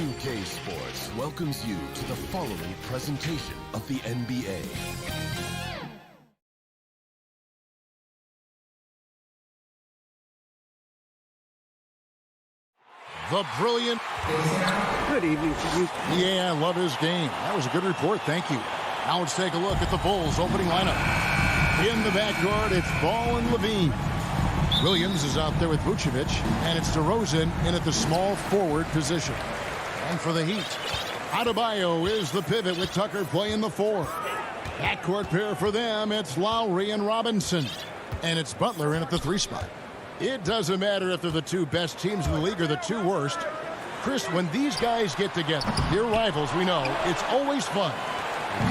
2K Sports welcomes you to the following presentation of the NBA. The brilliant. Good evening to you. Yeah, I love his game. That was a good report. Thank you. Now let's take a look at the Bulls opening lineup. In the backcourt, it's Ball and Levine. Williams is out there with Vucevic, and it's DeRozan in at the small forward position. And for the Heat, Adebayo is the pivot with Tucker playing the 4. Backcourt pair for them, it's Lowry and Robinson. And it's Butler in at the 3 spot. It doesn't matter if they're the 2 best teams in the league or the 2 worst. Chris, when these guys get together, your rivals, we know, it's always fun.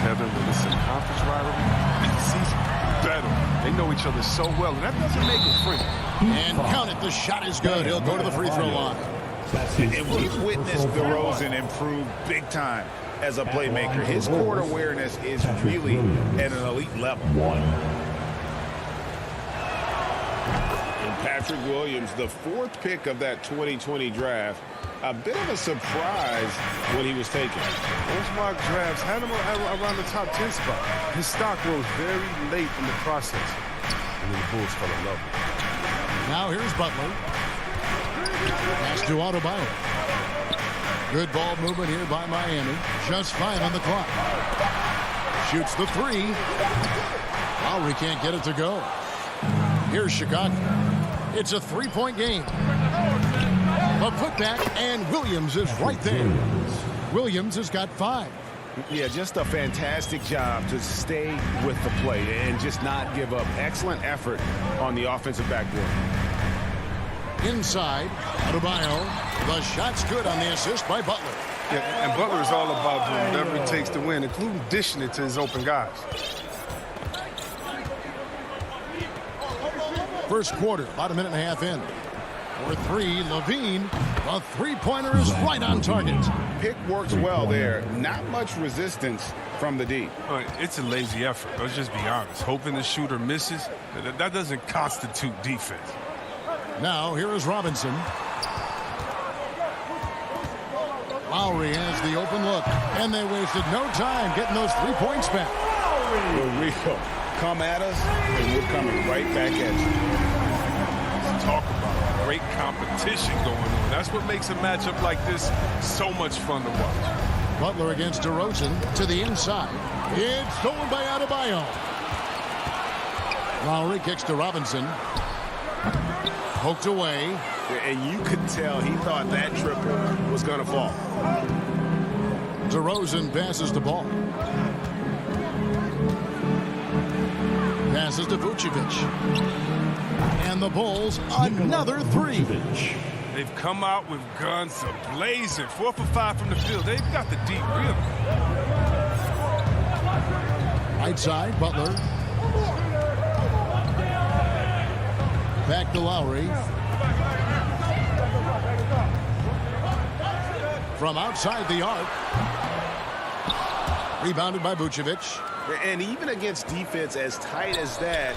Kevin, when it's a conference rivalry, the season better. They know each other so well, and that doesn't make it free. And count it, the shot is good. He'll go to the free throw line. And we've witnessed DeRozan improve big time as a playmaker. His court awareness is really at an elite level. And Patrick Williams, the 4th pick of that 2020 draft, a bit of a surprise when he was taken. Those mock drafts had him around the top 10 spot. His stock rose very late in the process, and then the Bulls fell in love with him. Now here's Butler. Pass to Adebayo. Good ball movement here by Miami. Just 5 on the clock. Shoots the 3. Lowry can't get it to go. Here's Chicago. It's a 3-point game. A putback, and Williams is right there. Williams has got 5. Yeah, just a fantastic job to stay with the play and just not give up. Excellent effort on the offensive backboard. Inside, Adebayo. The shot's good on the assist by Butler. Yeah, and Butler is all about doing whatever it takes to win, including dishing it to his open guys. First quarter, about a minute and a half in. For 3, Levine. The 3-pointer is right on target. Pick works well there. Not much resistance from the D. It's a lazy effort. Let's just be honest. Hoping the shooter misses, that doesn't constitute defense. Now, here is Robinson. Lowry has the open look, and they wasted no time getting those 3 points back. For real. Come at us, and we're coming right back at you. Let's talk about great competition going on. That's what makes a matchup like this so much fun to watch. Butler against DeRozan to the inside. It's stolen by Adebayo. Lowry kicks to Robinson. Poked away. And you could tell he thought that triple was going to fall. DeRozan passes the ball. Passes to Vucevic. And the Bulls, another 3. They've come out with guns blazing. 4 for 5 from the field. They've got the deep rhythm. Right side, Butler. Back to Lowry. From outside the arc. Rebounded by Vucevic. And even against defense as tight as that,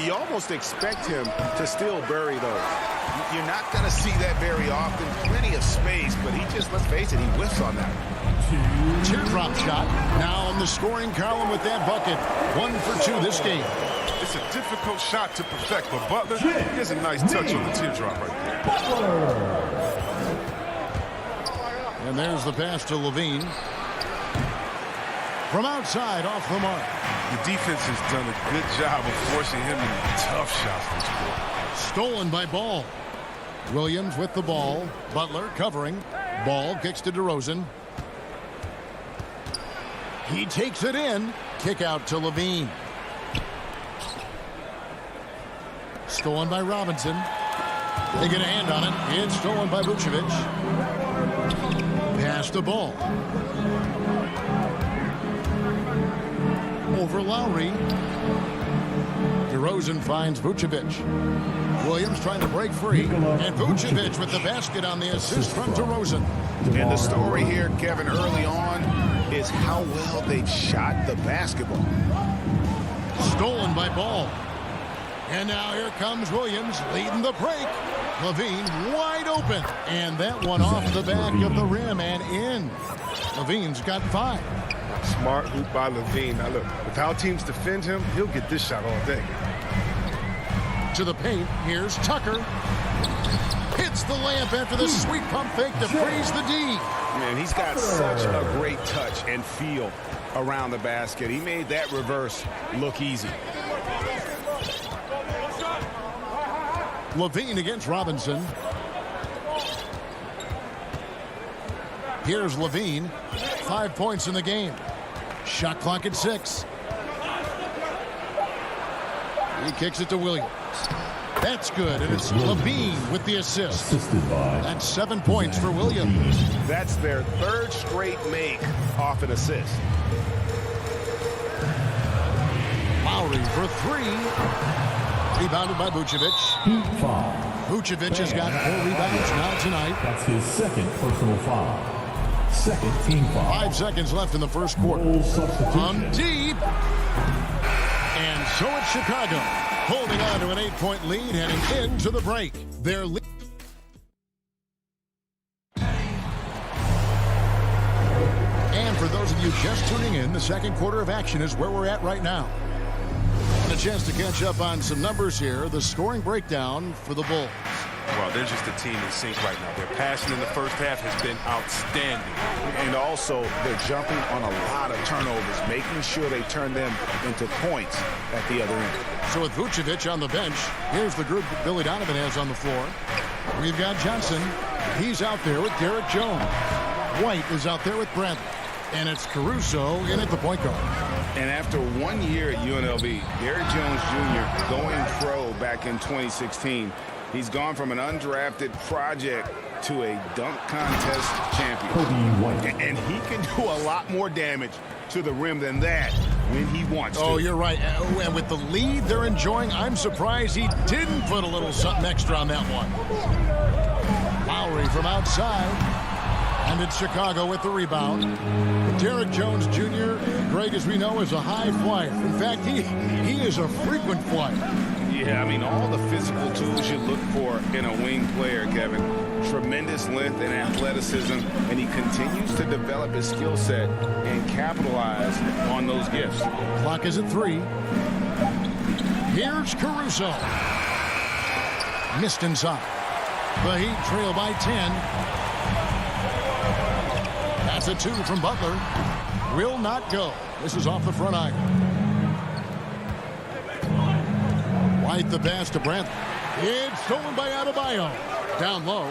you almost expect him to still bury those. You're not going to see that very often. Plenty of space, but he just, let's face it, he whiffs on that. Teardrop shot. Now in the scoring column with that bucket. 1 for 2 this game. It's a difficult shot to perfect, but Butler gets a nice touch on the teardrop right there. And there's the pass to Levine. From outside, off the mark. The defense has done a good job of forcing him into tough shots this quarter. Stolen by Ball. Williams with the ball. Butler covering. Ball kicks to DeRozan. He takes it in. Kick out to Levine. Stolen by Robinson. They get a hand on it. It's stolen by Vucevic. Pass the ball. Over Lowry. DeRozan finds Vucevic. Williams trying to break free. And Vucevic with the basket on the assist from DeRozan. And the story here, Kevin, early on is how well they've shot the basketball. Stolen by Ball. And now here comes Williams leading the break. Levine wide open. And that one off the back of the rim and in. Levine's got 5. Smart hoop by Levine. Now look, with how teams defend him, he'll get this shot all day. To the paint, here's Tucker. Hits the layup after the sweet pump fake to freeze the D. Man, he's got such a great touch and feel around the basket. He made that reverse look easy. Levine against Robinson. Here's Levine. 5 points in the game. Shot clock at 6. He kicks it to Williams. That's good, and it's Levine with the assist. That's 7 points for Williams. That's their 3rd straight make off an assist. Lowry for 3. Rebounded by Vucevic. Vucevic has got 4 rebounds now tonight. That's his 2nd personal foul. 2nd team foul. 5 seconds left in the first quarter. On deep. And so it's Chicago, holding on to an 8-point lead heading into the break. Their lead. And for those of you just tuning in, the second quarter of action is where we're at right now. And a chance to catch up on some numbers here. The scoring breakdown for the Bulls. Well, they're just a team in sync right now. Their passing in the first half has been outstanding. And also, they're jumping on a lot of turnovers, making sure they turn them into points at the other end. So with Vucevic on the bench, here's the group that Billy Donovan has on the floor. We've got Johnson. He's out there with Derek Jones. White is out there with Bradley. And it's Caruso in at the point guard. And after 1 year at UNLV, Derek Jones Jr. going pro back in 2016, he's gone from an undrafted project to a dunk contest champion. And he can do a lot more damage to the rim than that when he wants to. Oh, you're right. And with the lead they're enjoying, I'm surprised he didn't put a little something extra on that one. Lowry from outside. And it's Chicago with the rebound. Derek Jones Jr., Greg, as we know, is a high flyer. In fact, he is a frequent flyer. Yeah, I mean, all the physical tools you look for in a wing player, Kevin. Tremendous length and athleticism, and he continues to develop his skill set and capitalize on those gifts. Clock is at 3. Here's Caruso. Missed inside. The Heat trail by 10. That's a 2 from Butler. Will not go. This is off the front iron. White the pass to Bradley. It's stolen by Adebayo. Down low.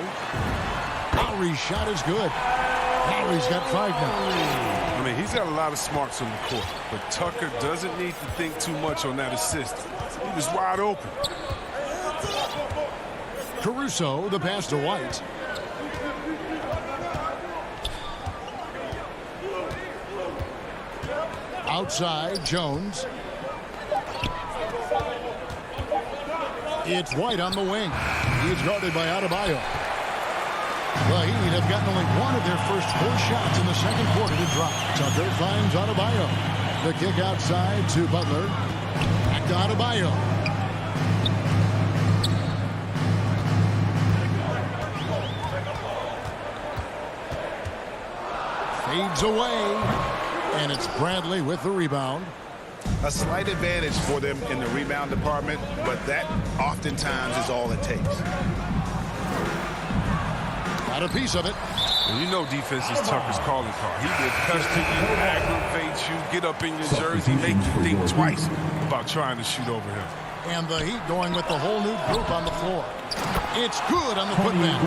Lowry's shot is good. Lowry's got 5 now. I mean, he's got a lot of smarts on the court, but Tucker doesn't need to think too much on that assist. He was wide open. Caruso, the pass to White. Outside, Jones. It's White on the wing. He's guarded by Adebayo. The Heat have gotten only one of their first 4 shots in the second quarter to drop. Tucker finds Adebayo. The kick outside to Butler. Back to Adebayo. Fades away. And it's Bradley with the rebound. A slight advantage for them in the rebound department, but that oftentimes is all it takes. Got a piece of it. And you know defense is Tucker's calling card. He will pester you, aggravate you, get up in your jersey, make you think twice about trying to shoot over him. And the Heat going with the whole new group on the floor. It's good on the putback.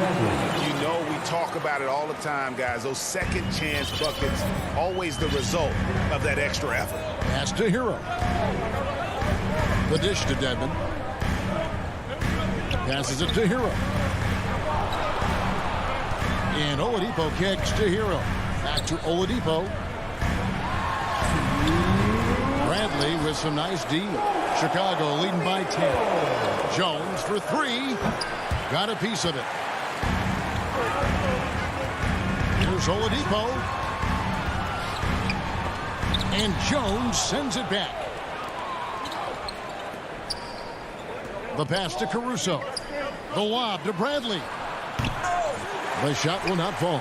You know we talk about it all the time, guys. Those second chance buckets, always the result of that extra effort. Pass to Hero. The dish to Dedmon. Passes it to Hero. And Oladipo kicks to Hero. Back to Oladipo. Bradley with some nice D. Chicago leading by 10. Jones for 3. Got a piece of it. Here's Oladipo. And Jones sends it back. The pass to Caruso. The lob to Bradley. The shot will not fall.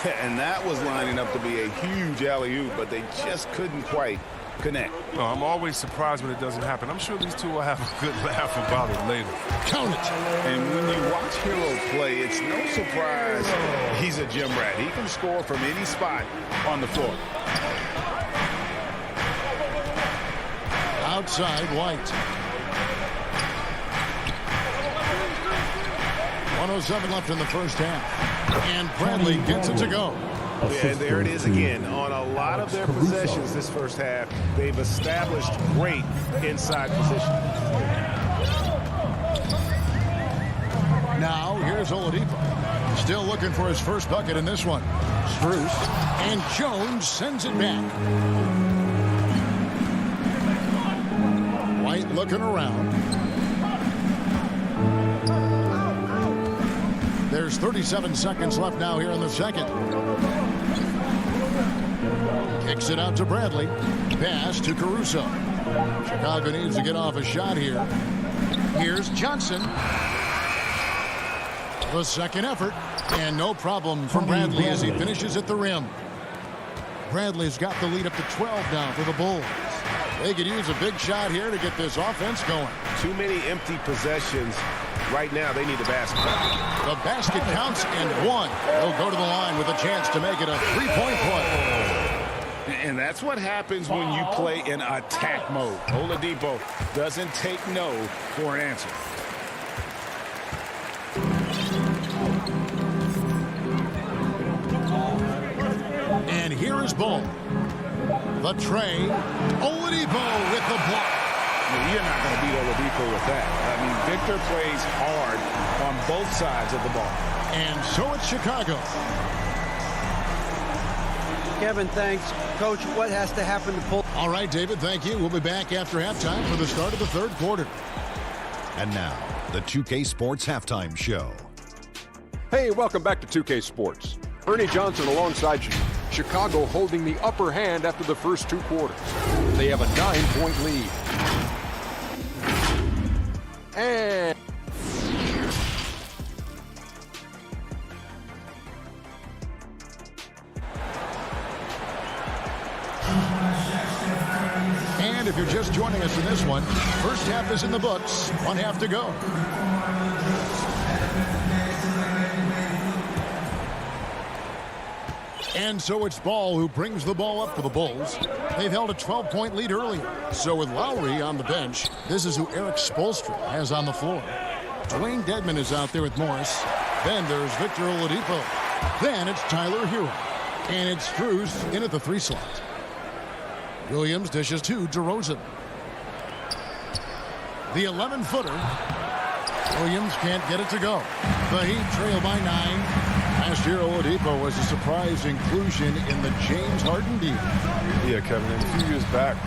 Yeah, and that was lining up to be a huge alley-oop, but they just couldn't quite connect. No, I'm always surprised when it doesn't happen. I'm sure these two will have a good laugh about it later. Count it. And when you watch Hero play, it's no surprise he's a gym rat. He can score from any spot on the floor. Outside, White. 1:07 left in the first half. And Bradley gets it to go. And there it is again. On a lot of their possessions this first half, they've established great inside position. Now, here's Oladipo. Still looking for his first bucket in this one. Strus. And Jones sends it back. White looking around. There's 37 seconds left now here in the second. Kicks it out to Bradley. Pass to Caruso. Chicago needs to get off a shot here. Here's Johnson. The second effort. And no problem from Bradley as he finishes at the rim. Bradley's got the lead up to 12 now for the Bulls. They could use a big shot here to get this offense going. Too many empty possessions. Right now, they need a basket. The basket counts and one. They'll go to the line with a chance to make it a three-point play. And that's what happens when you play in attack mode. Oladipo doesn't take no for an answer. And here is Ball. The tray. Oladipo with the block. You're not going to beat Oladipo with that. I mean, Victor plays hard on both sides of the ball. And so it's Chicago. Kevin, thanks. Coach, what has to happen to pull? All right, David, thank you. We'll be back after halftime for the start of the third quarter. And now, the 2K Sports Halftime Show. Hey, welcome back to 2K Sports. Ernie Johnson alongside you. Chicago holding the upper hand after the first two quarters. They have a 9-point lead. And if you're just joining us in this one, first half is in the books. 1 half to go. And so it's Ball who brings the ball up for the Bulls. They've held a 12-point lead earlier. So with Lowry on the bench, this is who Eric Spoelstra has on the floor. Dwayne Dedmon is out there with Morris. Then there's Victor Oladipo. Then it's Tyler Hero. And it's Strus in at the 3 slot. Williams dishes to DeRozan. The 11-footer. Williams can't get it to go. The Heat trail by 9. Last year, Oladipo was a surprise inclusion in the James Harden deal. Yeah, Kevin, and a few years back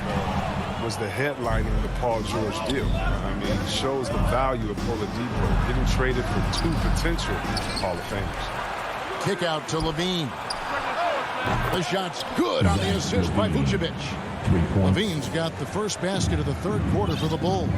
was the headlining of the Paul George deal. I mean, it shows the value of Oladipo getting traded for 2 potential Hall of Famers. Kick out to Levine. The shot's good on the assist by Vucevic. Levine's got the first basket of the third quarter for the Bulls.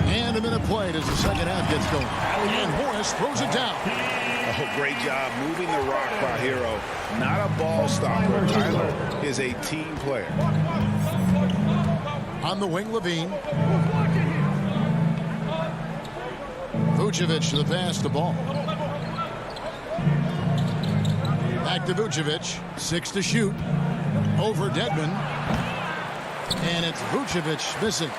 And a minute played as the second half gets going. And Morris throws it down. Oh, great job moving the rock by Hero. Not a ball stopper. Tyler is a team player. On the wing, Levine. Vucevic to the pass to Ball. Back to Vucevic. 6 to shoot. Over Dedmon. And it's Vucevic missing.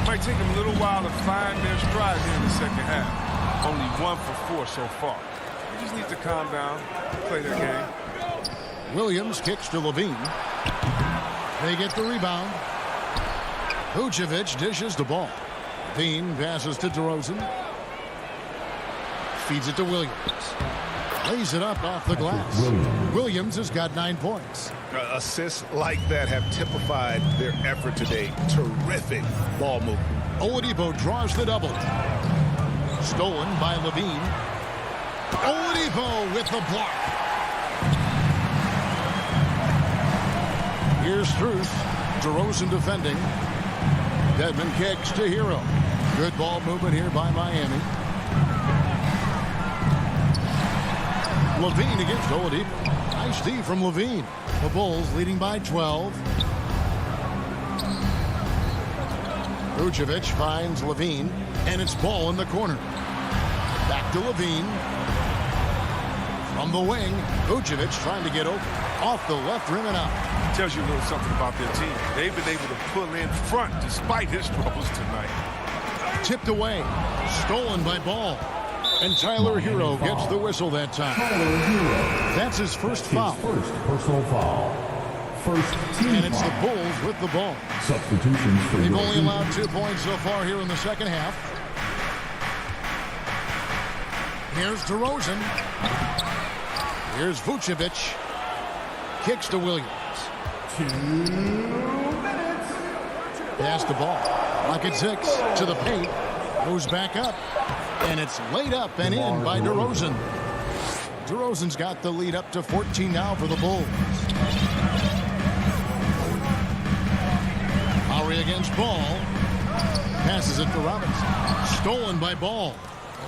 Might take them a little while to find their stride here in the second half. Only 1 for 4 so far. They just need to calm down, play their game. Williams kicks to Levine. They get the rebound. Vucevic dishes the ball. Levine passes to DeRozan. Feeds it to Williams. Lays it up off the glass. Williams has got 9 points. Assists like that have typified their effort today. Terrific ball movement. Oladipo draws the double. Stolen by Levine. Oladipo with the block. Here's Strus. DeRozan defending. Dedmon kicks to Hero. Good ball movement here by Miami. Levine against Oladipo. Nice D from Levine. The Bulls leading by 12. Vucevic finds Levine, and it's ball in the corner. Back to Levine. From the wing, Vucevic trying to get open. Off the left rim and out. Tells you a little something about their team. They've been able to pull in front despite his troubles tonight. Tipped away. Stolen by Ball. And Tyler Hero gets the whistle that time. That's his first foul. First personal foul. First team And it's the foul. Bulls with the ball. Substitutions for They've your only team. allowed 2 points so far here in the second half. Here's DeRozan. Here's Vucevic. Kicks to Williams. 2 minutes. Pass the ball. Rocket 6 to the paint. Goes back up. And it's laid up and in by DeRozan. DeRozan's got the lead up to 14 now for the Bulls. Lowry against Ball. Passes it to Robinson. Stolen by Ball.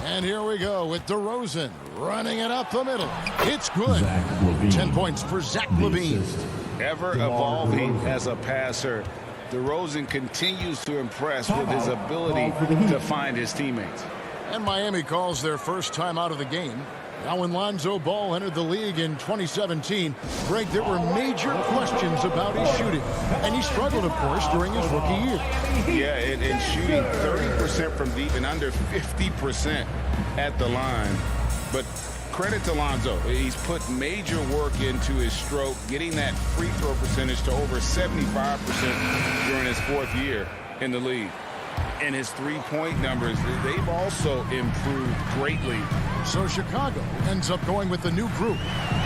And here we go with DeRozan running it up the middle. It's good. Zach Levine. 10 points for Zach The Levine. assist. Ever DeMar evolving DeRozan. as a passer, DeRozan continues to impress with his Timeout. ability Call for the Heat. to find his teammates. And Miami calls their first time out of the game. Now when Lonzo Ball entered the league in 2017, Greg, there were major questions about his shooting. And he struggled, of course, during his rookie year. Yeah, and shooting 30% from deep and under 50% at the line. But credit to Lonzo. He's put major work into his stroke, getting that free throw percentage to over 75% during his 4th year in the league. And his three-point numbers, they've also improved greatly. So Chicago ends up going with the new group.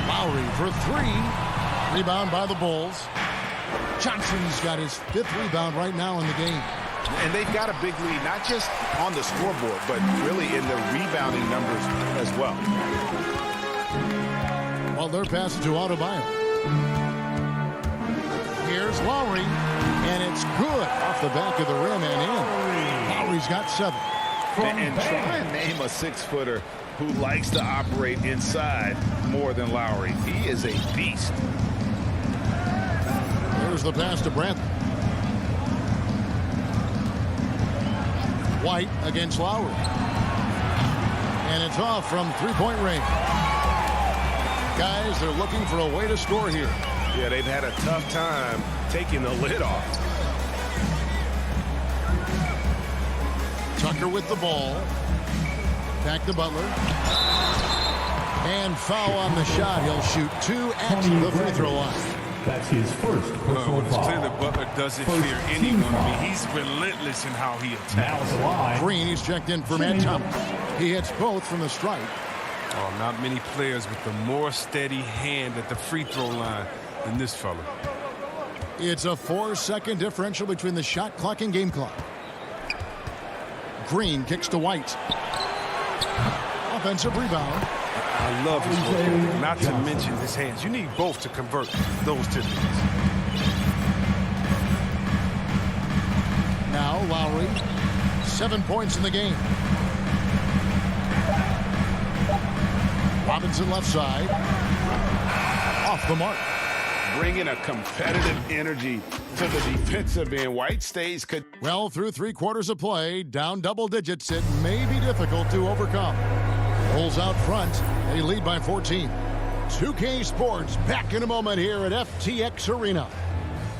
Lowry for 3. Rebound by the Bulls. Johnson's got his 5th rebound right now in the game. And they've got a big lead, not just on the scoreboard, but really in the rebounding numbers as well. Well, they're passing to Adebayo. Here's Lowry, and it's good off the back of the rim and in. Lowry's got 7. And try and name a 6-footer who likes to operate inside more than Lowry. He is a beast. Here's the pass to Brantley. White against Lowry. And it's off from 3-point range. Guys, they're looking for a way to score here. Yeah, they've had a tough time taking the lid off. Tucker with the ball. Back to Butler. And foul on the shot. He'll shoot 2 at the free throw line. That's his first personal It's clear foul. that Butler doesn't First fear team anyone. I foul. mean, he's relentless in how he Now attacks. at the line. Green, he's checked in for Matt Thomas. He hits both from the stripe. Oh, not many players with a more steady hand at the free throw line than this fella. It's a 4-second differential between the shot clock and game clock. Green kicks to White. Offensive rebound. I love his work, not to mention his hands. You need both to convert those typicals. Now Lowry. 7 points in the game. Robinson left side. Off the mark. Bringing a competitive energy to the defensive end. White stays could. Well, through 3 quarters of play, down double digits, it may be difficult to overcome. Bulls out front. They lead by 14. 2K Sports back in a moment here at FTX Arena.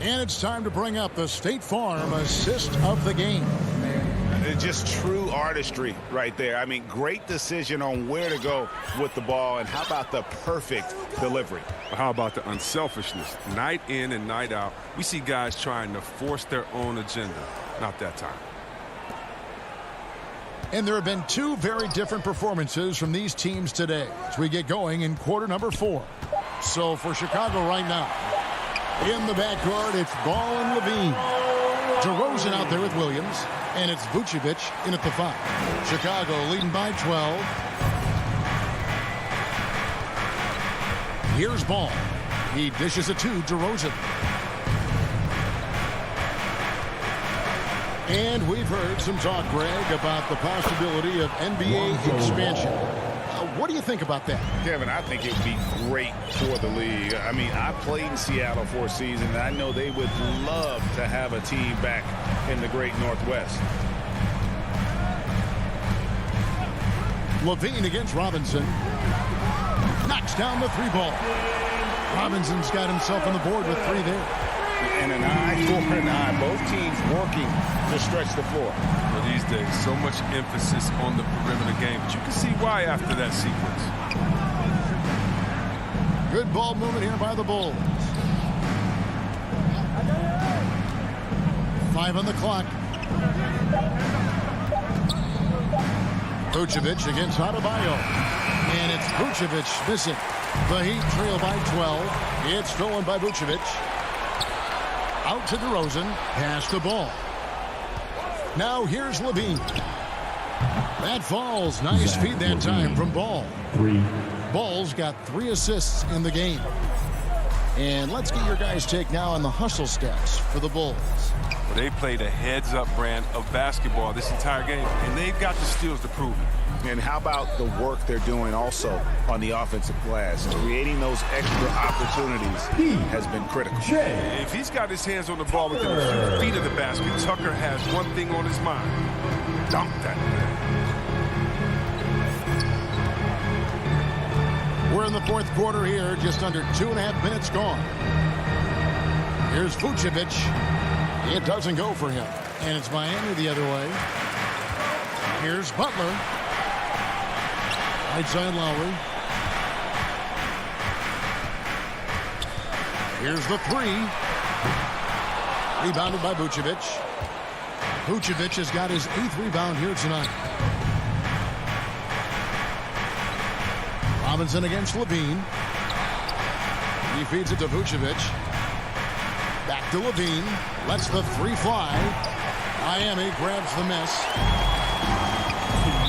And it's time to bring up the State Farm assist of the game. Just true artistry right there. I mean, great decision on where to go with the ball, and how about the perfect delivery? How about the unselfishness? Night in and night out, we see guys trying to force their own agenda. Not that time. And there have been 2 very different performances from these teams today as we get going in quarter number 4. So for Chicago right now, in the backcourt, it's Ball and Levine. DeRozan out there with Williams, and it's Vucevic in at the 5. Chicago leading by 12. Here's Ball. He dishes it to DeRozan. And we've heard some talk, Greg, about the possibility of NBA expansion. What do you think about that? Kevin, I think it would be great for the league. I mean, I played in Seattle for a season, and I know they would love to have a team back in the great Northwest. Levine against Robinson. Knocks down the three ball. Robinson's got himself on the board with 3 there. And an eye for an eye. Both teams working to stretch the floor. Well, these days, so much emphasis on the perimeter game, but you can see why after that sequence. Good ball movement here by the Bulls. 5 on the clock. Vucevic against Adebayo. And it's Vucevic missing. The Heat trail by 12. It's stolen by Vucevic. Out to DeRozan. Pass the ball. Now here's Levine. That falls. Nice feed that time from Ball. 3. Ball's got 3 assists in the game. And let's get your guys' take now on the hustle stats for the Bulls. Well, they played a heads-up brand of basketball this entire game, and they've got the steals to prove it. And how about the work they're doing also on the offensive glass? Creating those extra opportunities has been critical. If he's got his hands on the ball within a few feet of the basket, Tucker has one thing on his mind. Dunk that thing. We're in the 4th quarter here, just under 2.5 minutes gone. Here's Vucevic. It doesn't go for him. And it's Miami the other way. Here's Butler. Right side Lowry. Here's the 3. Rebounded by Vucevic. Vucevic has got his 8th rebound here tonight. Robinson against Levine. He feeds it to Vucevic. Back to Levine. Lets the 3 fly. Miami grabs the miss.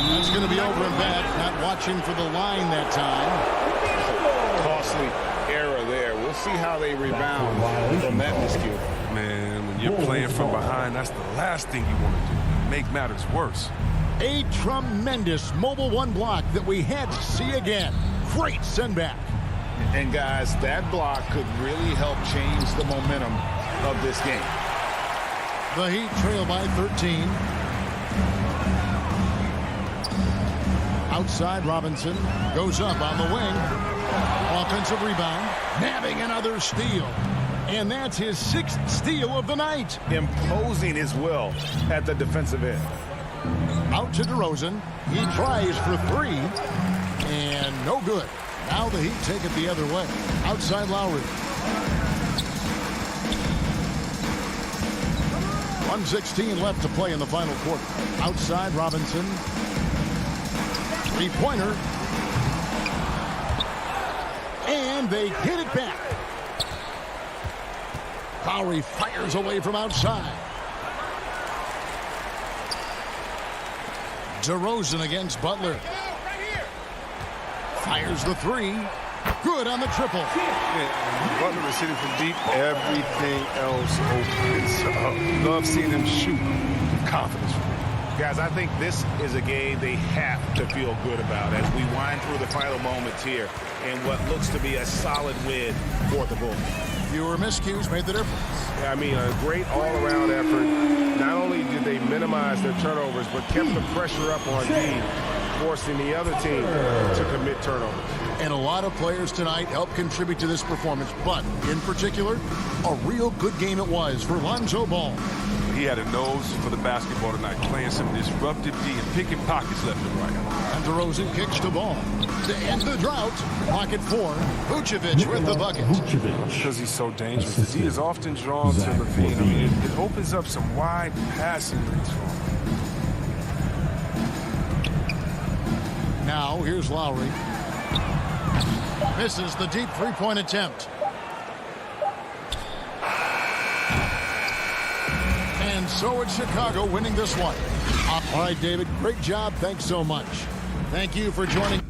That's going to be over and back. Not watching for the line that time. Costly error there. We'll see how they rebound from that miscue. Man, when you're playing from behind, that's the last thing you want to do. Make matters worse. A tremendous mobile 1 block that we had to see again. Great send back. And guys, that block could really help change the momentum of this game. The Heat trail by 13. Outside, Robinson goes up on the wing. Offensive rebound. Nabbing another steal. And that's his 6th steal of the night. Imposing his will at the defensive end. Out to DeRozan. He tries for 3. And no good. Now the Heat take it the other way. Outside Lowry. 1:16 left to play in the final quarter. Outside Robinson. 3-pointer. And they hit it back. Lowry fires away from outside. DeRozan against Butler. Fires the 3. Good on the triple. Yeah, Butler is hitting from deep. Everything else opens up. Love seeing him shoot with confidence. Guys, I think this is a game they have to feel good about as we wind through the final moments here in what looks to be a solid win for the Bulls. Fewer miscues made the difference. I mean, a great all-around effort. Not only did they minimize their turnovers, but kept the pressure up on D, forcing the other team to commit turnovers. And a lot of players tonight helped contribute to this performance, but in particular, a real good game it was for Lonzo Ball. He had a nose for the basketball tonight, playing some disruptive D and picking pockets left and right. And DeRozan kicks the ball. To end the drought, pocket 4, Vucevic with the bucket. Because he's so dangerous, he is often drawn to Levine. I mean, it opens up some wide passing lanes for him. Now, here's Lowry. Misses the deep 3-point attempt. And so it's Chicago winning this one. All right, David, great job. Thanks so much. Thank you for joining.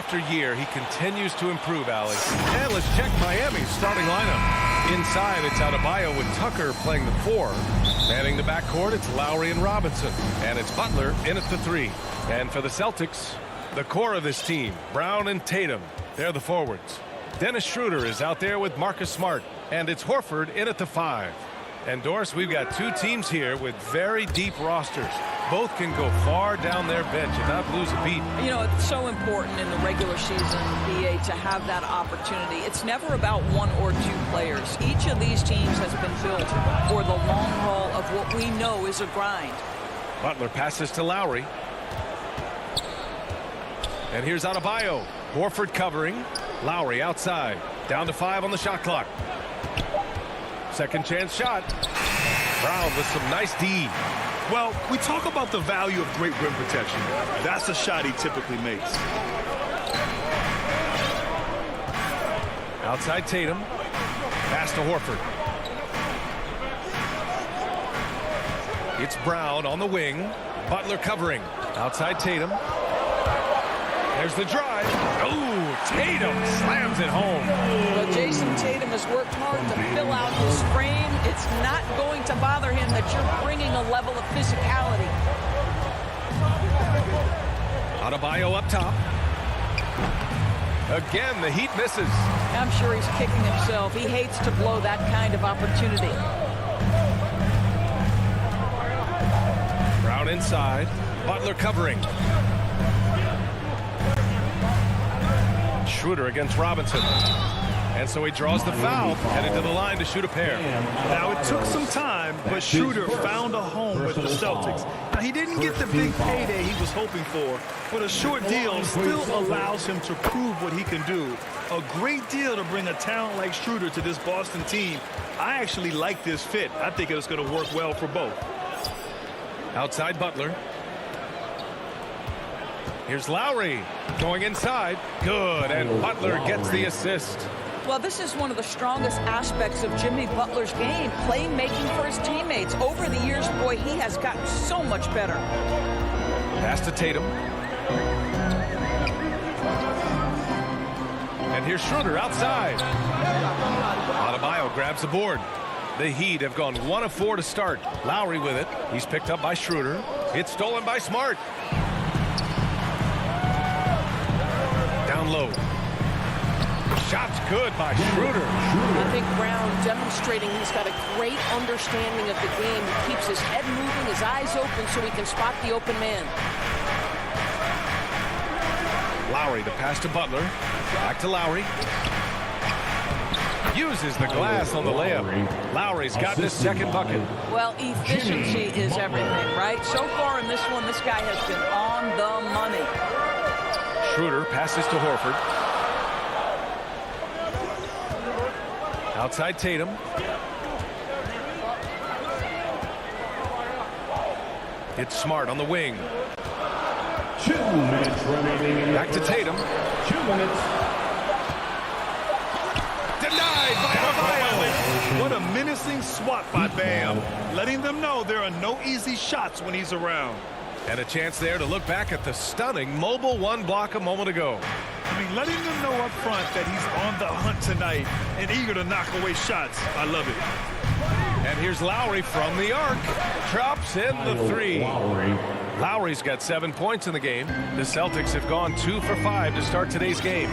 after year, he continues to improve, Allie. And let's check Miami's starting lineup. Inside, it's Adebayo with Tucker playing the 4. Manning the backcourt, it's Lowry and Robinson. And it's Butler in at the 3. And for the Celtics, the core of this team, Brown and Tatum, they're the forwards. Dennis Schroeder is out there with Marcus Smart. And it's Horford in at the 5. And Doris, we've got two teams here with very deep rosters. Both can go far down their bench and not lose a beat. You know, it's so important in the regular season, BA, to have that opportunity. It's never about one or two players. Each of these teams has been built for the long haul of what we know is a grind. Butler passes to Lowry. And here's Adebayo. Horford covering. Lowry outside. Down to 5 on the shot clock. Second chance shot. Brown with some nice D. Well, we talk about the value of great rim protection. That's the shot he typically makes. Outside Tatum. Pass to Horford. It's Brown on the wing. Butler covering. Outside Tatum. There's the drive. Oh, Tatum slams it home. Well, Jason Tatum has worked hard to fill out his frame. It's not going to bother him that you're bringing a level of physicality. Adebayo up top. Again, the Heat misses. I'm sure he's kicking himself. He hates to blow that kind of opportunity. Brown inside. Butler covering. Schroeder against Robinson. And so he draws the foul, headed to the line to shoot a pair. Now, it took some time, but Schroeder found a home with the Celtics. Now, he didn't get the big payday he was hoping for, but a short deal still allows him to prove what he can do. A great deal to bring a talent like Schroeder to this Boston team. I actually like this fit. I think it's going to work well for both. Outside Butler. Here's Lowry going inside. Good, and Butler gets the assist. Well, this is one of the strongest aspects of Jimmy Butler's game, playmaking for his teammates. Over the years, boy, he has gotten so much better. Pass to Tatum. And here's Schroeder outside. Adebayo grabs the board. The Heat have gone 1 of 4 to start. Lowry with it. He's picked up by Schroeder. It's stolen by Smart. Down low. Shot's good by Schroeder. I think Brown demonstrating he's got a great understanding of the game. He keeps his head moving, his eyes open so he can spot the open man. Lowry, the pass to Butler. Back to Lowry. Uses the glass on the layup. Lowry's got his second bucket. Well, efficiency is everything, right? So far in this one, this guy has been on the money. Schroeder passes to Horford. Outside Tatum. It's Smart on the wing. 2 minutes remaining. Back to Tatum. 2 minutes. Denied by Adebayo. What a menacing swat by Bam. Letting them know there are no easy shots when he's around. And a chance there to look back at the stunning mobile one block a moment ago. I mean, letting them know up front that he's on the hunt tonight and eager to knock away shots. I love it. And here's Lowry from the arc. Drops in the 3. Lowry's got 7 points in the game. The Celtics have gone 2 for 5 to start today's game.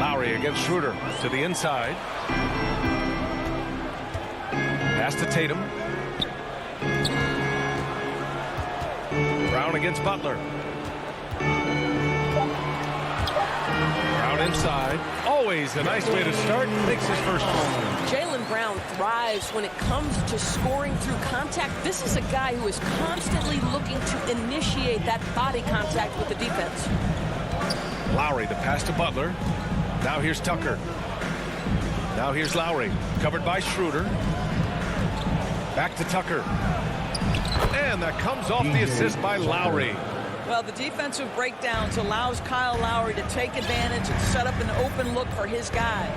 Lowry against Schroeder to the inside. Pass to Tatum. Brown against Butler. Brown inside. Always a nice way to start. Makes his first one. Jaylen Brown thrives when it comes to scoring through contact. This is a guy who is constantly looking to initiate that body contact with the defense. Lowry, the pass to Butler. Now here's Tucker. Now here's Lowry. Covered by Schroeder. Back to Tucker. And that comes off the assist by Lowry. Well, the defensive breakdowns allows Kyle Lowry to take advantage and set up an open look for his guy.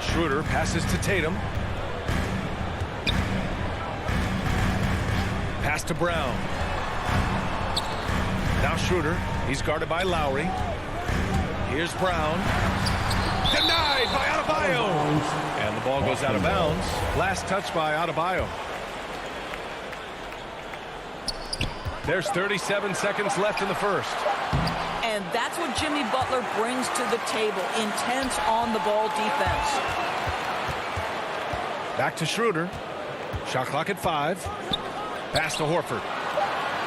Schroeder passes to Tatum. Pass to Brown. Now Schroeder. He's guarded by Lowry. Here's Brown. Denied by Adebayo. And the ball goes out of bounds. Last touch by Adebayo. There's 37 seconds left in the first. And that's what Jimmy Butler brings to the table. Intense on-the-ball defense. Back to Schroeder. Shot clock at 5. Pass to Horford.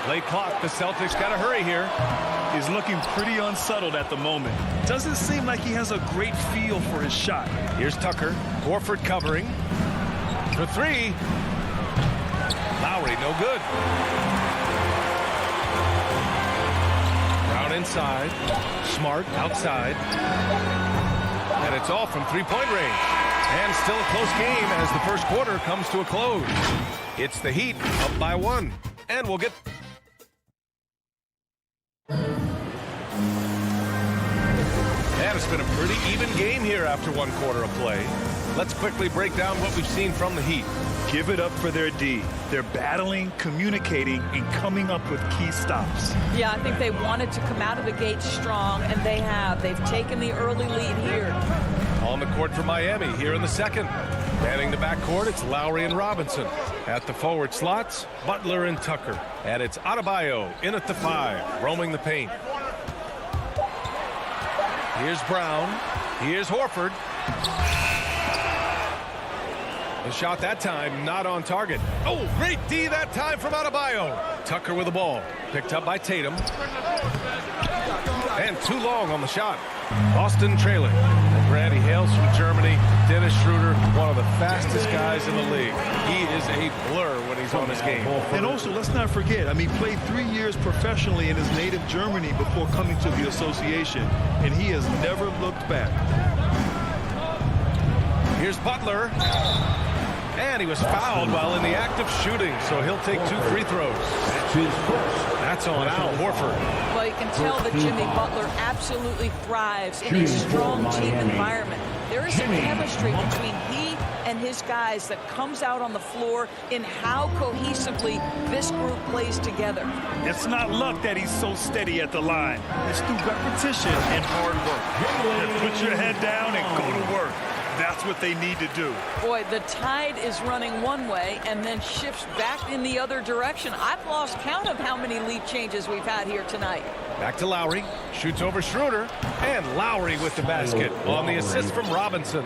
Late clock. The Celtics got to hurry here. He's looking pretty unsettled at the moment. Doesn't seem like he has a great feel for his shot. Here's Tucker. Horford covering. For 3. Lowry, no good. Brown inside. Smart outside. And it's all from three-point range. And still a close game as the first quarter comes to a close. It's the Heat up by 1. And we'll get... And it's been a pretty even game here after 1 quarter of play. Let's quickly break down what we've seen from the Heat. Give it up for their D. They're battling, communicating, and coming up with key stops. Yeah, I think they wanted to come out of the gate strong, and they have. They've taken the early lead here. On the court for Miami here in the second. Manning the backcourt, it's Lowry and Robinson. At the forward slots, Butler and Tucker. And it's Adebayo in at the 5, roaming the paint. Here's Brown. Here's Horford. The shot that time not on target. Oh, great D that time from Adebayo. Tucker with the ball. Picked up by Tatum. And too long on the shot. Boston trailing. And Brad, he hails from Germany. Dennis Schroeder, one of the fastest guys in the league. He is a blur when he's on his game. And also, let's not forget, he played 3 years professionally in his native Germany before coming to the association, and he has never looked back. Here's Butler. And he was fouled while in the act of shooting, so he'll take 2 free throws. That's on Al Horford. Well, you can tell that Jimmy Butler absolutely thrives in a strong team environment. There is a chemistry between he and his guys that comes out on the floor in how cohesively this group plays together. It's not luck that he's so steady at the line. It's through repetition and hard work. And put your head down and go to work. That's what they need to do. Boy, the tide is running one way and then shifts back in the other direction. I've lost count of how many lead changes we've had here tonight. Back to Lowry. Shoots over Schroeder. And Lowry with the basket on the assist from Robinson.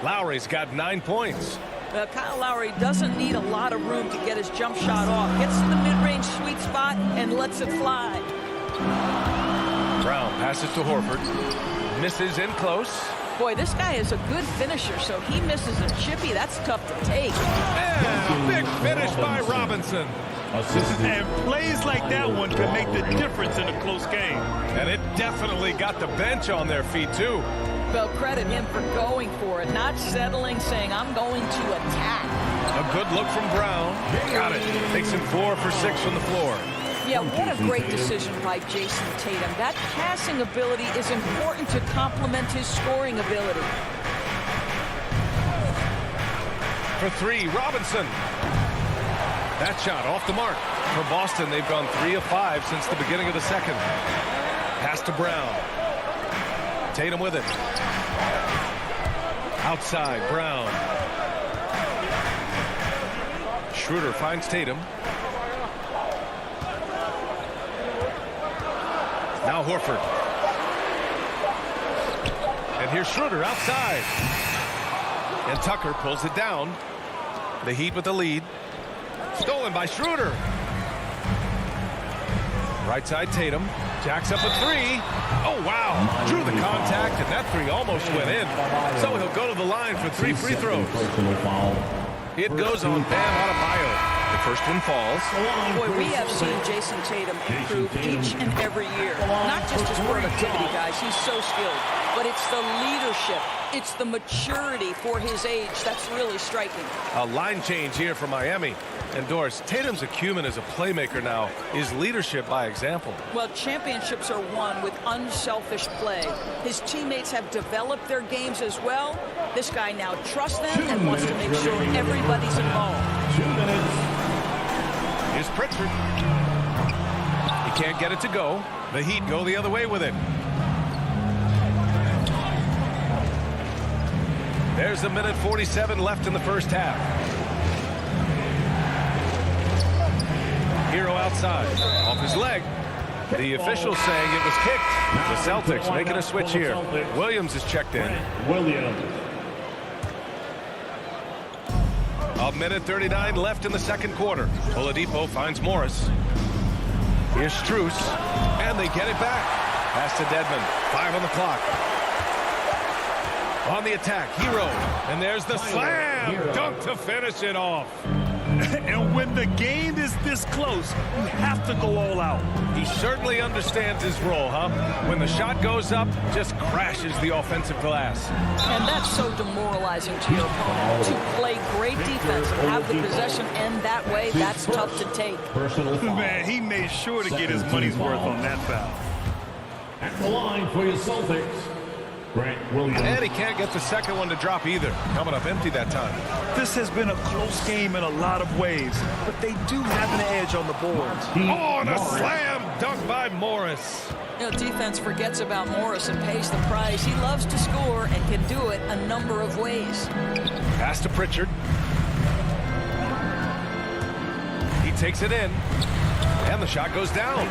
Lowry's got 9 points. Well, Kyle Lowry doesn't need a lot of room to get his jump shot off. Gets to the mid-range sweet spot and lets it fly. Brown passes to Horford. Misses in close. Boy, this guy is a good finisher, so he misses a chippy. That's tough to take. And a big finish by Robinson. And plays like that one can make the difference in a close game. And it definitely got the bench on their feet, too. Well, credit him for going for it, not settling, saying, I'm going to attack. A good look from Brown. Got it. Takes him 4 for 6 from the floor. Yeah, what a great decision by Jason Tatum. That passing ability is important to complement his scoring ability. For 3, Robinson. That shot off the mark. For Boston, they've gone 3 of 5 since the beginning of the second. Pass to Brown. Tatum with it. Outside, Brown. Schroeder finds Tatum. Now Horford. And here's Schroeder outside. And Tucker pulls it down. The Heat with the lead. Stolen by Schroeder. Right side Tatum. Jacks up a 3. Oh, wow. Drew the contact, and that 3 almost went in. So he'll go to the line for 3 free throws. It goes on Bam Adebayo. The first one falls. Boy, we have seen Jason Tatum improve each and every year. Not just his productivity, guys. He's so skilled. But it's the leadership. It's the maturity for his age that's really striking. A line change here for Miami. And Doris, Tatum's acumen as a playmaker now is leadership by example. Well, championships are won with unselfish play. His teammates have developed their games as well. This guy now trusts them and wants to make sure everybody's involved. 2 minutes. Here's Pritchard. He can't get it to go. The Heat go the other way with it. There's a minute 47 left in the first half. Hero outside. Off his leg. The official saying it was kicked. The Celtics making a switch here. Williams is checked in. Williams. A minute 39 left in the second quarter. Oladipo finds Morris. Here's Strus. And they get it back. Pass to Dedmon. 5 on the clock. On the attack, Hero. And there's the slam. Dunk to finish it off. And when the game is this close, you have to go all out. He certainly understands his role, huh? When the shot goes up, just crashes the offensive glass. And that's so demoralizing to your opponent. To play great defense and have the possession end that way, that's tough to take. Man, he made sure to get his money's worth on that foul. At the line for your Celtics, Grant Williams. And he can't get the second one to drop either. Coming up empty that time. This has been a close game in a lot of ways, but they do have an edge on the boards. Oh, and a slam dunk by Morris. You know, defense forgets about Morris and pays the price. He loves to score and can do it a number of ways. Pass to Pritchard. He takes it in. And the shot goes down.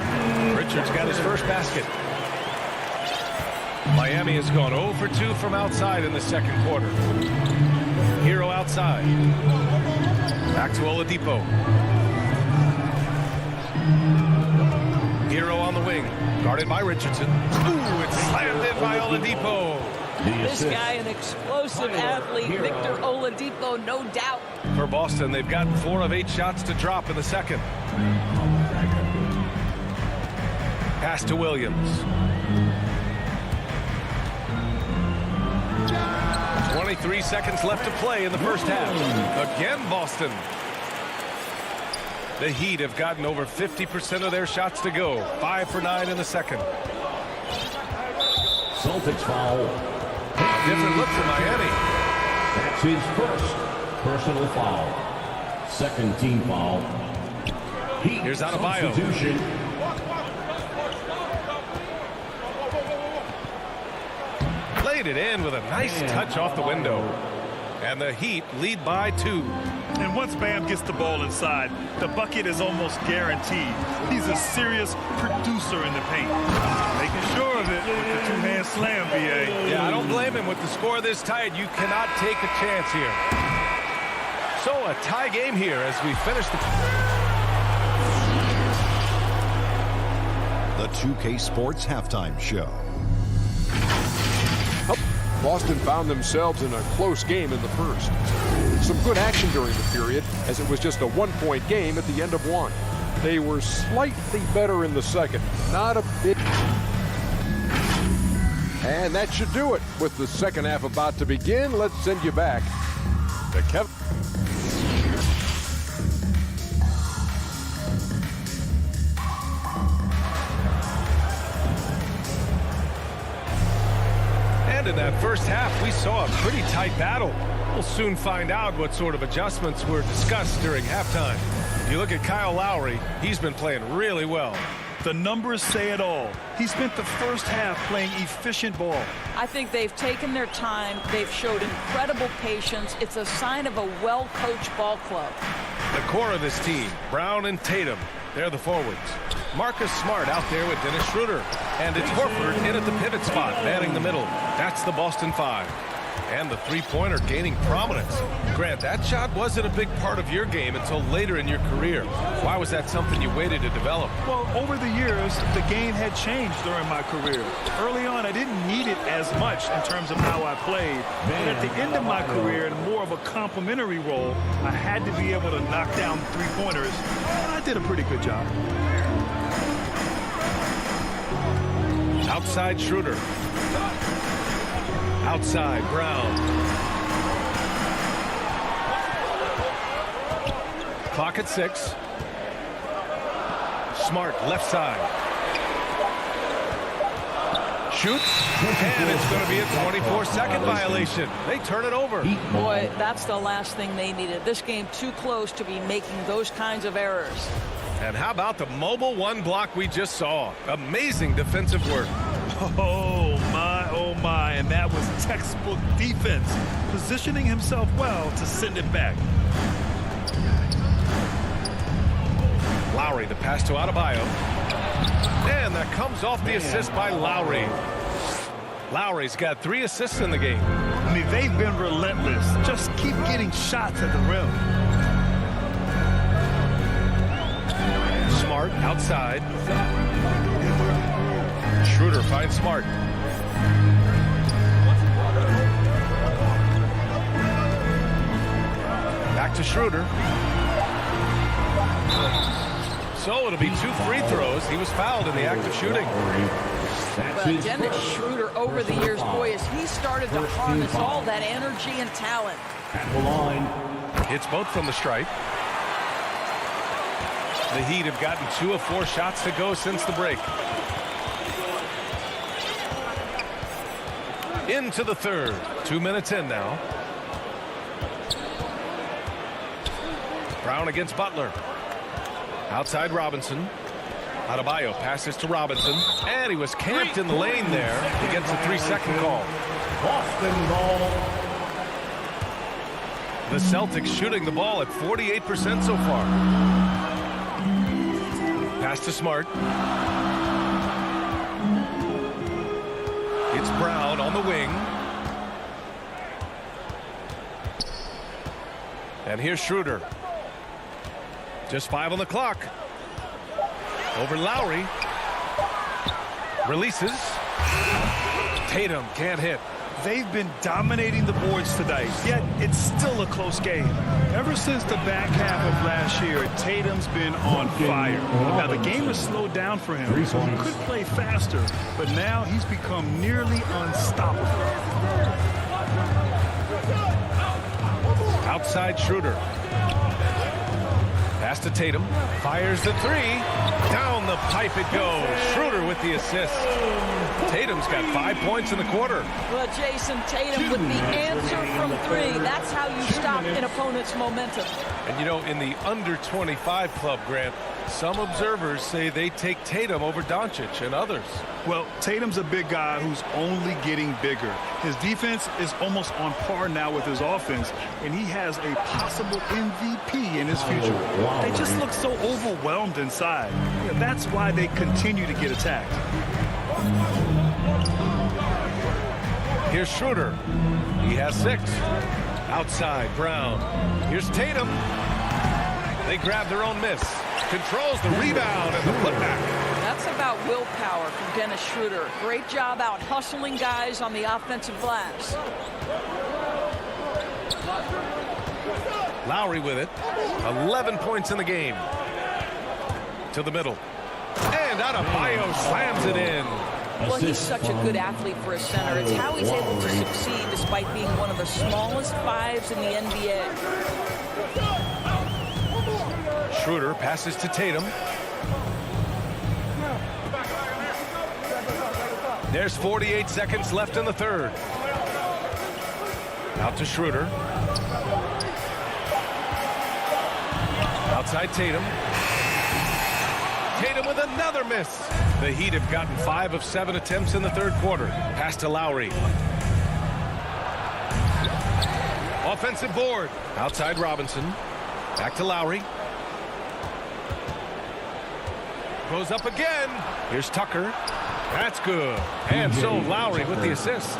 Pritchard's got his first basket. Miami has gone 0 for 2 from outside in the second quarter. Hero outside. Back to Oladipo. Hero on the wing, guarded by Richardson. Ooh, it's slammed in by Oladipo. This guy, an explosive athlete, Victor Oladipo, no doubt. For Boston, they've gotten 4 of 8 shots to drop in the second. Pass to Williams. 23 seconds left to play in the first half. Again, Boston. The Heat have gotten over 50% of their shots to go. 5 for 9 in the second. Celtics foul. Different look for Miami. That's his first personal foul. Second team foul. Here's Adebayo. Substitution. Laid it in with a nice touch off the window. And the Heat lead by 2. And once Bam gets the ball inside, the bucket is almost guaranteed. He's a serious producer in the paint. Making sure of it with the two-hand slam, B.A. Yeah, I don't blame him. With the score this tight, you cannot take a chance here. So a tie game here as we finish The 2K Sports Halftime Show. Boston found themselves in a close game in the first. Some good action during the period, as it was just a 1-point game at the end of 1. They were slightly better in the second. Not a big... And that should do it. With the second half about to begin, let's send you back to Kevin. In that first half, we saw a pretty tight battle. We'll soon find out what sort of adjustments were discussed during halftime. If you look at Kyle Lowry, he's been playing really well. The numbers say it all. He spent the first half playing efficient ball. I think they've taken their time. They've showed incredible patience. It's a sign of a well-coached ball club. The core of this team, Brown and Tatum, they're the forwards. Marcus Smart out there with Dennis Schroeder. And it's Horford in at the pivot spot, manning the middle. That's the Boston 5. And the three-pointer gaining prominence. Grant, that shot wasn't a big part of your game until later in your career. Why was that something you waited to develop? Well, over the years, the game had changed during my career. Early on, I didn't need it as much in terms of how I played. And at the end of my career, in more of a complementary role, I had to be able to knock down three-pointers. And I did a pretty good job. Outside Schroeder. Outside Brown. Clock at 6. Smart left side. Shoots. And it's going to be a 24-second violation. They turn it over. Boy, that's the last thing they needed. This game too close to be making those kinds of errors. And how about the mobile one block we just saw? Amazing defensive work. Oh my, and that was textbook defense, positioning himself well to send it back. Lowry, the pass to Adebayo. And that comes off the assist by Lowry. Lowry's got 3 assists in the game. I mean, they've been relentless. Just keep getting shots at the rim. Smart outside. Schroeder finds Smart. Back to Schroeder. So it'll be 2 free throws. He was fouled in the act of shooting. But Dennis Schroeder over the years, boy, as he started to harness all that energy and talent. At the line. It's both from the stripe. The Heat have gotten 2 of 4 shots to go since the break. Into the third. 2 minutes in now. Brown against Butler. Outside Robinson. Adebayo passes to Robinson. And he was camped in the lane there. He gets a 3-second call. Boston ball. The Celtics shooting the ball at 48% so far. Pass to Smart. It's Brown on the wing. And here's Schroeder. Just 5 on the clock. Over Lowry. Releases. Tatum can't hit. They've been dominating the boards tonight, yet it's still a close game. Ever since the back half of last year, Tatum's been on fire. Now, the game has slowed down for him, so he could play faster, but now he's become nearly unstoppable. Outside Schroeder. Pass to Tatum. Fires the three. Down the pipe it goes. Schroeder with the assist. Tatum's got 5 points in the quarter. Well, Jason, Tatum with the answer from three. That's how you stop an opponent's momentum. And you know, in the under 25 club, Grant, some observers say they take Tatum over Doncic and others. Well, Tatum's a big guy who's only getting bigger. His defense is almost on par now with his offense, and he has a possible MVP in his future. They just look so overwhelmed inside. Yeah, that's why they continue to get attacked. Here's Schroeder. He has 6. Outside, Brown. Here's Tatum. They grab their own miss. Controls the rebound and the putback. That's about willpower from Dennis Schroeder. Great job out hustling guys on the offensive glass. Lowry with it. 11 points in the game. To the middle. And Adebayo slams it in. Well, he's such a good athlete for a center. It's how he's able to succeed despite being one of the smallest 5s in the NBA. Schroeder passes to Tatum. There's 48 seconds left in the third. Out to Schroeder. Outside Tatum. Tatum with another miss. The Heat have gotten 5 of 7 attempts in the third quarter. Pass to Lowry. Offensive board. Outside Robinson. Back to Lowry. Goes up again. Here's Tucker. That's good. And so Lowry with the assist.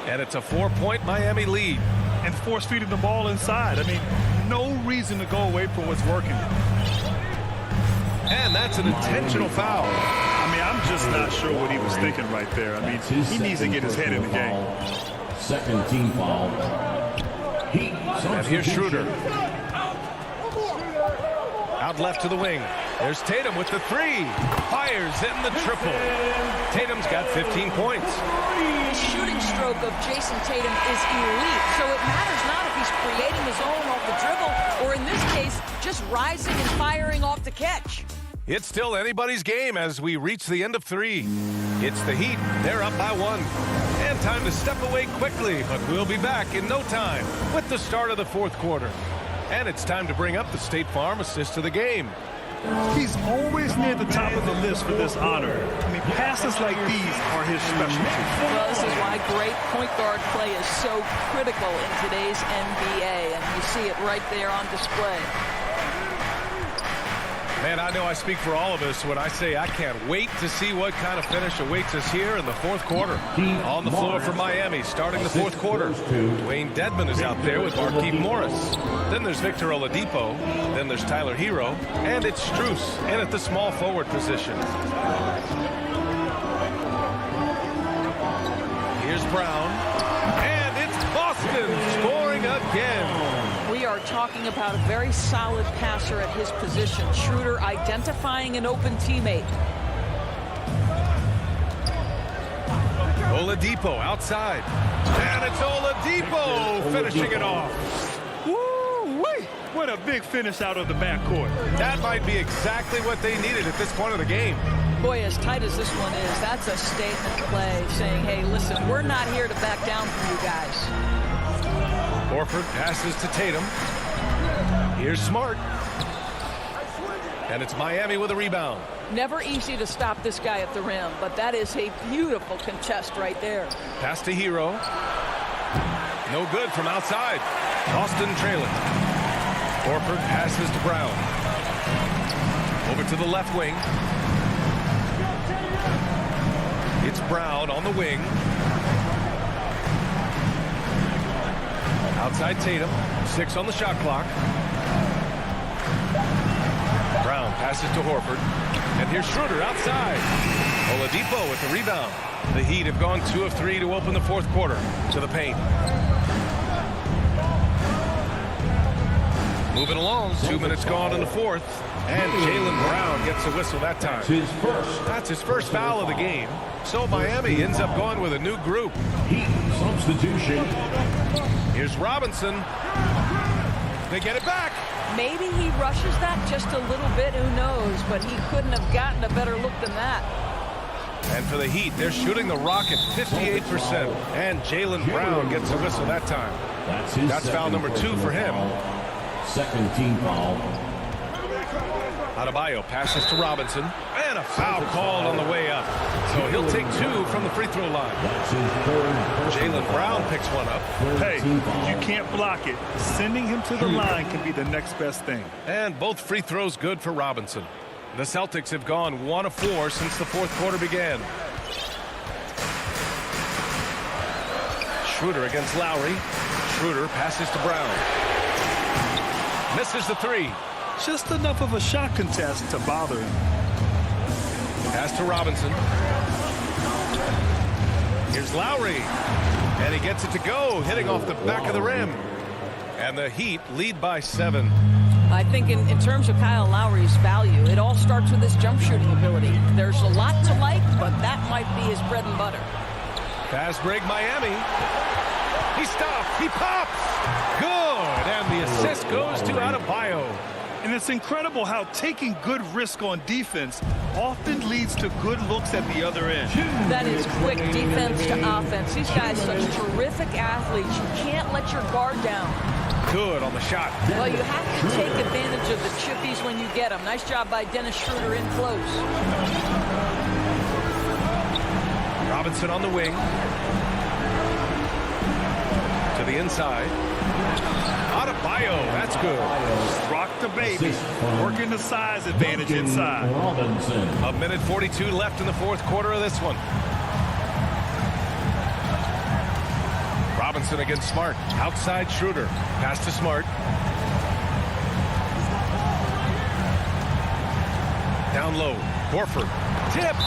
And it's a 4-point Miami lead. And force feeding the ball inside. I mean, no reason to go away from what's working. And that's an intentional foul. I mean, I'm just not sure what he was thinking right there. I mean, he needs to get his head in the game. Second team foul. Heat. And here's Schroeder. Out left to the wing. There's Tatum with the 3. Fires in the triple. Tatum's got 15 points. The shooting stroke of Jason Tatum is elite, so it matters not if he's creating his own off the dribble or, in this case, just rising and firing off the catch. It's still anybody's game as we reach the end of 3. It's the Heat. They're up by 1. And time to step away quickly, but we'll be back in no time with the start of the fourth quarter. And it's time to bring up the State Farm assist of the game. He's always near the top of the list for this honor. I mean, passes like these are his specialty. Well, this is why great point guard play is so critical in today's NBA, and you see it right there on display. Man, I know I speak for all of us when I say I can't wait to see what kind of finish awaits us here in the fourth quarter. On the floor for Miami, starting the fourth quarter. Dwayne Dedmon is out there with Markieff Morris. Then there's Victor Oladipo. Then there's Tyler Hero. And it's Strus in at the small forward position. Here's Brown. And it's Boston scoring again. We are talking about a very solid passer at his position. Schroeder identifying an open teammate. Oladipo outside. And it's Oladipo finishing it off. Woo-wee! What a big finish out of the backcourt. That might be exactly what they needed at this point of the game. Boy, as tight as this one is, that's a statement play saying, hey, listen, we're not here to back down from you guys. Horford passes to Tatum. Here's Smart. And it's Miami with a rebound. Never easy to stop this guy at the rim, but that is a beautiful contest right there. Pass to Hero. No good from outside. Boston trailing. Horford passes to Brown. Over to the left wing. It's Brown on the wing. Outside Tatum. 6 on the shot clock. Brown Passes to Horford. And here's Schroeder outside. Oladipo with the rebound. The Heat have gone 2 of 3 to open the fourth quarter. To the paint. Moving along. 2 minutes gone in the fourth. And Jaylen Brown gets a whistle that time. That's his first foul of the game. So Miami ends up going with a new group. Heat substitution. Here's Robinson. They get it back. Maybe he rushes that just a little bit, who knows, but he couldn't have gotten a better look than that. And for the Heat, they're shooting the rock at 58%. And Jaylen Brown gets a whistle that time. That's foul number 2 for him. Second team foul. Adebayo passes to Robinson. And a foul called on the way up. So he'll take 2 from the free throw line. Jaylen Brown picks one up. Hey, you can't block it. Sending him to the line can be the next best thing. And both free throws good for Robinson. The Celtics have gone 1 of 4 since the fourth quarter began. Schroeder against Lowry. Schroeder passes to Brown. Misses the 3. Just enough of a shot contest to bother him. Pass to Robinson. Here's Lowry. And he gets it to go, hitting off the back of the rim. And the Heat lead by 7. I think in terms of Kyle Lowry's value, it all starts with his jump shooting ability. There's a lot to like, but that might be his bread and butter. Fast break Miami. He stops. He pops. Good. And the assist goes to Adebayo. And it's incredible how taking good risk on defense often leads to good looks at the other end. That is quick defense to offense. These guys are such terrific athletes. You can't let your guard down. Good on the shot. Well, you have to take advantage of the chippies when you get them. Nice job by Dennis Schroeder in close. Robinson on the wing. To the inside. Adebayo, that's good. Rock the baby. Working the size advantage inside. A minute 42 left in the fourth quarter of this one. Robinson against Smart. Outside Schroeder. Pass to Smart. Down low. Horford. Tipped.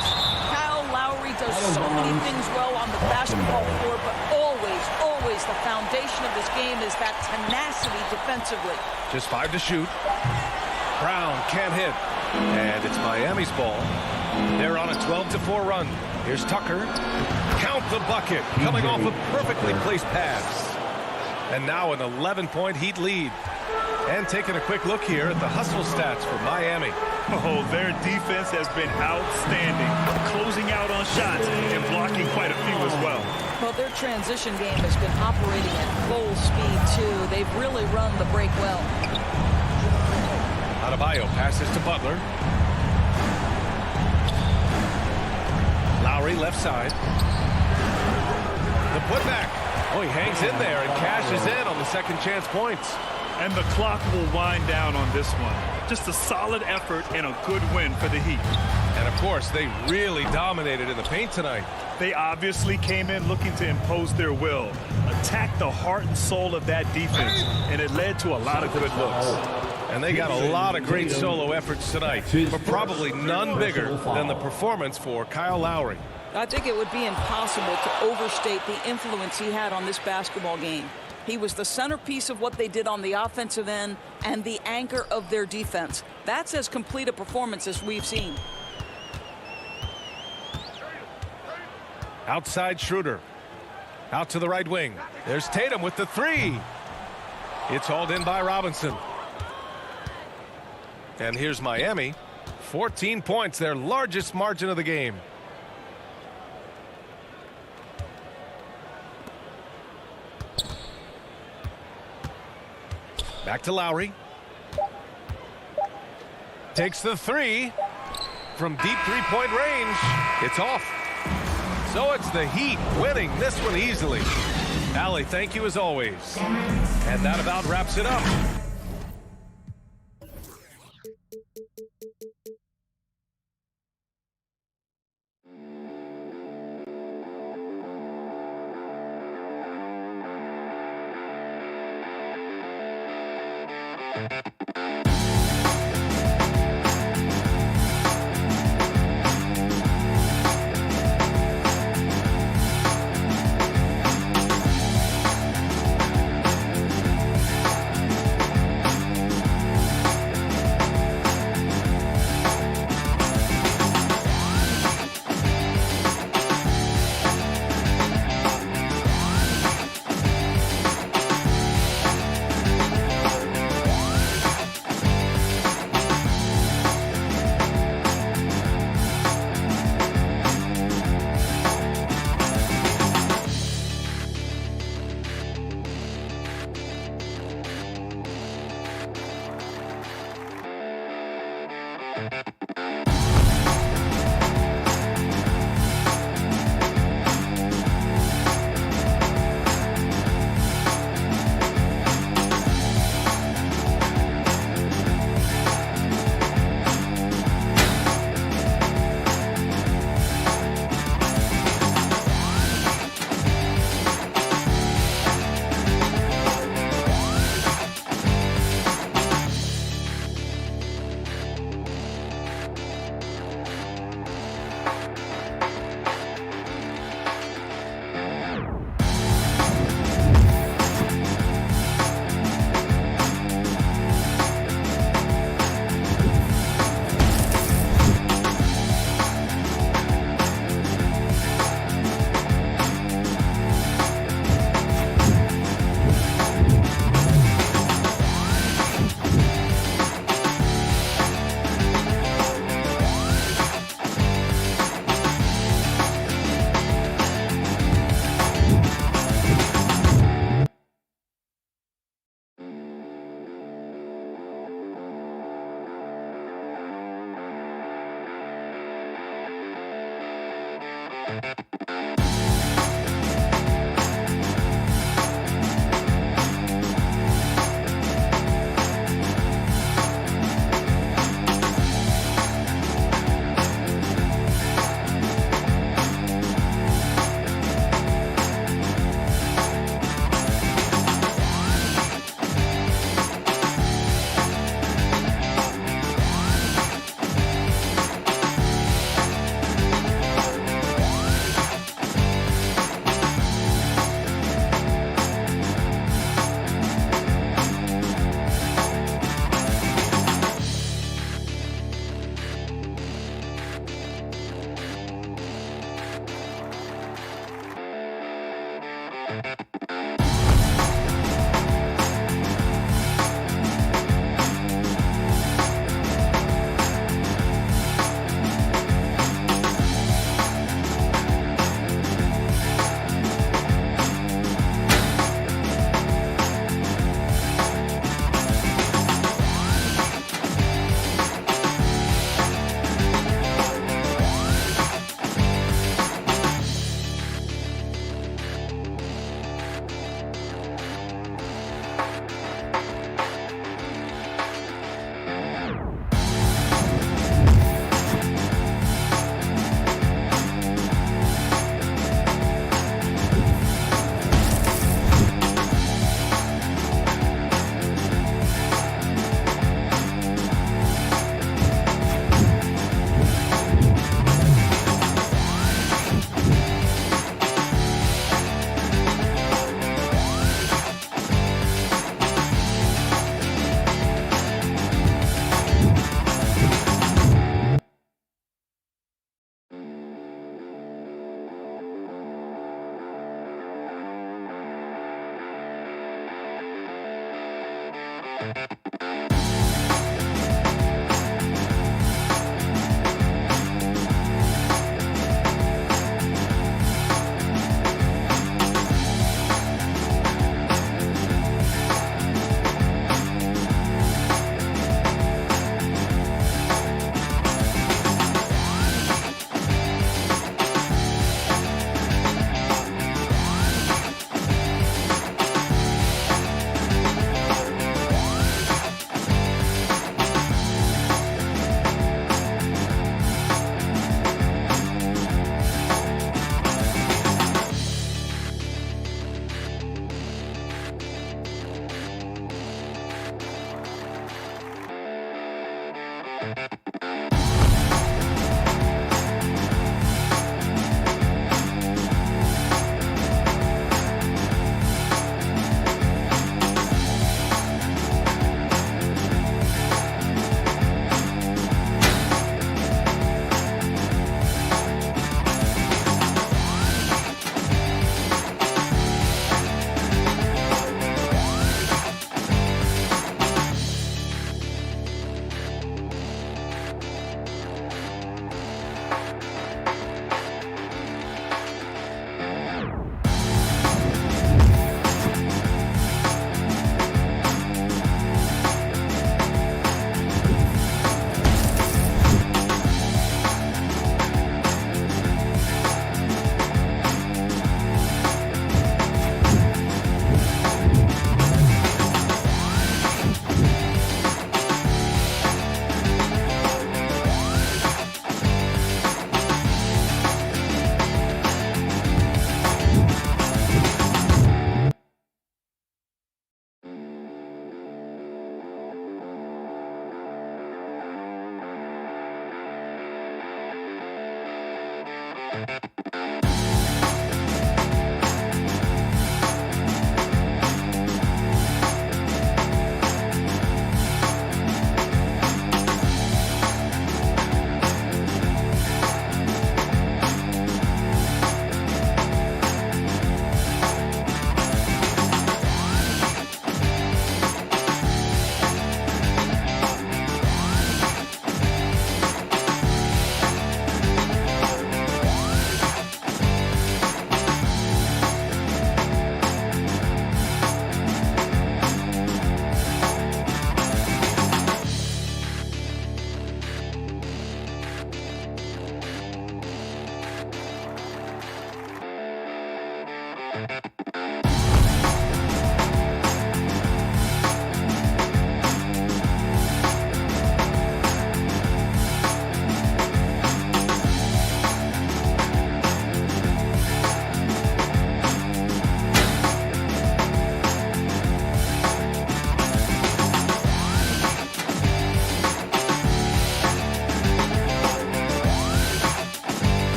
Kyle Lowry does so many things well on the basketball floor, but always the foundation of this game is that tenacity defensively. Just 5 to shoot. Brown can't hit. And it's Miami's ball. They're on a 12-4 run. Here's Tucker. Count the bucket. Coming off a perfectly placed pass. And now an 11-point Heat lead. And taking a quick look here at the hustle stats for Miami. Oh, their defense has been outstanding. Closing out on shots and blocking quite a few as well. Well, their transition game has been operating at full speed, too. They've really run the break well. Adebayo passes to Butler. Lowry left side. The putback. Oh, he hangs in there and cashes in on the second chance points. And the clock will wind down on this one. Just a solid effort and a good win for the Heat. And, of course, they really dominated in the paint tonight. They obviously came in looking to impose their will, attack the heart and soul of that defense, and it led to a lot of good looks. And they got a lot of great solo efforts tonight, but probably none bigger than the performance for Kyle Lowry. I think it would be impossible to overstate the influence he had on this basketball game. He was the centerpiece of what they did on the offensive end and the anchor of their defense. That's as complete a performance as we've seen. Outside Schroeder. Out to the right wing. There's Tatum with the 3. It's hauled in by Robinson. And here's Miami. 14 points, their largest margin of the game. Back to Lowry. Takes the 3 from deep three-point range. It's off. So it's the Heat winning this one easily. Allie, thank you as always. And that about wraps it up.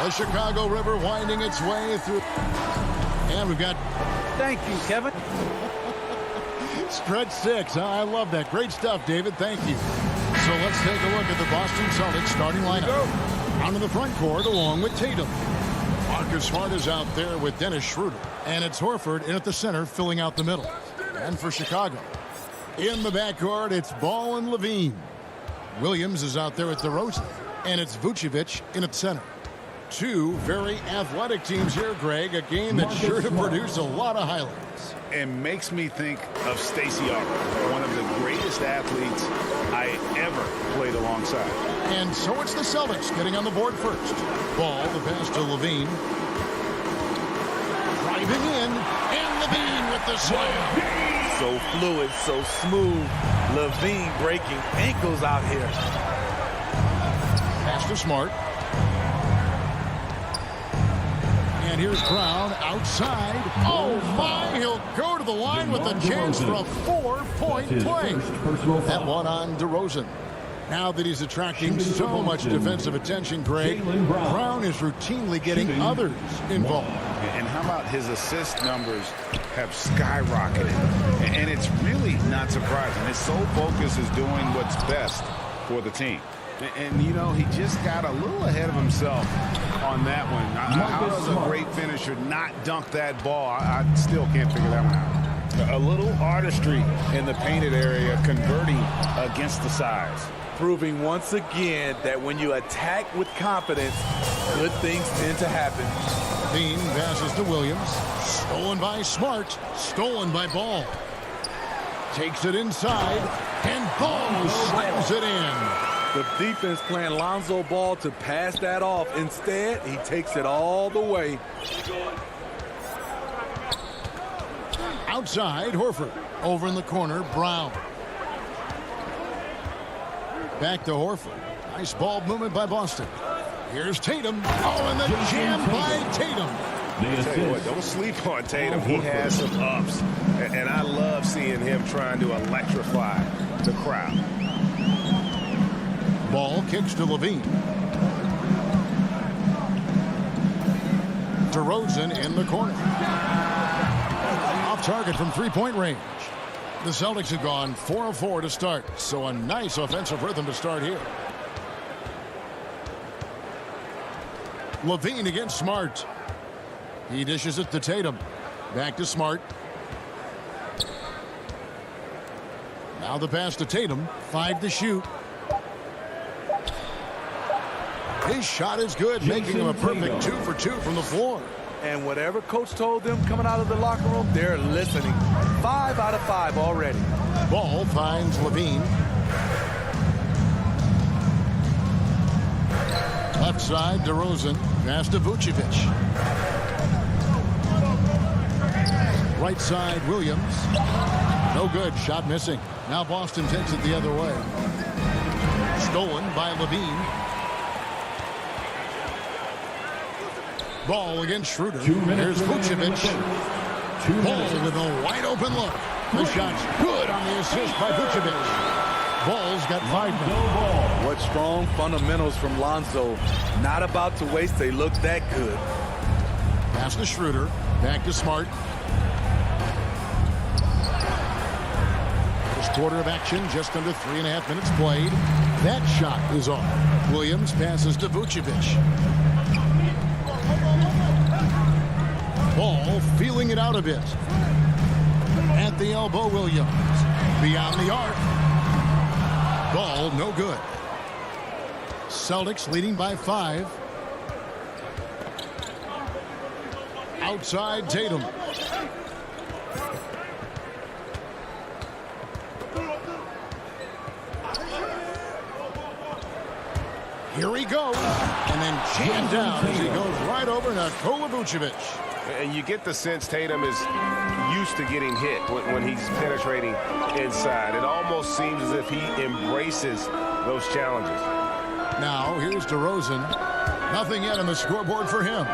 The Chicago River winding its way through. And we've got... Thank you, Kevin. Stretch 6. I love that. Great stuff, David. Thank you. So let's take a look at the Boston Celtics starting lineup. Out in the front court along with Tatum. Marcus Smart is out there with Dennis Schroeder. And it's Horford in at the center filling out the middle. And for Chicago, in the backcourt, it's Ball and Levine. Williams is out there at DeRozan. And it's Vucevic in at center. Two very athletic teams here, Greg. A game that's sure to produce a lot of highlights. It makes me think of Stacey Augmon, one of the greatest athletes I ever played alongside. And so it's the Celtics getting on the board first. Ball, the pass to Levine. Driving in, and Levine with the slam. So fluid, so smooth. Levine breaking ankles out here. Pass to Smart. And here's Brown outside. Oh, my. He'll go to the line with a chance for a 4-point play. That one on DeRozan. Now that he's attracting so much defensive attention, Greg, Brown is routinely getting others involved. And how about his assist numbers have skyrocketed? And it's really not surprising. His sole focus is doing what's best for the team. And, you know, he just got a little ahead of himself on that one. How does a great finisher not dunk that ball? I still can't figure that one out. A little artistry in the painted area, converting against the size. Proving once again that when you attack with confidence, good things tend to happen. Dean passes to Williams. Stolen by Smart. Stolen by Ball. Takes it inside. And Ball slams it in. The defense playing Lonzo ball to pass that off. Instead, he takes it all the way. Outside, Horford. Over in the corner, Brown. Back to Horford. Nice ball movement by Boston. Here's Tatum. Oh, and the jam by Tatum. I tell you what, don't sleep on Tatum. He has some ups. And I love seeing him trying to electrify the crowd. Ball kicks to Levine. DeRozan in the corner. Off target from three-point range. The Celtics have gone 4 of 4 to start, so a nice offensive rhythm to start here. Levine against Smart. He dishes it to Tatum. Back to Smart. Now the pass to Tatum. 5 to shoot. His shot is good, making him a perfect 2 for 2 from the floor. And whatever coach told them coming out of the locker room, they're listening. 5 out of 5 already. Ball finds Levine. Left side, DeRozan. Pass to Vucevic. Right side, Williams. No good. Shot missing. Now Boston takes it the other way. Stolen by Levine. Ball against Schroeder. Here's Vucevic. Ball with a wide open look. The shot's good on the assist by Vucevic. Ball's got 5 men. What strong fundamentals from Lonzo. Not about to waste. They look that good. Pass to Schroeder. Back to Smart. First quarter of action, just under 3.5 minutes played. That shot is off. Williams passes to Vucevic. Ball feeling it out a bit. At the elbow, Williams. Beyond the arc. Ball no good. Celtics leading by 5. Outside Tatum. Here he goes. And then jammed down as he goes right over Nikola Vucevic. And you get the sense Tatum is used to getting hit when he's penetrating inside. It almost seems as if he embraces those challenges. Now, here's DeRozan. Nothing yet on the scoreboard for him.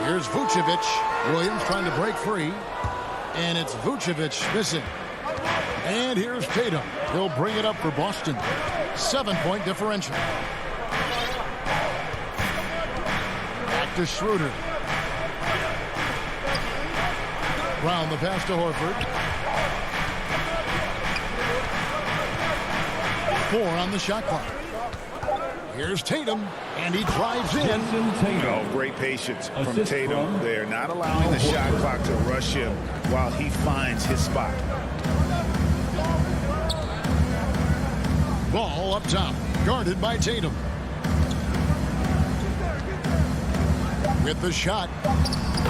Here's Vucevic. Williams trying to break free. And it's Vucevic missing. And here's Tatum. He'll bring it up for Boston. 7-point differential. To Schroeder. Brown the pass to Horford. 4 on the shot clock. Here's Tatum, and he drives in. Oh, great patience from Tatum there, not allowing the shot clock to rush him while he finds his spot. Ball up top, guarded by Tatum. With the shot,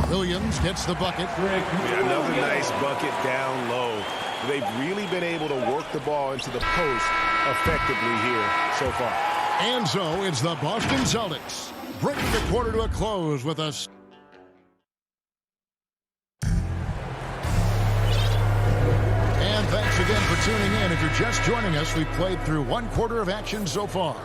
Williams gets the bucket. Yeah, another nice bucket down low. They've really been able to work the ball into the post effectively here so far. And so it's the Boston Celtics bringing the quarter to a close with us. And thanks again for tuning in. If you're just joining us, we've played through 1 quarter of action so far.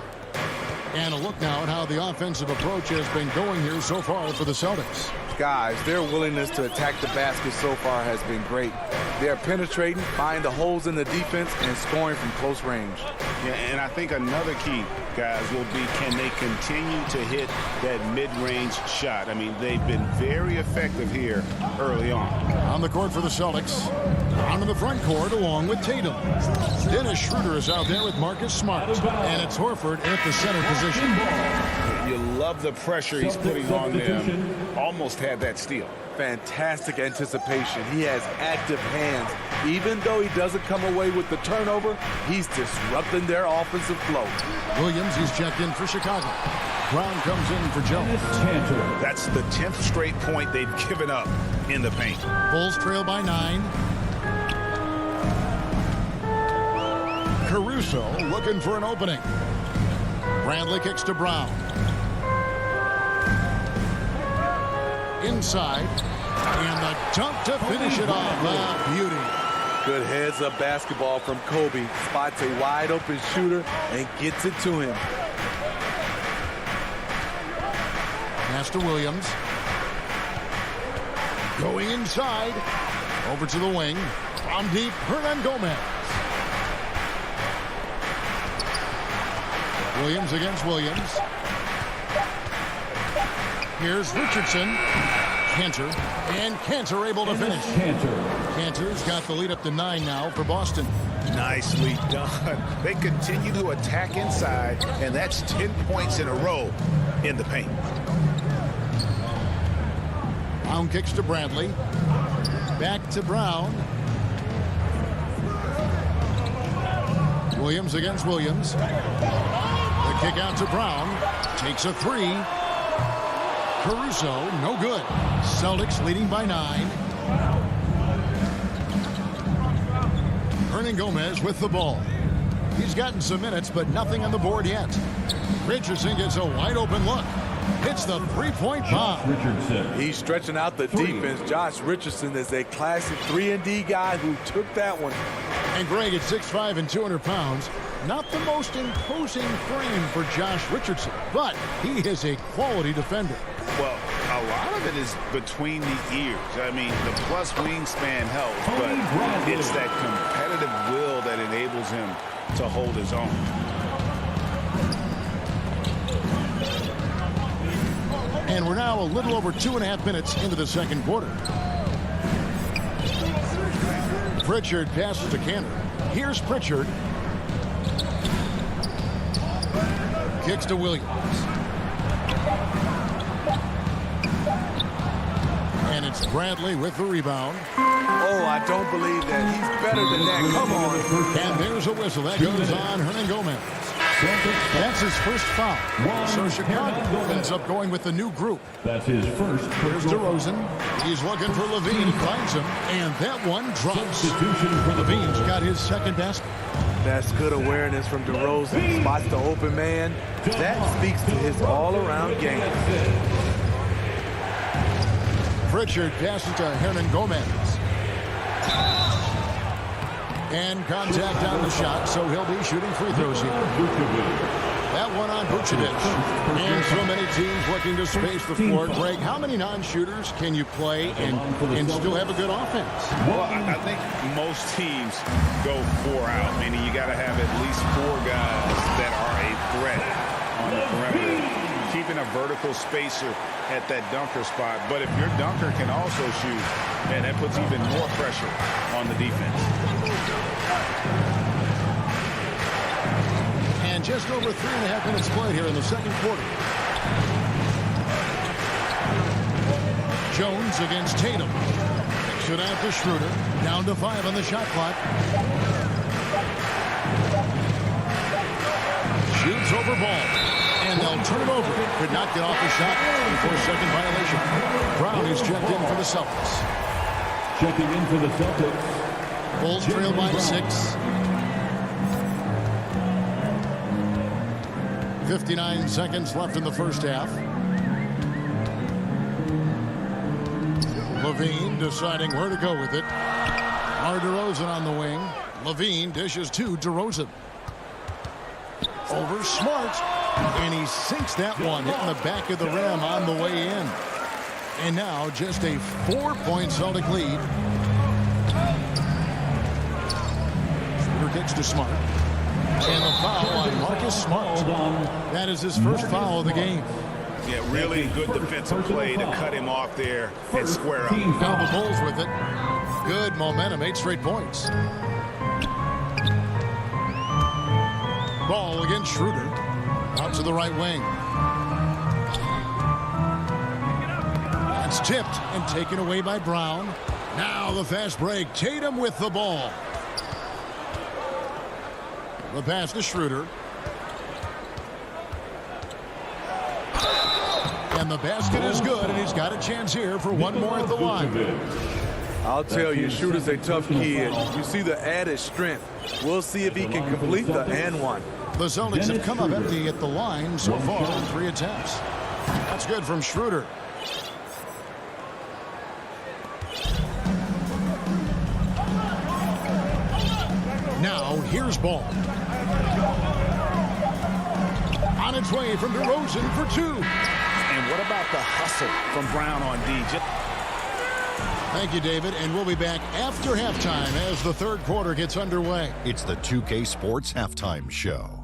And a look now at how the offensive approach has been going here so far for the Celtics. Guys, their willingness to attack the basket so far has been great. They're penetrating, finding the holes in the defense, and scoring from close range. Yeah, and I think another key, guys, will be can they continue to hit that mid-range shot? I mean, they've been very effective here early on. On the court for the Celtics. Onto the front court along with Tatum. Dennis Schroeder is out there with Marcus Smart. And it's Horford at the center position. You love the pressure he's putting on them. Almost had that steal. Fantastic anticipation. He has active hands. Even though he doesn't come away with the turnover, he's disrupting their offensive flow. Williams, he's checked in for Chicago. Brown comes in for Jones. That's the 10th straight point they've given up in the paint. Bulls trail by 9. Caruso looking for an opening. Bradley kicks to Brown. Inside. And the dunk to finish it off. Beauty. Good heads-up basketball from Kobe. Spots a wide-open shooter and gets it to him. Pass to Williams. Going inside. Over to the wing. From deep, Hernan Gomez. Williams against Williams. Here's Richardson. Cantor. And Cantor able to finish. Cantor's got the lead up to 9 now for Boston. Nicely done. They continue to attack inside, and that's 10 points in a row in the paint. Brown kicks to Bradley. Back to Brown. Williams against Williams. The kick out to Brown. Takes a 3. Caruso, no good. Celtics leading by 9. Hernan Gomez with the ball. He's gotten some minutes, but nothing on the board yet. Richardson gets a wide open look. Hits the three-point bomb. He's stretching out the defense. Josh Richardson is a classic 3-and-D guy who took that one. And Greg at 6'5" and 200 pounds. Not the most imposing frame for Josh Richardson, but he is a quality defender. Well, a lot of it is between the ears. I mean, the plus wingspan helps, but it's that competitive will that enables him to hold his own. And we're now a little over 2.5 minutes into the second quarter. Pritchard passes to Cantor. Here's Pritchard. Kicks to Williams. And it's Bradley with the rebound. Oh, I don't believe that. He's better than that. Come on. And there's a whistle. That goes on Hernan Gomez. That's his first foul. So Chicago ends up going with the new group. That's his first. Here's DeRozan. He's looking for Levine. Finds him. And that one drops. Levine's got his second basket. That's good awareness from DeRozan. Spots the open man. That speaks to his all-around game. Pritchard passes to Hernan Gomez. And contact on the shot, so he'll be shooting free throws here. That one on Vucevic. And so many teams looking to space the floor. Greg, how many non-shooters can you play and still have a good offense? Well, I think most teams go 4 out, meaning you got to have at least 4 guys that are a threat on the perimeter, keeping a vertical spacer at that dunker spot. But if your dunker can also shoot, man, that puts even more pressure on the defense. And just over 3.5 minutes played here in the second quarter. Jones against Tatum. Kicks it out to Schroeder. Down to 5 on the shot clock. Shoots over ball. And they'll turn it over. Could not get off the shot before second violation. Brown is checked in for the Celtics. Checking in for the Celtics. Bulls trail by 6. 59 seconds left in the first half. Levine deciding where to go with it. DeRozan on the wing. Levine dishes to DeRozan. Over Smart. And he sinks that one, hitting the back of the rim on the way in. And now just a 4-point Celtic lead. Schroeder kicks to Smart. And the foul on Marcus Smart. That is his first foul of the game. Yeah, really good defensive play to cut him off there and square up. Now the Bulls with it. Good momentum, 8 straight points. Ball against Schroeder. Out to the right wing. That's tipped and taken away by Brown. Now the fast break. Tatum with the ball. The pass to Schroeder. And the basket is good, and he's got a chance here for one more at the line. I'll tell you, Shooter's a tough kid. You see the added strength. We'll see if he can complete the and one. The Celtics have come up empty at the line so far on 3 attempts. That's good from Schroeder. Now, here's Ball. On its way from DeRozan for 2. And what about the hustle from Brown on D? Thank you, David, and we'll be back after halftime as the third quarter gets underway. It's the 2K Sports Halftime Show.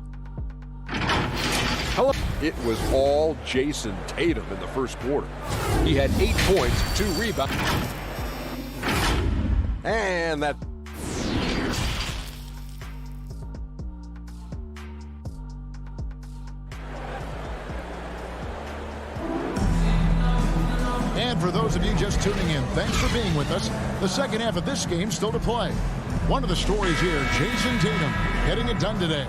Hello. It was all Jason Tatum in the first quarter. He had 8 points, 2 rebounds. And that... And for those of you just tuning in, thanks for being with us. The second half of this game still to play. One of the stories here, Jason Tatum getting it done today.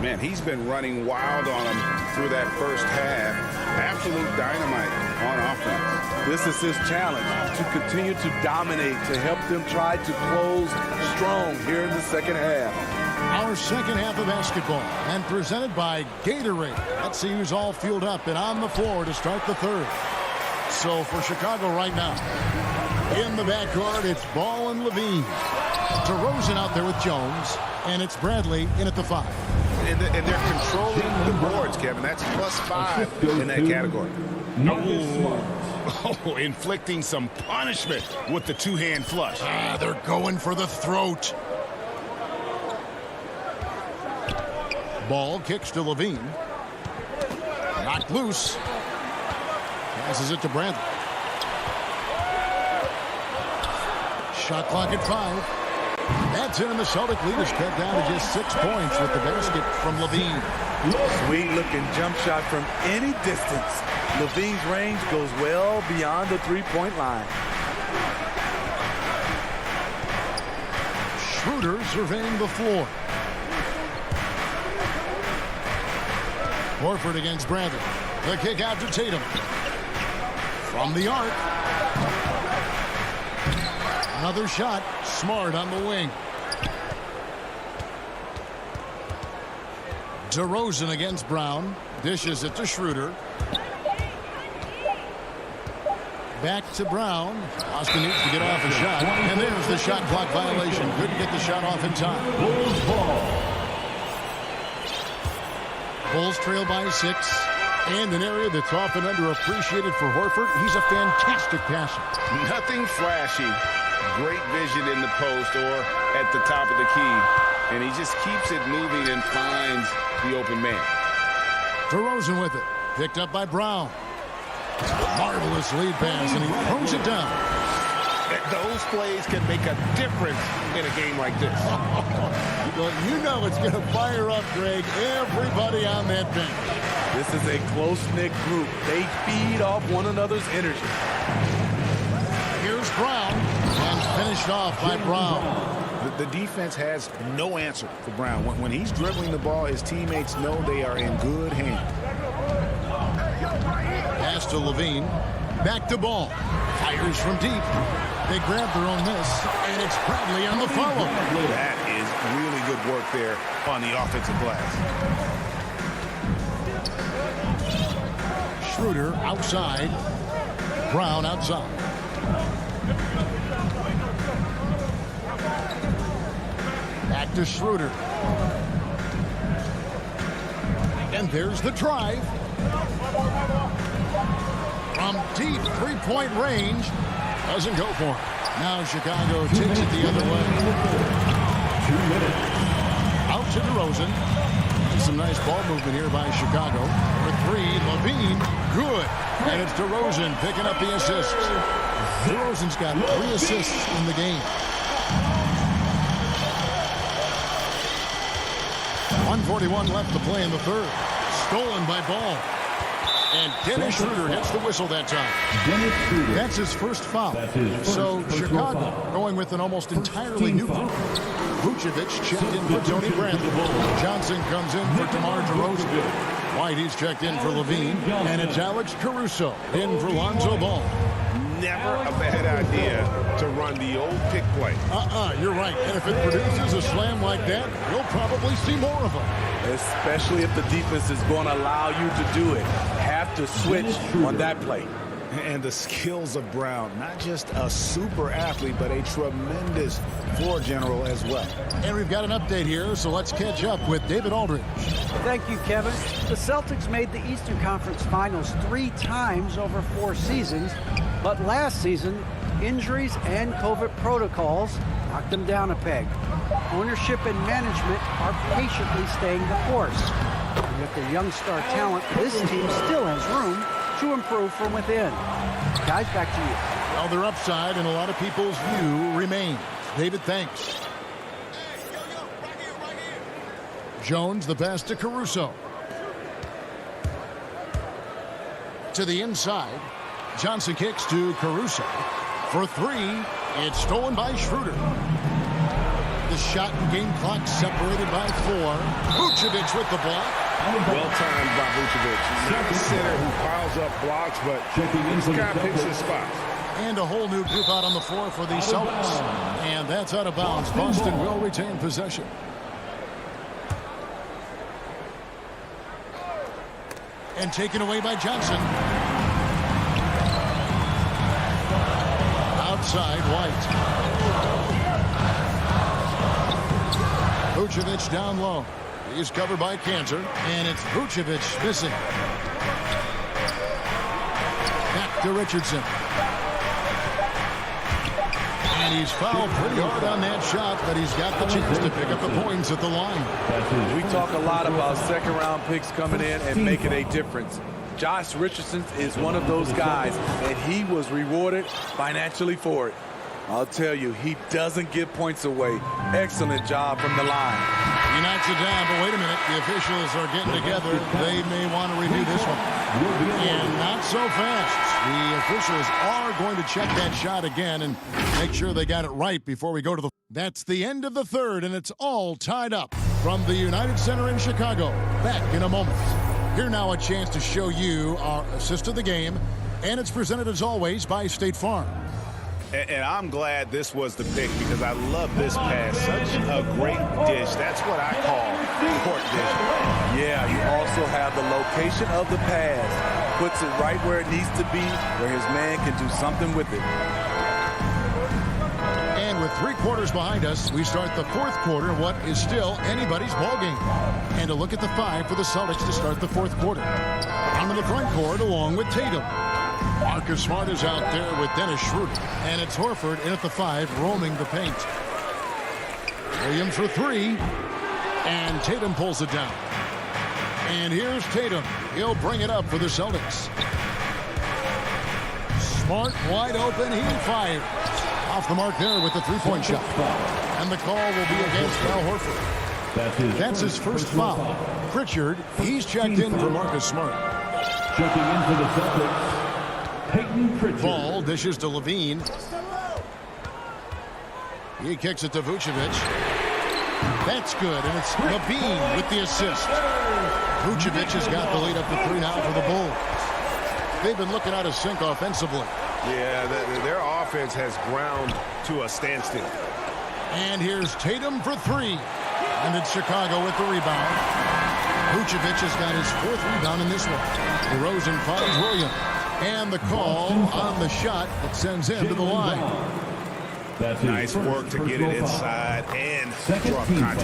Man, he's been running wild on him through that first half. Absolute dynamite on offense. This is his challenge, to continue to dominate, to help them try to close strong here in the second half. Our second half of basketball, and presented by Gatorade. Let's see who's all fueled up and on the floor to start the third. So for Chicago right now, in the backcourt, it's Ball and Levine. DeRozan out there with Jones, and it's Bradley in at the 5. And they're controlling the boards, Kevin. That's +5 in that category. Oh, inflicting some punishment with the two-hand flush. They're going for the throat. Ball kicks to Levine. Knocked loose. Passes it to Bradley. Shot clock at 5. That's it, and the Celtic lead is cut down to just 6 points with the basket from Levine. Sweet-looking jump shot from any distance. Levine's range goes well beyond the three-point line. Schroeder surveying the floor. Horford against Bradley. The kick out to Tatum. From the arc. Another shot. Smart on the wing. DeRozan against Brown. Dishes it to Schroeder. Back to Brown. Austin needs to get off a shot. And there's the shot clock violation. Couldn't get the shot off in time. Bulls trail by 6. And an area that's often underappreciated for Horford. He's a fantastic passer. Nothing flashy. Great vision in the post or at the top of the key. And he just keeps it moving and finds the open man. DeRozan with it. Picked up by Brown. Marvelous lead pass, and he throws it down. Those plays can make a difference in a game like this. Well, you know it's going to fire up, Greg. Everybody on that bench. This is a close-knit group. They feed off one another's energy. Here's Brown, and finished off by Brown. The defense has no answer for Brown. When he's dribbling the ball, his teammates know they are in good hands. Pass to Levine. Back to Ball. Fires from deep. They grab their own miss, and it's Bradley on the follow. That is really good work there on the offensive glass. Schroeder outside. Brown outside. Back to Schroeder. And there's the drive. From deep three-point range. Doesn't go for it. Now Chicago takes it the other way. 2 minutes. Out to DeRozan. Some nice ball movement here by Chicago. For 3, Levine, good. And it's DeRozan picking up the assists. DeRozan's got 3 assists in the game. 1:41 left to play in the third. Stolen by Ball. And Dennis Schroeder hits the whistle that time. That's his first foul. So Chicago going with an almost entirely new group. Vucevic checked in for Tony Bradley. Johnson comes in for DeMar DeRozan. White, he's checked in for Levine. And it's Alex Caruso in for Lonzo Ball. never a bad idea to run the old pick play. You're right. And if it produces a slam like that, you'll probably see more of them. Especially if the defense is going to allow you to do it. Have to switch on that play. And the skills of Brown, not just a super athlete, but a tremendous floor general as well. And we've got an update here, so let's catch up with David Aldridge. Thank you, Kevin. The Celtics made the Eastern Conference Finals 3 times over 4 seasons, but last season, injuries and COVID protocols knocked them down a peg. Ownership and management are patiently staying the course. And with their young star talent, this team still has room to improve from within. Guys, back to you. Well, their upside in a lot of people's view remains. David, thanks. Jones, the pass to Caruso. To the inside. Johnson kicks to Caruso. For 3, it's stolen by Schroeder. The shot and game clock separated by 4. Vucevic with the block. Well-timed by Vucevic. Not a center who piles up blocks, but this guy picks his spots. And a whole new group out on the floor for the Celtics. And that's out of bounds. Boston will retain possession. And taken away by Johnson. Outside, White. Vucevic down low. He's covered by Cantor, and it's Vucevic missing. Back to Richardson. And he's fouled pretty hard on that shot, but he's got the chance to pick up the points at the line. We talk a lot about second-round picks coming in and making a difference. Josh Richardson is one of those guys, and he was rewarded financially for it. I'll tell you, he doesn't give points away. Excellent job from the line. He knocks it down, but wait a minute. The officials are getting together. They may want to review this one. And not so fast. The officials are going to check that shot again and make sure they got it right before we go to the... That's the end of the third, and it's all tied up from the United Center in Chicago. Back in a moment. Here now a chance to show you our assist of the game, and it's presented as always by State Farm. And I'm glad this was the pick because I love this pass. Such a great dish. That's what I call court vision. Yeah, you also have the location of the pass. Puts it right where it needs to be, where his man can do something with it. And with 3 quarters behind us, we start the 4th quarter of what is still anybody's ballgame. And a look at the 5 for the Celtics to start the 4th quarter. Onto the front court along with Tatum. Marcus Smart is out there with Dennis Schroeder. And it's Horford in at the 5, roaming the paint. Williams for 3. And Tatum pulls it down. And here's Tatum. He'll bring it up for the Celtics. Smart wide open. He fires. Off the mark there with the 3-point shot. And the call will be against Al Horford. That's his first foul. Pritchard, he's checked in for Marcus Smart. Checking in for the Celtics. Ball dishes to Levine. He kicks it to Vucevic. That's good, and it's Levine with the assist. Vucevic has got the lead up to 3 now for the Bulls. They've been looking out of sync offensively. Yeah, their offense has ground to a standstill. And here's Tatum for 3. And it's Chicago with the rebound. Vucevic has got his 4th rebound in this one. DeRozan finds Williams. And the call on the shot that sends him to the line. Nice work to get it inside and draw contact.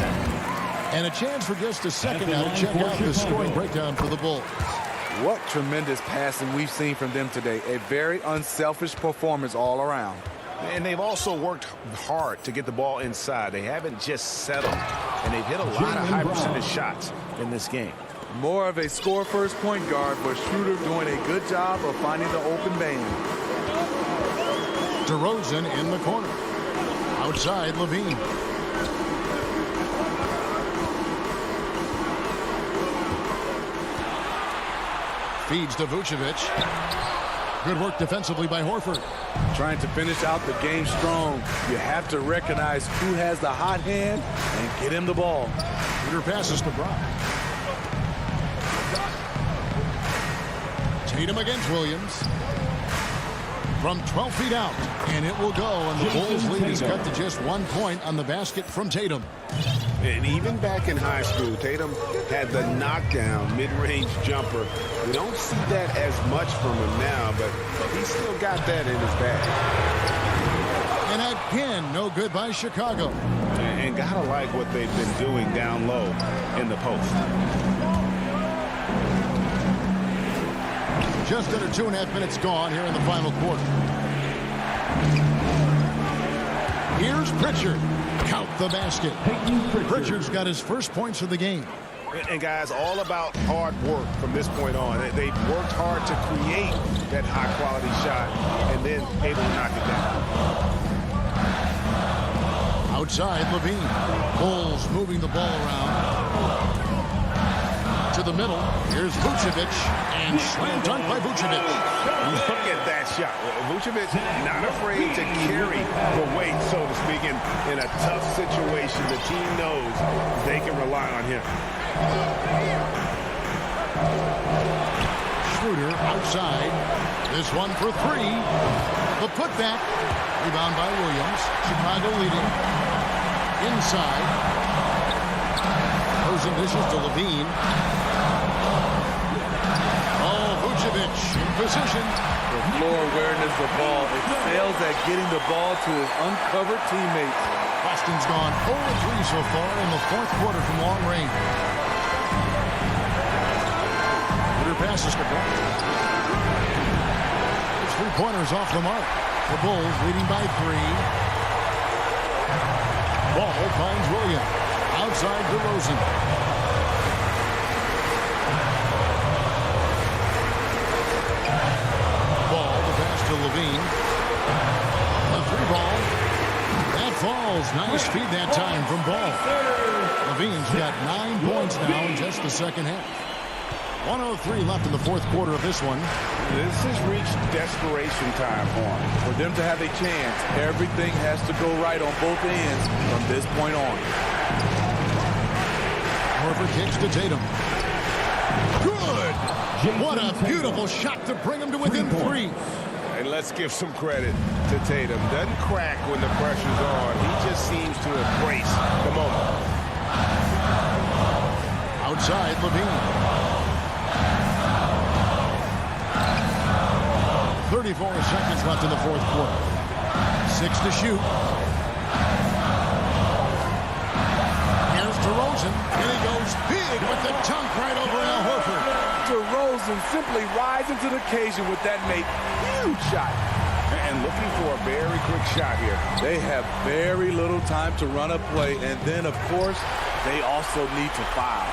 And a chance for just a second now to check out the scoring breakdown for the Bulls. What tremendous passing we've seen from them today. A very unselfish performance all around. And they've also worked hard to get the ball inside. They haven't just settled. And they've hit a lot of high percentage shots in this game. More of a score-first point guard, but Schroeder doing a good job of finding the open man. DeRozan in the corner. Outside, Levine. Feeds to Vucevic. Good work defensively by Horford. Trying to finish out the game strong. You have to recognize who has the hot hand and get him the ball. Schroeder passes to Brown. Tatum against Williams. from 12 feet out, and it will go, and the Bulls lead is cut to just 1 point on the basket from Tatum. And even back in high school, Tatum had the knockdown mid-range jumper. We don't see that as much from him now, but he's still got that in his bag. And again, no good by Chicago. And gotta like what they've been doing down low in the post. Just under 2.5 minutes gone here in the final quarter. Here's Pritchard. Count the basket. Pritchard's got his first points of the game. And guys, all about hard work from this point on. They've worked hard to create that high-quality shot and then able to knock it down. Outside, Levine. Bulls moving the ball around. To the middle. Here's Vucevic. And slam dunk by Vucevic. Look at that shot. Vucevic not afraid to carry the weight, so to speak, in a tough situation. The team knows they can rely on him. Schroeder outside. This one for three. The putback. Rebound by Williams. Chicago leading. Inside. Posing dishes to Levine. Vucevic in position. The floor awareness of ball excels at getting the ball to his uncovered teammates. Boston's gone 0-3 so far in the fourth quarter from long range. Shooter passes to Brown. His three-pointers off the mark. The Bulls leading by 3. Ball finds Williams. Outside DeRozan. To Levine. A three ball. That falls. Nice feed that time from Ball. Levine's got 9 points now in just the second half. 1:03 left in the fourth quarter of this one. This has reached desperation time for them. For them to have a chance, everything has to go right on both ends from this point on. Horford kicks to Tatum. Good! What a beautiful shot to bring him to within 3. And let's give some credit to Tatum. Doesn't crack when the pressure's on. He just seems to embrace the moment. Outside, Levine. 34 seconds left in the fourth quarter. 6 to shoot. Here's DeRozan, and he goes big with the dunk right over Al Horford. DeRozan simply rising to the occasion with that huge shot. And looking for a very quick shot here. They have very little time to run a play, and then, of course, they also need to foul.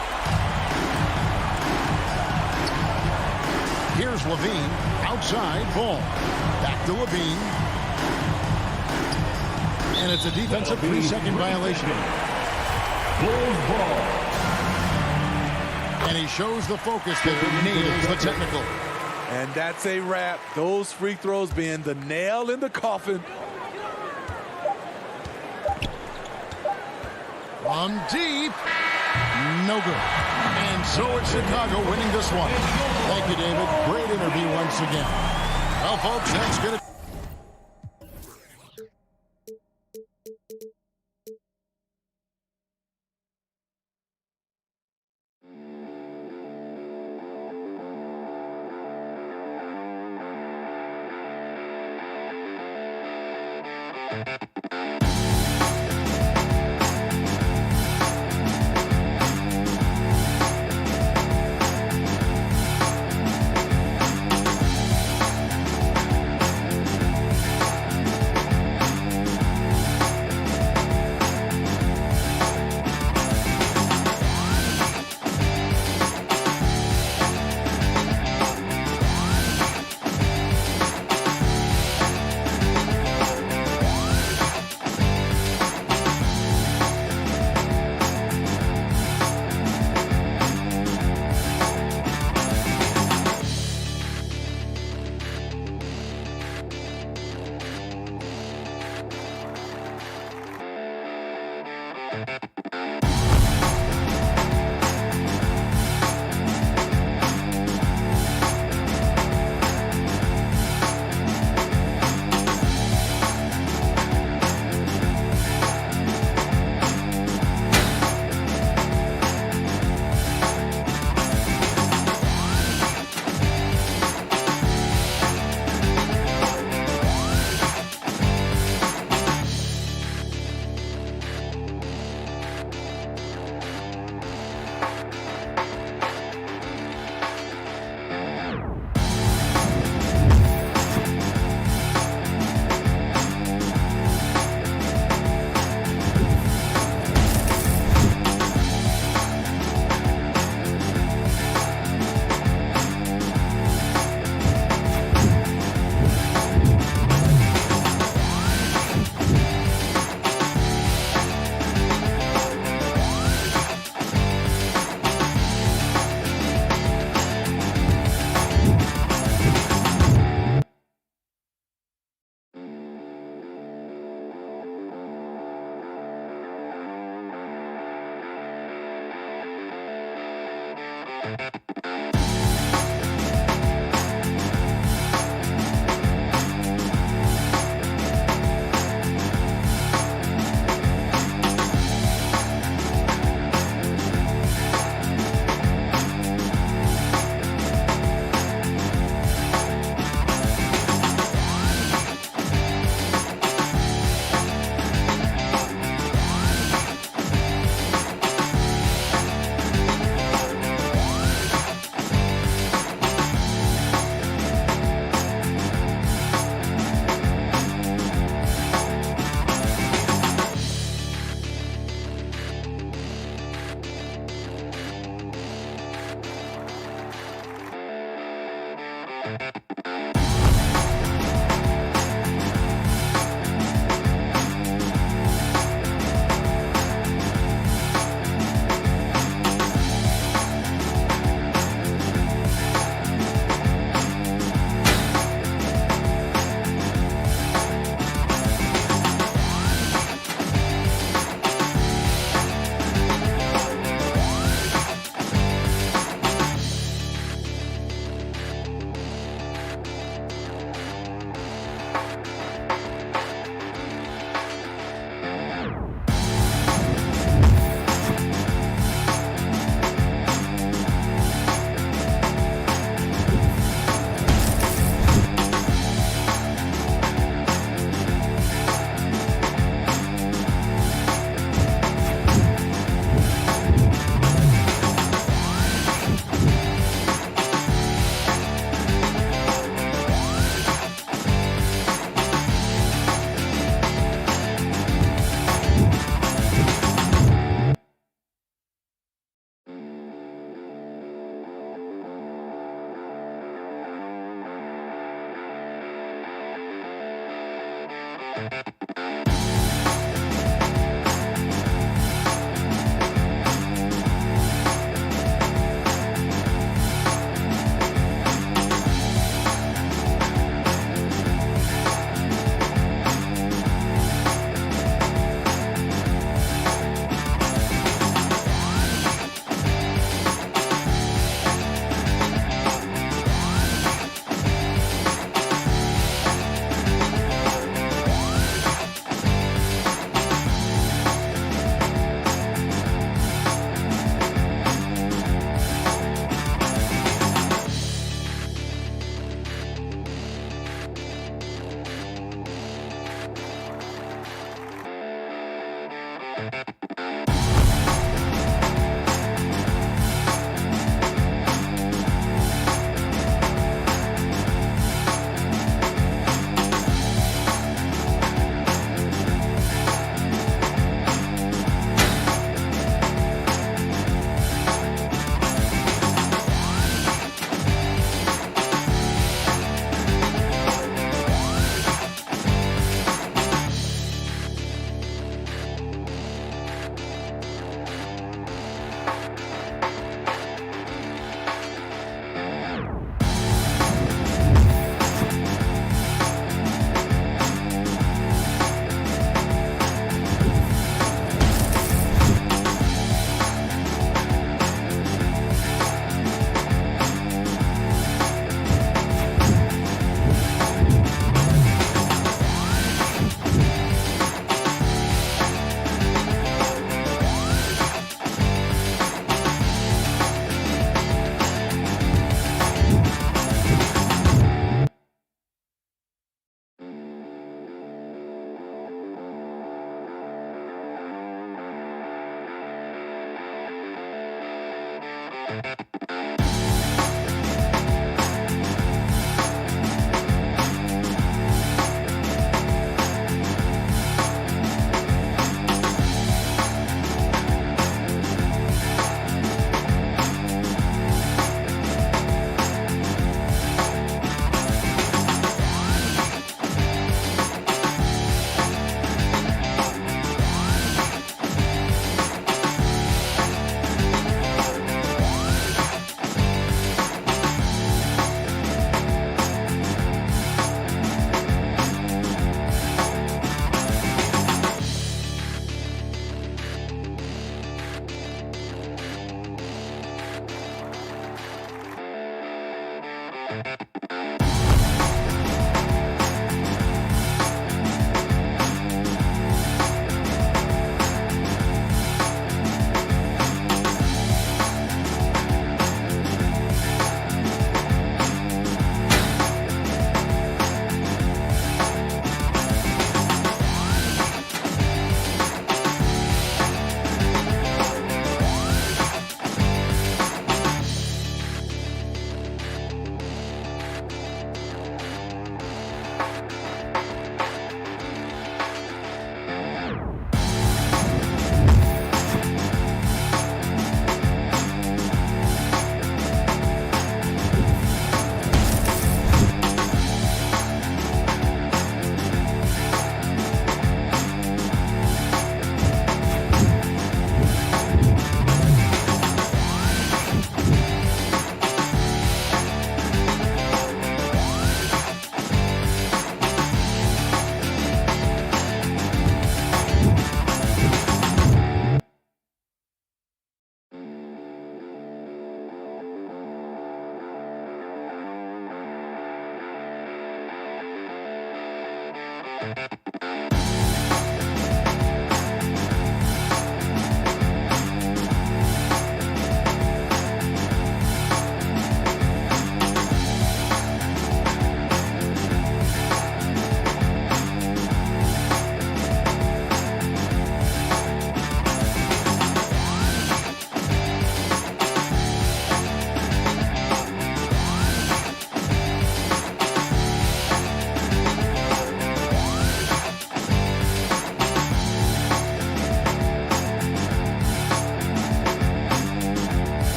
Here's Levine. Outside, Ball. Back to Levine. And it's a defensive 3-second violation. Bulls ball. And he shows the focus that nails the technical. And that's a wrap. Those free throws being the nail in the coffin. From deep. No good. And so it's Chicago winning this one. Thank you, David. Great interview once again. Well, folks, that's good.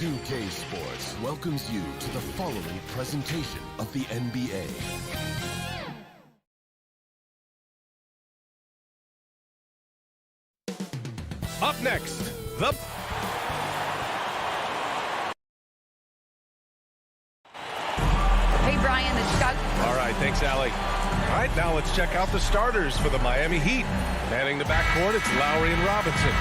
2K Sports welcomes you to the following presentation of the NBA. Up next, the... Hey, Brian, it's Chuck. All right, thanks, Allie. All right, now let's check out the starters for the Miami Heat. Manning the backcourt, it's Lowry and Robinson.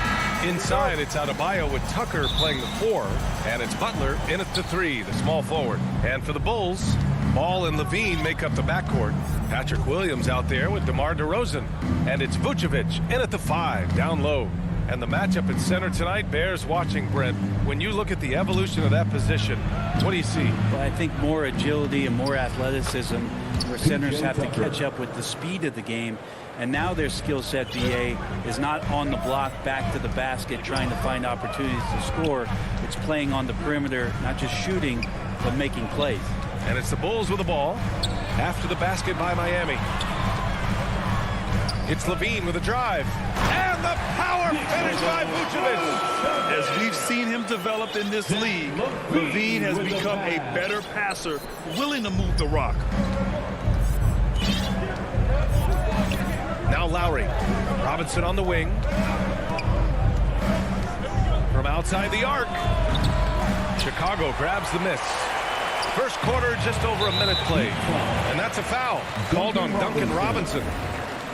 Inside, it's Adebayo with Tucker playing the 4, and it's Butler in at the 3, the small forward. And for the Bulls, Ball and Levine make up the backcourt. Patrick Williams out there with DeMar DeRozan, and it's Vucevic in at the 5, down low. And the matchup at center tonight bears watching, Brent. When you look at the evolution of that position, what do you see? Well, I think more agility and more athleticism, where centers have to catch up with the speed of the game. And now their skill set, BA, is not on the block back to the basket trying to find opportunities to score. It's playing on the perimeter, not just shooting, but making plays. And it's the Bulls with the ball after the basket by Miami. It's Levine with a drive. And the power finish by Vucevic. As we've seen him develop in this league, Levine has become a better passer, willing to move the rock. Now Lowry. Robinson on the wing. From outside the arc. Chicago grabs the miss. First quarter, just over a minute played. And that's a foul called on Duncan Robinson.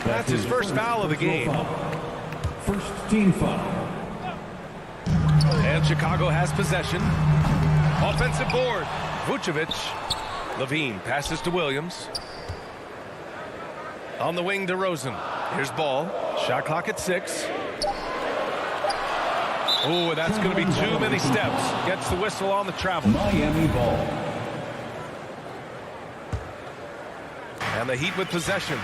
That's his first foul of the game. First team foul. And Chicago has possession. Offensive board. Vucevic. Levine passes to Williams. On the wing, DeRozan. Here's ball. Shot clock at 6. Oh, that's going to be too many steps. Gets the whistle on the travel. Miami ball. And the Heat with possession.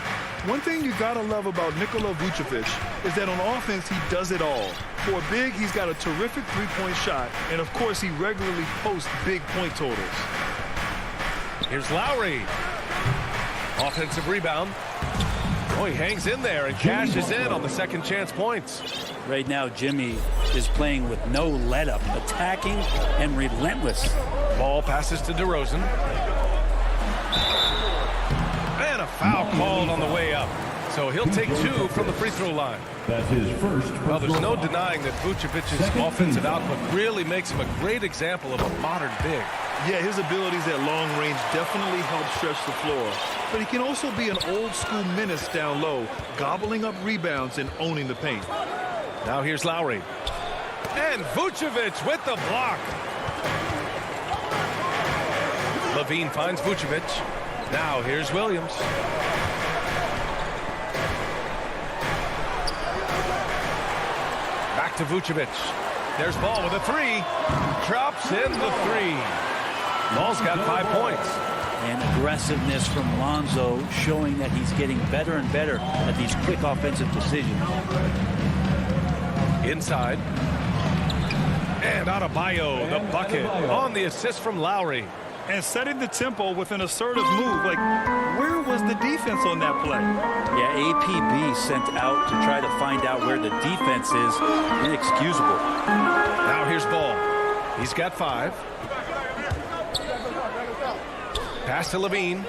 One thing you gotta love about Nikola Vucevic is that on offense he does it all. For a big, he's got a terrific three-point shot, and of course he regularly posts big point totals. Here's Lowry. Offensive rebound. Oh, he hangs in there and cashes in on the second chance points. Right now, Jimmy is playing with no let-up, attacking and relentless. Ball passes to DeRozan. And a foul called on the way up. So he'll take 2 from the free throw line. That's his first. Well, there's no denying that Vucevic's offensive output really makes him a great example of a modern big. Yeah, his abilities at long range definitely help stretch the floor. But he can also be an old-school menace down low, gobbling up rebounds and owning the paint. Now here's Lowry. And Vucevic with the block. Levine finds Vucevic. Now here's Williams. Back to Vucevic. There's Ball with a 3. Drops in the 3. Ball's got 5 points. And aggressiveness from Lonzo showing that he's getting better and better at these quick offensive decisions. Inside. And Adebayo, the bucket, on the assist from Lowry. And setting the tempo with an assertive move. Like, where was the defense on that play? Yeah, APB sent out to try to find out where the defense is. Inexcusable. Now here's Ball. He's got 5. Pass to Levine.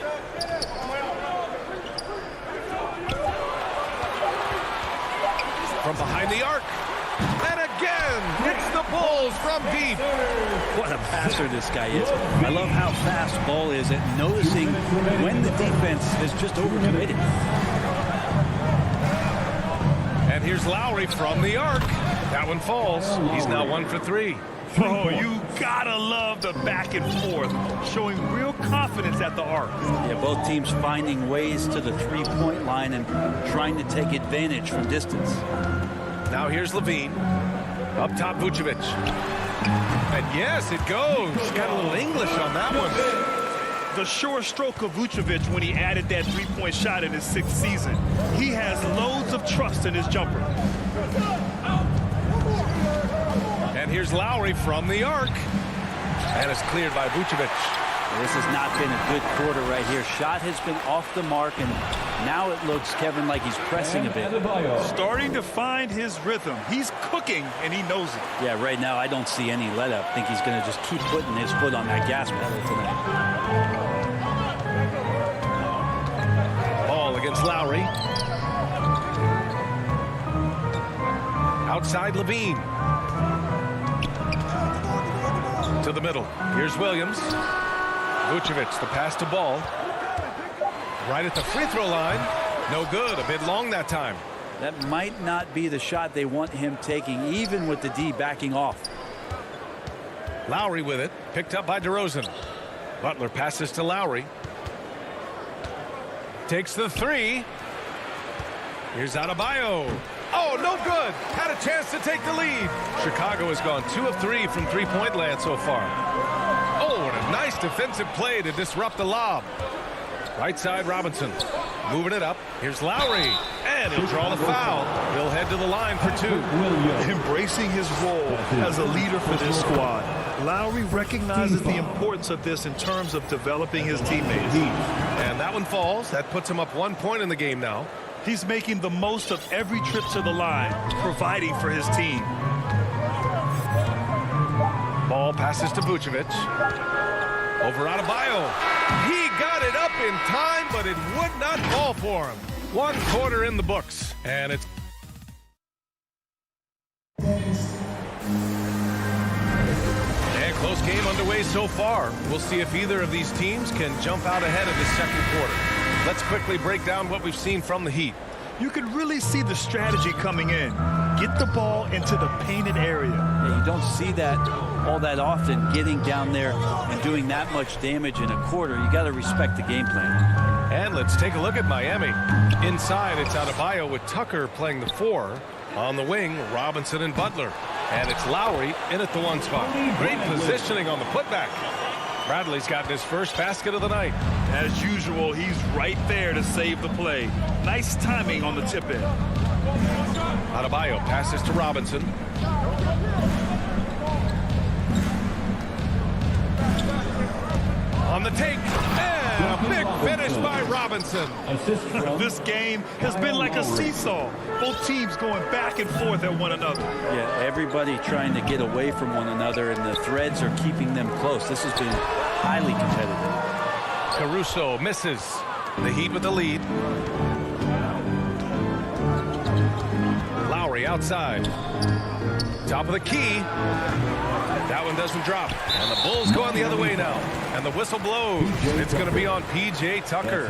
From behind the arc. And again, hits the Bulls from deep. What a passer this guy is. I love how fast Ball is at noticing when the defense is just overcommitted. And here's Lowry from the arc. That one falls. He's now 1 for 3. Oh, you gotta love the back and forth, showing real confidence at the arc. Yeah, both teams finding ways to the three-point line and trying to take advantage from distance. Now here's Levine. Up top, Vucevic. And yes, it goes. Got a little English on that one. The sure stroke of Vucevic when he added that three-point shot in his 6th season. He has loads of trust in his jumper. And here's Lowry from the arc. And it's cleared by Vucevic. This has not been a good quarter right here. Shot has been off the mark, and now it looks, Kevin, like he's pressing a bit. Starting to find his rhythm. He's cooking, and he knows it. Yeah, right now I don't see any let-up. I think he's going to just keep putting his foot on that gas pedal tonight. Ball against Lowry. Outside Levine. To the middle. Here's Williams. Vucevic, the pass to Ball. Right at the free throw line. No good. A bit long that time. That might not be the shot they want him taking, even with the D backing off. Lowry with it. Picked up by DeRozan. Butler passes to Lowry. Takes the 3. Here's Adebayo. Oh, no good. Had a chance to take the lead. Chicago has gone 2 of 3 from three-point land so far. Oh, and a nice defensive play to disrupt the lob. Right side, Robinson. Moving it up. Here's Lowry. And he'll draw the foul. He'll head to the line for 2. Embracing his role as a leader for this squad. Lowry recognizes the importance of this in terms of developing his teammates. And that one falls. That puts him up 1 point in the game now. He's making the most of every trip to the line, providing for his team. Ball passes to Vucevic. Over Adebayo. He got it up in time, but it would not fall for him. 1 quarter in the books. And it's... And close game underway so far. We'll see if either of these teams can jump out ahead of the second quarter. Let's quickly break down what we've seen from the Heat. You could really see the strategy coming in. Get the ball into the painted area. Yeah, you don't see that all that often, getting down there and doing that much damage in a quarter. You got to respect the game plan. And let's take a look at Miami. Inside, it's Adebayo with Tucker playing the 4. On the wing, Robinson and Butler. And it's Lowry in at the 1 spot. Great positioning on the putback. Bradley's gotten his first basket of the night. As usual, he's right there to save the play. Nice timing on the tip-in. Adebayo passes to Robinson. On the take, and a big finish by Robinson. This game has been like a seesaw. Both teams going back and forth at one another. Yeah, everybody trying to get away from one another, and the threads are keeping them close. This has been highly competitive. Caruso misses. The Heat with the lead. Lowry outside. Top of the key. That one doesn't drop. And the Bulls going the other way now. And the whistle blows. It's going to be on P.J. Tucker.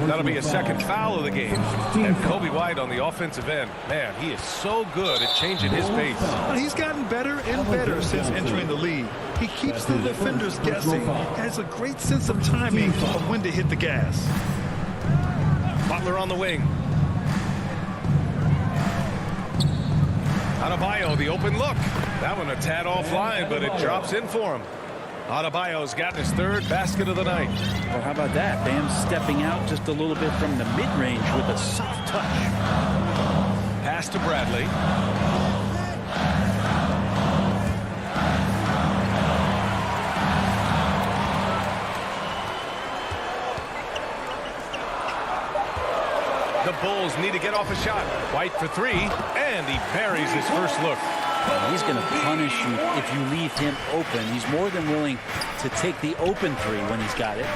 That'll be a second foul of the game. And Kobe White on the offensive end. Man, he is so good at changing his pace. He's gotten better and better since entering the league. He keeps the defenders guessing. Has a great sense of timing of when to hit the gas. Butler on the wing. Adebayo, the open look. That one a tad offline, but it drops in for him. Adebayo's got his 3rd basket of the night. Well, how about that? Bam stepping out just a little bit from the mid-range with a soft touch. Pass to Bradley. The Bulls need to get off a shot. White for 3, and he buries his first look. He's going to punish you if you leave him open. He's more than willing to take the open 3 when he's got it.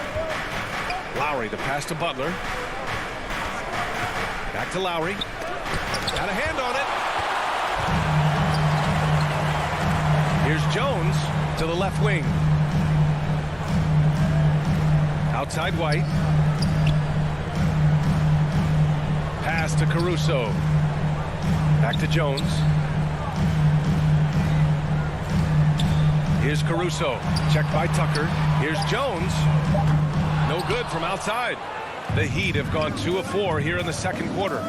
Lowry to pass to Butler. Back to Lowry. Got a hand on it. Here's Jones to the left wing. Outside White. Pass to Caruso. Back to Jones. Here's Caruso. Checked by Tucker. Here's Jones. No good from outside. The Heat have gone 2 of 4 here in the second quarter.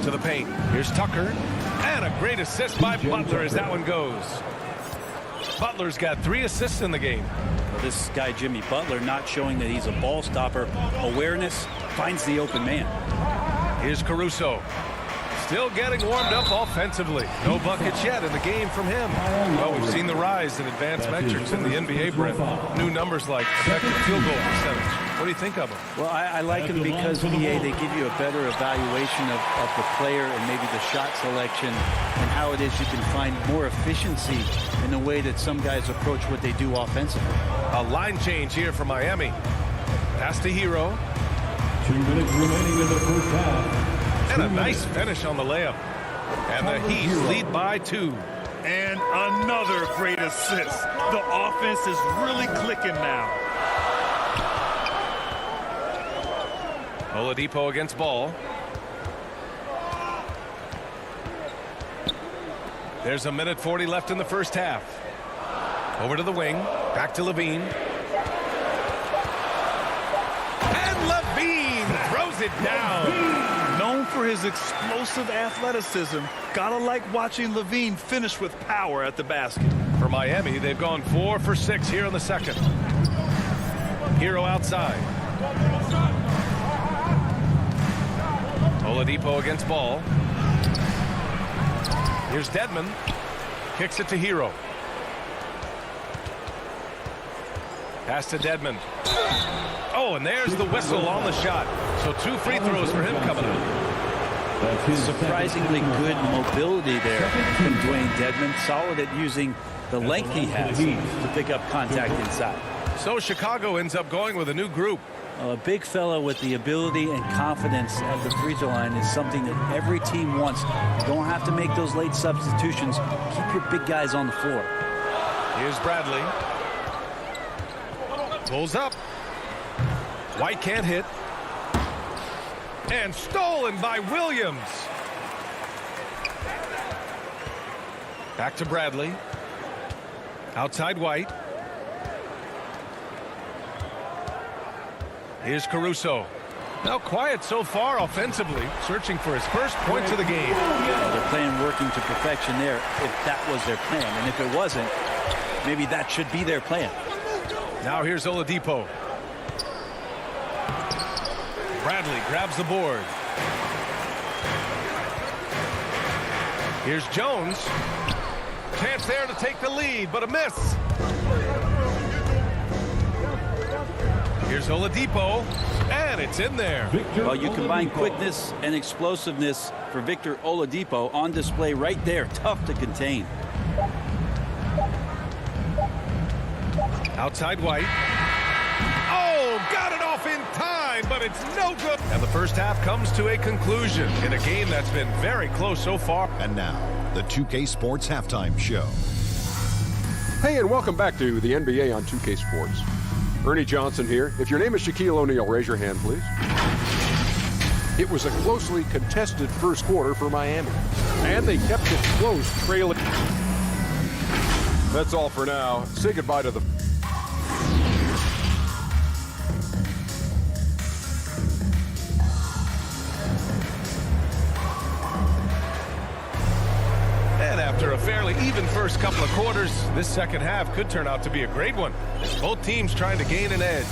To the paint. Here's Tucker. And a great assist by Butler as that one goes. Butler's got 3 assists in the game. Well, this guy, Jimmy Butler, not showing that he's a ball stopper. Awareness, finds the open man. Here's Caruso. Still getting warmed up offensively. No buckets yet in the game from him. Well, we've seen the rise in advanced metrics in the NBA, Brent. New numbers like effective field goal percentage. What do you think of him? Well, I like him because, PA, they give you a better evaluation of the player and maybe the shot selection and how it is you can find more efficiency in the way that some guys approach what they do offensively. A line change here for Miami. Pass to Hero. 2 minutes remaining in the first half. And a nice finish on the layup. And the Heat lead by 2. And another great assist. The offense is really clicking now. Oladipo against Ball. There's a minute 40 left in the first half. Over to the wing. Back to Levine. And Levine throws it down. Known for his explosive athleticism, gotta like watching Levine finish with power at the basket. For Miami, they've gone 4 for 6 here in the second. Hero outside. Oladipo against Ball. Here's Dedmon. Kicks it to Hero. Pass to Dedmon. Oh, and there's the whistle on the shot. So 2 free throws for him coming up. Surprisingly good mobility there from Dwayne Dedmon. Solid at using the length he has to pick up contact inside. So Chicago ends up going with a new group. A big fella with the ability and confidence at the free throw line is something that every team wants. You don't have to make those late substitutions. Keep your big guys on the floor. Here's Bradley. Pulls up. White can't hit. And stolen by Williams. Back to Bradley. Outside White. Here's Caruso. Now quiet so far offensively, searching for his first points of the game. Well, they're playing working to perfection there if that was their plan. And if it wasn't, maybe that should be their plan. Now here's Oladipo. Bradley grabs the board. Here's Jones. Chance there to take the lead, but a miss. Here's Oladipo, and it's in there. Well, you combine quickness and explosiveness for Victor Oladipo on display right there. Tough to contain. Outside White. Oh, got it off in time, but it's no good. And the first half comes to a conclusion in a game that's been very close so far. And now, the 2K Sports Halftime Show. Hey, and welcome back to the NBA on 2K Sports. Ernie Johnson here. If your name is Shaquille O'Neal, raise your hand, please. It was a closely contested first quarter for Miami, and they kept it close, trailing. That's all for now. Say goodbye to the... And after a fairly even first couple of quarters, this second half could turn out to be a great one. Both teams trying to gain an edge.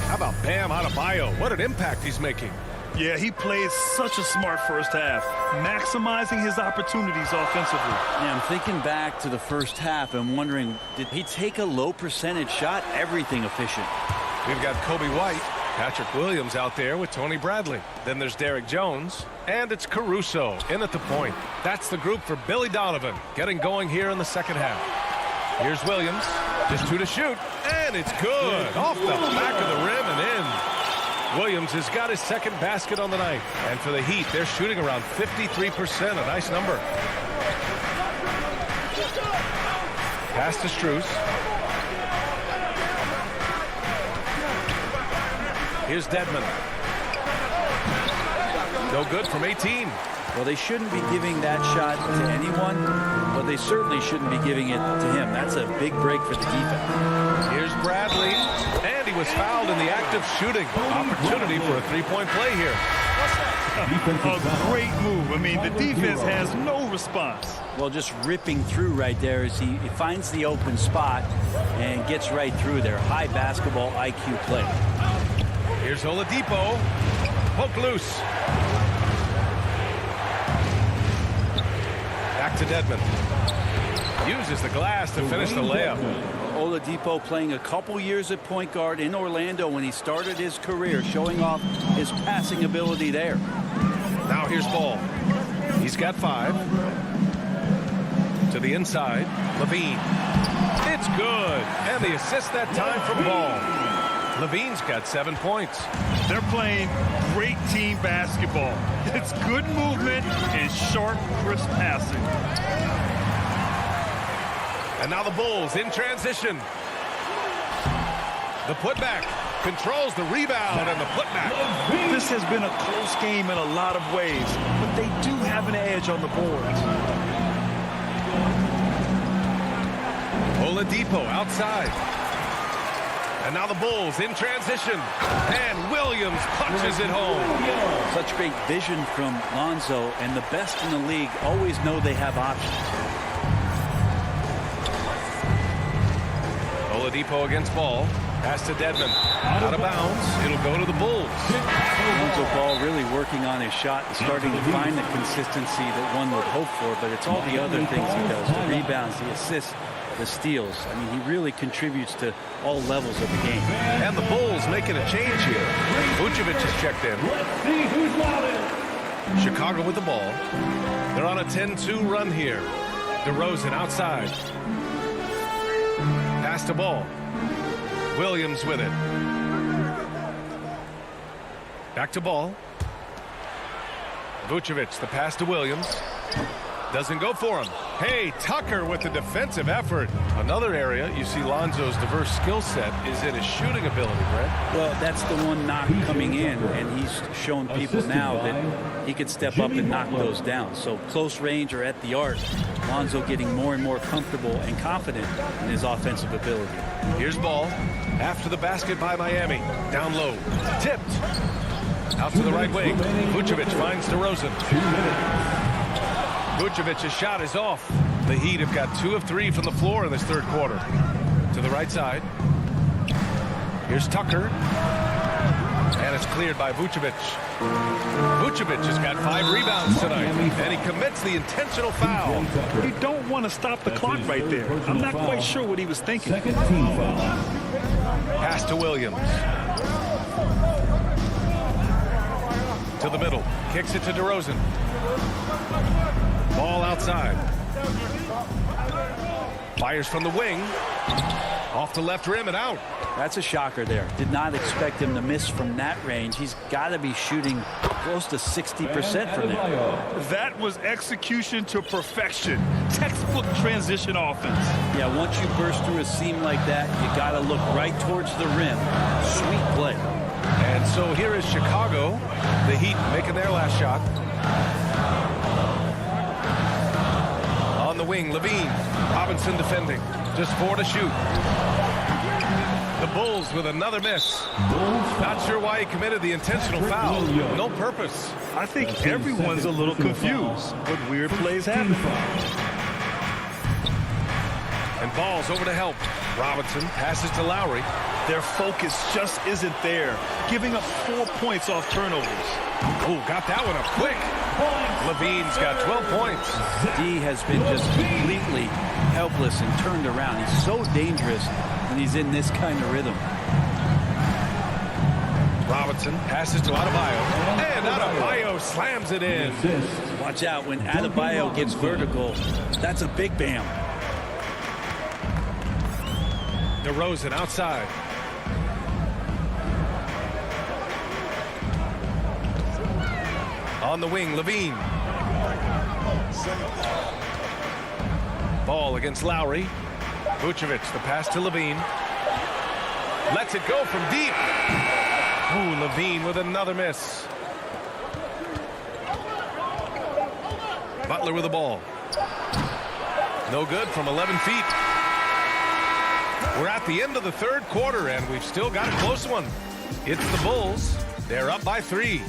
How about Bam Adebayo? What an impact he's making. Yeah, he played such a smart first half, maximizing his opportunities offensively. Yeah, I'm thinking back to the first half and wondering, did he take a low percentage shot? Everything efficient. We've got Kobe White, Patrick Williams out there with Tony Bradley. Then there's Derek Jones, and it's Caruso in at the point. That's the group for Billy Donovan, getting going here in the second half. Here's Williams, just two to shoot, and it's good. Off the back of the rim and in. Williams has got his second basket on the night. And for the Heat, they're shooting around 53%, a nice number. Pass to Strus. Here's Dedmon. No good from 18. Well, they shouldn't be giving that shot to anyone, but they certainly shouldn't be giving it to him. That's a big break for the defense. Here's Bradley, and he was fouled in the act of shooting. Opportunity for a three-point play here. A great move. I mean, the defense has no response. Well, just ripping through right there as he finds the open spot and gets right through there. High basketball IQ play. Here's Oladipo. Poke loose. Back to Dedmon. Uses the glass to finish the layup. Oladipo playing a couple years at point guard in Orlando when he started his career, showing off his passing ability there. Now here's Ball. He's got 5. To the inside. Levine. It's good. And the assist that time from Ball. Levine's got 7 points. They're playing great team basketball. It's good movement and sharp, crisp passing. And now the Bulls in transition. The putback controls the rebound and the putback. This has been a close game in a lot of ways, but they do have an edge on the boards. Oladipo outside. And now the Bulls in transition. And Williams punches it home. Such great vision from Lonzo, and the best in the league always know they have options. Oladipo against Ball. Pass to Dedmon. Out of bounds. It'll go to the Bulls. Lonzo Ball really working on his shot and starting to find the consistency that one would hope for, but it's all the other things he does. The rebounds, the assists, the steals. I mean, he really contributes to all levels of the game. And the Bulls making a change here. Vucevic is checked in. Chicago with the ball. They're on a 10-2 run here. DeRozan outside. Pass to Ball. Williams with it. Back to Ball. Vucevic, the pass to Williams. Doesn't go for him. Hey, Tucker with the defensive effort. Another area you see Lonzo's diverse skill set is in his shooting ability, Brent. Well, that's the one knock coming in, and he's shown people now that he could step up and knock those down. So close range or at the arc, Lonzo getting more and more comfortable and confident in his offensive ability. Here's ball. After the basket by Miami. Down low. Tipped. Out to the right wing. Vucevic finds DeRozan. Vucevic's shot is off. The Heat have got 2 of 3 from the floor in this third quarter. To the right side. Here's Tucker. And it's cleared by Vucevic. Vucevic has got 5 rebounds tonight. And he commits the intentional foul. You don't want to stop the clock right there. I'm not quite sure what he was thinking. Second team foul. Pass to Williams. To the middle. Kicks it to DeRozan. Ball outside. Fires from the wing. Off the left rim and out. That's a shocker there. Did not expect him to miss from that range. He's got to be shooting close to 60% from there. That was execution to perfection. Textbook transition offense. Yeah, once you burst through a seam like that, you got to look right towards the rim. Sweet play. And so here is Chicago. The Heat making their last shot. On the wing, Levine. Robinson defending. Just 4 to shoot. The Bulls with another miss. Not sure why he committed the intentional foul. No purpose. I think everyone's a little confused, but weird plays happen. And Ball's over to help. Robinson passes to Lowry. Their focus just isn't there, giving up 4 points off turnovers. Oh, got that one up quick. Levine's got 12 points. D has been just completely helpless and turned around. He's so dangerous when he's in this kind of rhythm. Robinson passes to Adebayo. And Adebayo slams it in. Watch out when Adebayo gets vertical. That's a big bam. DeRozan outside. On the wing, Levine. Ball against Lowry. Vucevic, the pass to Levine. Lets it go from deep. Ooh, Levine with another miss. Butler with the ball. No good from 11 feet. We're at the end of the third quarter, and we've still got a close one. It's the Bulls. They're up by 3.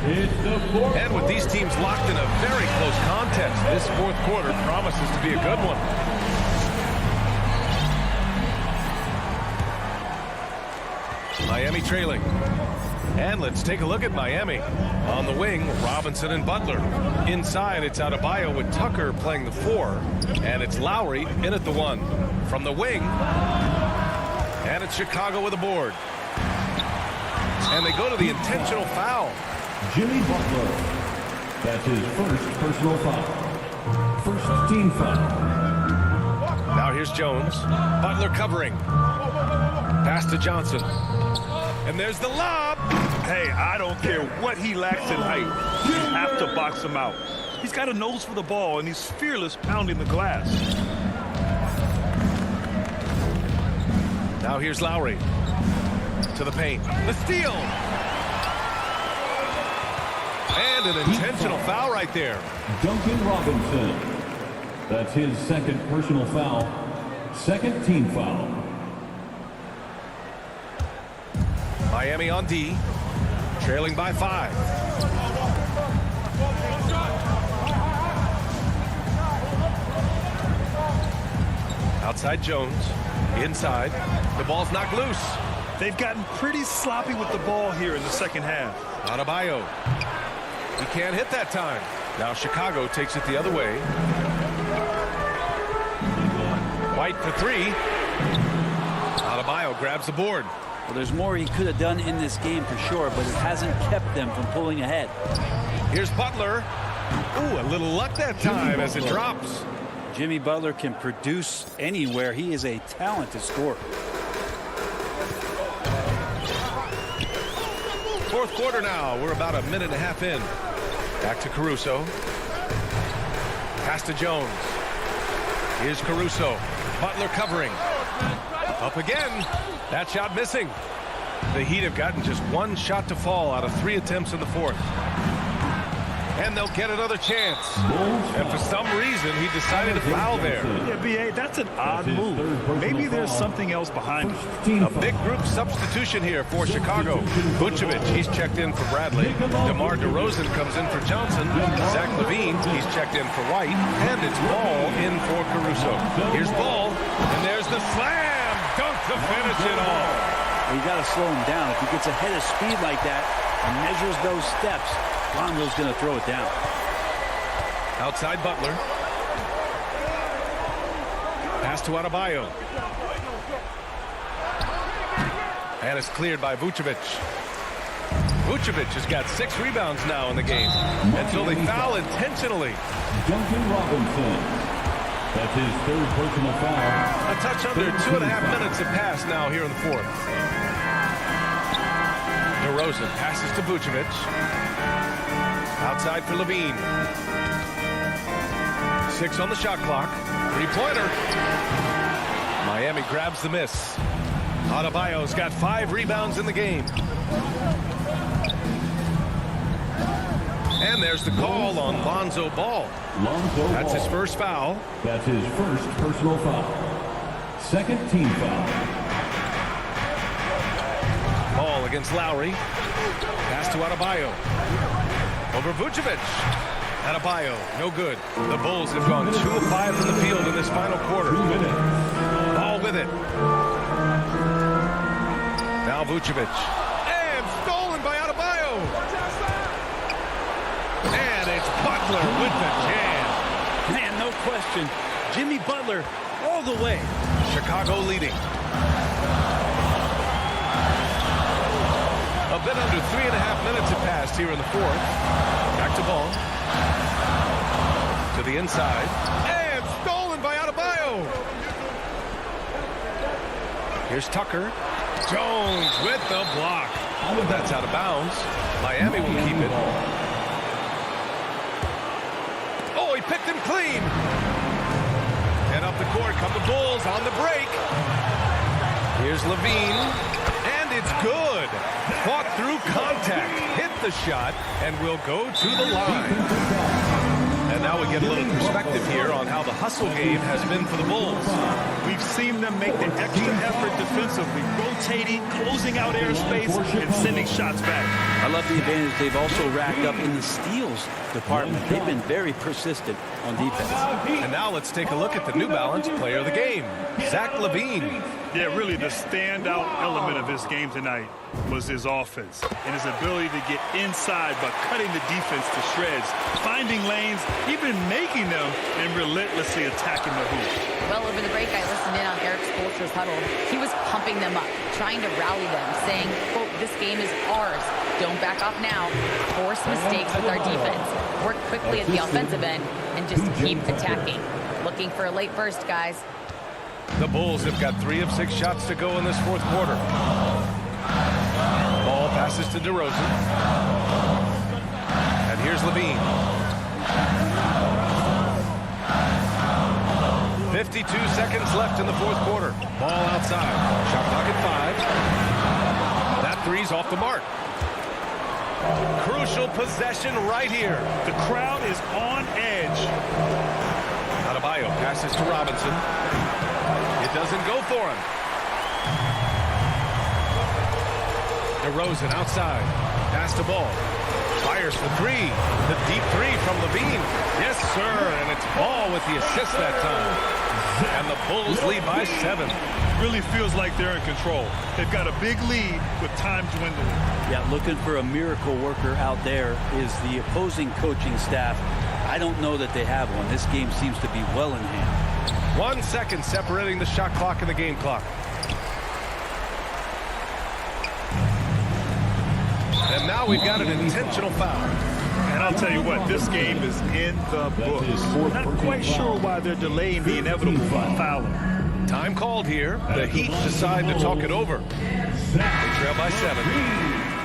And with these teams locked in a very close contest, this fourth quarter promises to be a good one. Miami trailing. And let's take a look at Miami. On the wing, Robinson and Butler. Inside, it's Adebayo with Tucker playing the 4. And it's Lowry in at the 1. From the wing, and it's Chicago with a board. And they go to the intentional foul. Jimmy Butler. That's his first personal foul. First team foul. Now here's Jones. Butler covering. Pass to Johnson. And there's the lob. Hey, I don't care what he lacks in height. You have to box him out. He's got a nose for the ball, and he's fearless pounding the glass. Now here's Lowry. To the paint. The steal. And an intentional foul right there. Duncan Robinson. That's his second personal foul. Second team foul. Miami on D. Trailing by 5. Outside Jones. Inside. The ball's knocked loose. They've gotten pretty sloppy with the ball here in the second half. Adebayo. He can't hit that time. Now Chicago takes it the other way. White for 3. Adebayo grabs the board. Well, there's more he could have done in this game for sure, but it hasn't kept them from pulling ahead. Here's Butler. Ooh, a little luck that time as it drops. Jimmy Butler can produce anywhere. He is a talented scorer. Fourth quarter now. We're about a minute and a half in. Back to Caruso. Pass to Jones. Here's Caruso. Butler covering. Up again. That shot missing. The Heat have gotten just one shot to fall out of 3 attempts in the fourth. And they'll get another chance. And for some reason, he decided to foul there. Yeah, B.A., that's an odd move. Maybe there's something else behind it. A big group substitution here for Chicago. Vucevic, he's checked in for Bradley. DeMar DeRozan comes in for Johnson. Zach LaVine, he's checked in for White. And it's Ball in for Caruso. Here's Ball, and there's the slam. Dunk to finish it all. You got to slow him down. If he gets ahead of speed like that and measures those steps, Lonzo's going to throw it down. Outside Butler. Pass to Adebayo. And it's cleared by Vucevic. Vucevic has got 6 rebounds now in the game until they foul intentionally. Duncan Robinson. That's his 3rd personal foul. A touch under 2.5 minutes have passed now here in the fourth. DeRozan passes to Vucevic. Outside for LaVine. 6 on the shot clock. 3-pointer. Miami grabs the miss. Adebayo's got 5 rebounds in the game. And there's the call on Lonzo Ball. That's his first foul. That's his 1st personal foul. 2nd team foul. Ball against Lowry. Pass to Adebayo. Over Vucevic. Adebayo, no good. The Bulls have gone 2 of 5 from the field in this final quarter. Ball with it. Now Vucevic. And stolen by Adebayo. And it's Butler with the jam. Man, no question. Jimmy Butler all the way. Chicago leading. A bit under 3.5 minutes have passed here in the fourth. Back to Ball. To the inside. And stolen by Adebayo. Here's Tucker. Jones with the block. That's out of bounds. Miami will keep it. Oh, he picked him clean. And up the court come the Bulls on the break. Here's LaVine. And it's good. Fought through contact. Hit the shot and will go to the line. And now we get a little perspective here on how the hustle game has been for the Bulls. We've seen them make the extra effort defensively, rotating, closing out airspace, and sending shots back. I love the advantage they've also racked up in the steals department. They've been very persistent on defense. And now let's take a look at the New Balance player of the game, Zach LaVine. Yeah, really the standout element of his game tonight was his offense and his ability to get inside by cutting the defense to shreds, finding lanes, even making them, and relentlessly attacking the hoop. Well, over the break, I listened in on Eric Spoelstra's huddle. He was pumping them up, trying to rally them, saying, quote, "This game is ours. Don't back off now. Force mistakes with our defense. Work quickly at the offensive end and just keep attacking. Looking for a late burst, guys." The Bulls have got 3 of 6 shots to go in this fourth quarter. Ball passes to DeRozan. And here's LaVine. 52 seconds left in the fourth quarter. Ball outside. Shot clock at 5. That three's off the mark. Crucial possession right here. The crowd is on edge. Adebayo passes to Robinson. It doesn't go for him. DeRozan outside. Pass to Ball. Fires for 3. The deep 3 from LaVine. Yes, sir. And it's Ball with the assist that time. And the Bulls lead by 7. Really feels like they're in control. They've got a big lead with time dwindling. Yeah, looking for a miracle worker out there is the opposing coaching staff. I don't know that they have one. This game seems to be well in hand. 1 second separating the shot clock and the game clock. And now we've got an intentional foul. And I'll tell you what, this game is in the books. Not quite sure why they're delaying the inevitable fouling. Time called here. The Heat decide to talk it over. They trail by 7.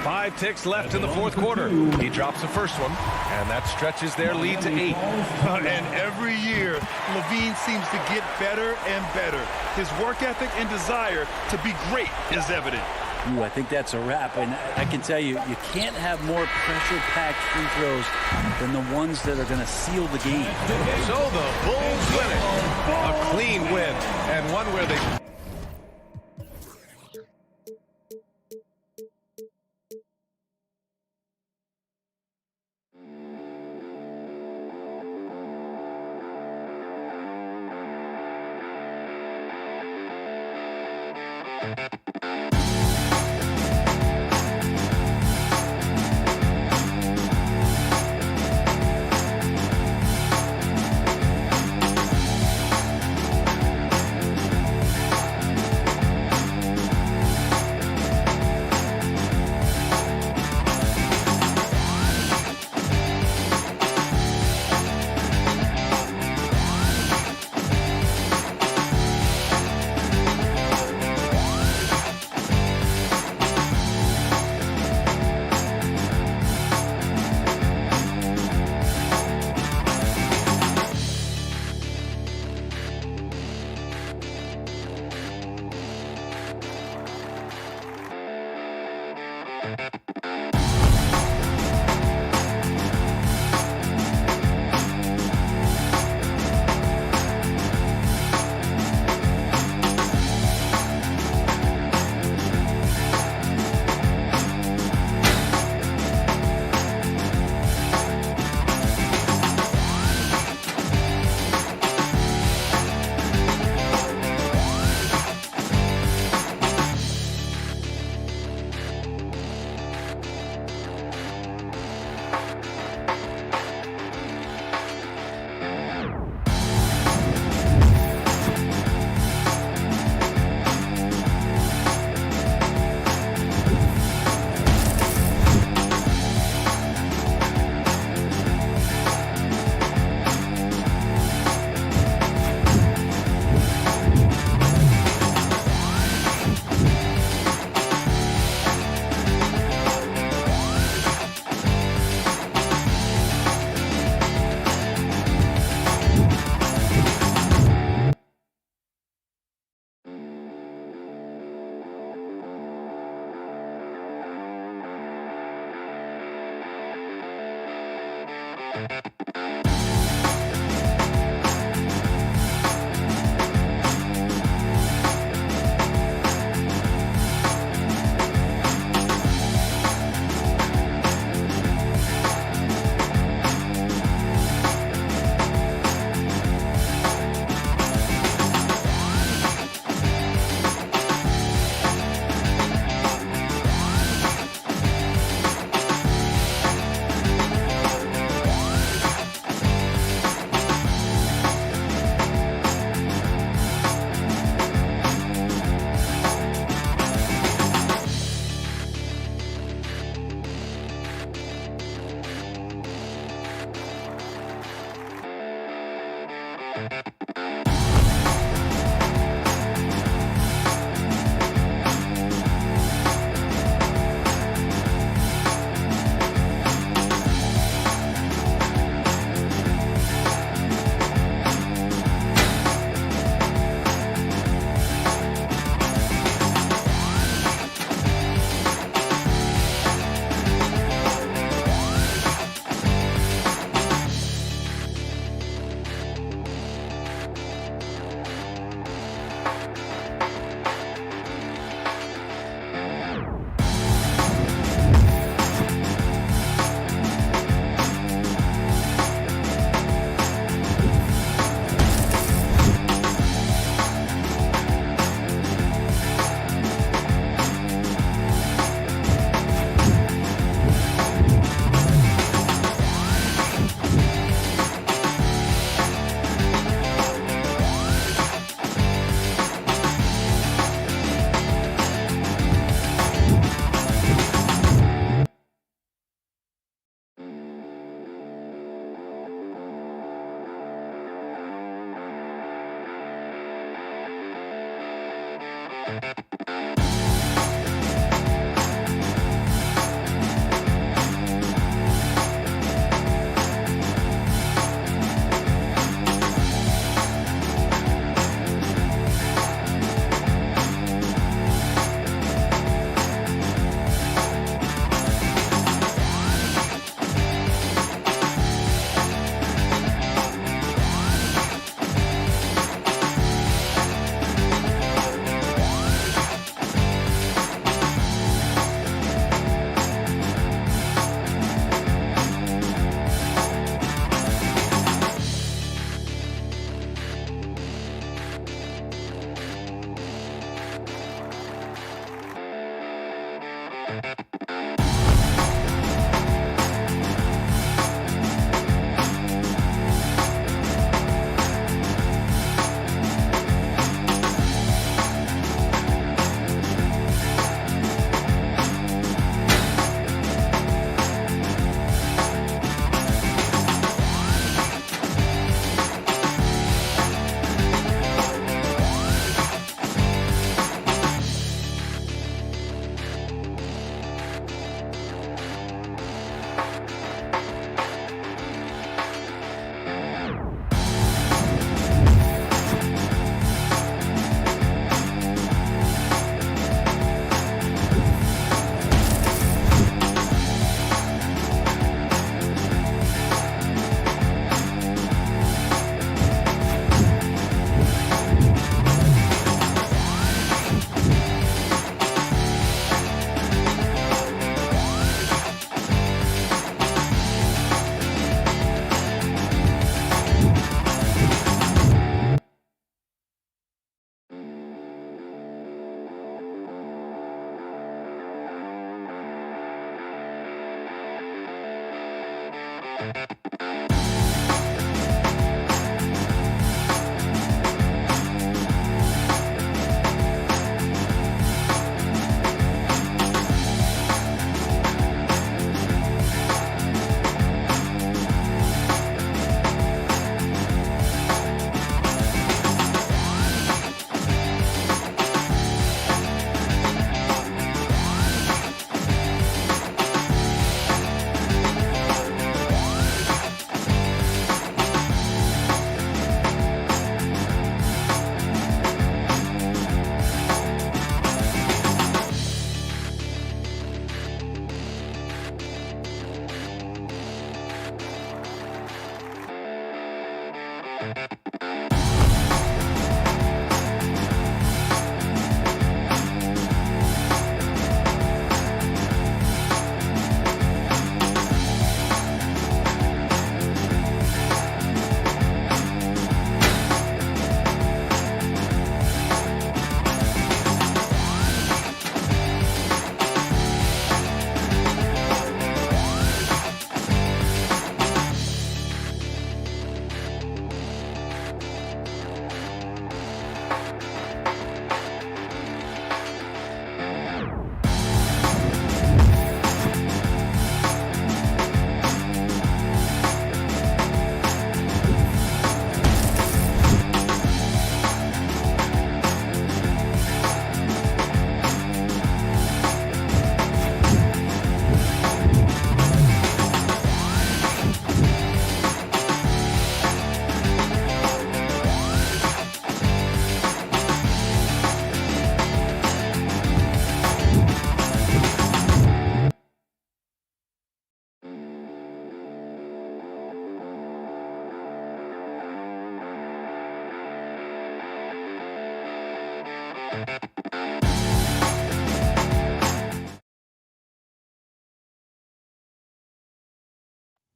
5 ticks left in the fourth quarter. He drops the first one, and that stretches their lead to 8. And every year, Levine seems to get better and better. His work ethic and desire to be great is evident. Ooh, I think that's a wrap, and I can tell you, you can't have more pressure-packed free throws than the ones that are going to seal the game. So the Bulls win it. A clean win, and one where they...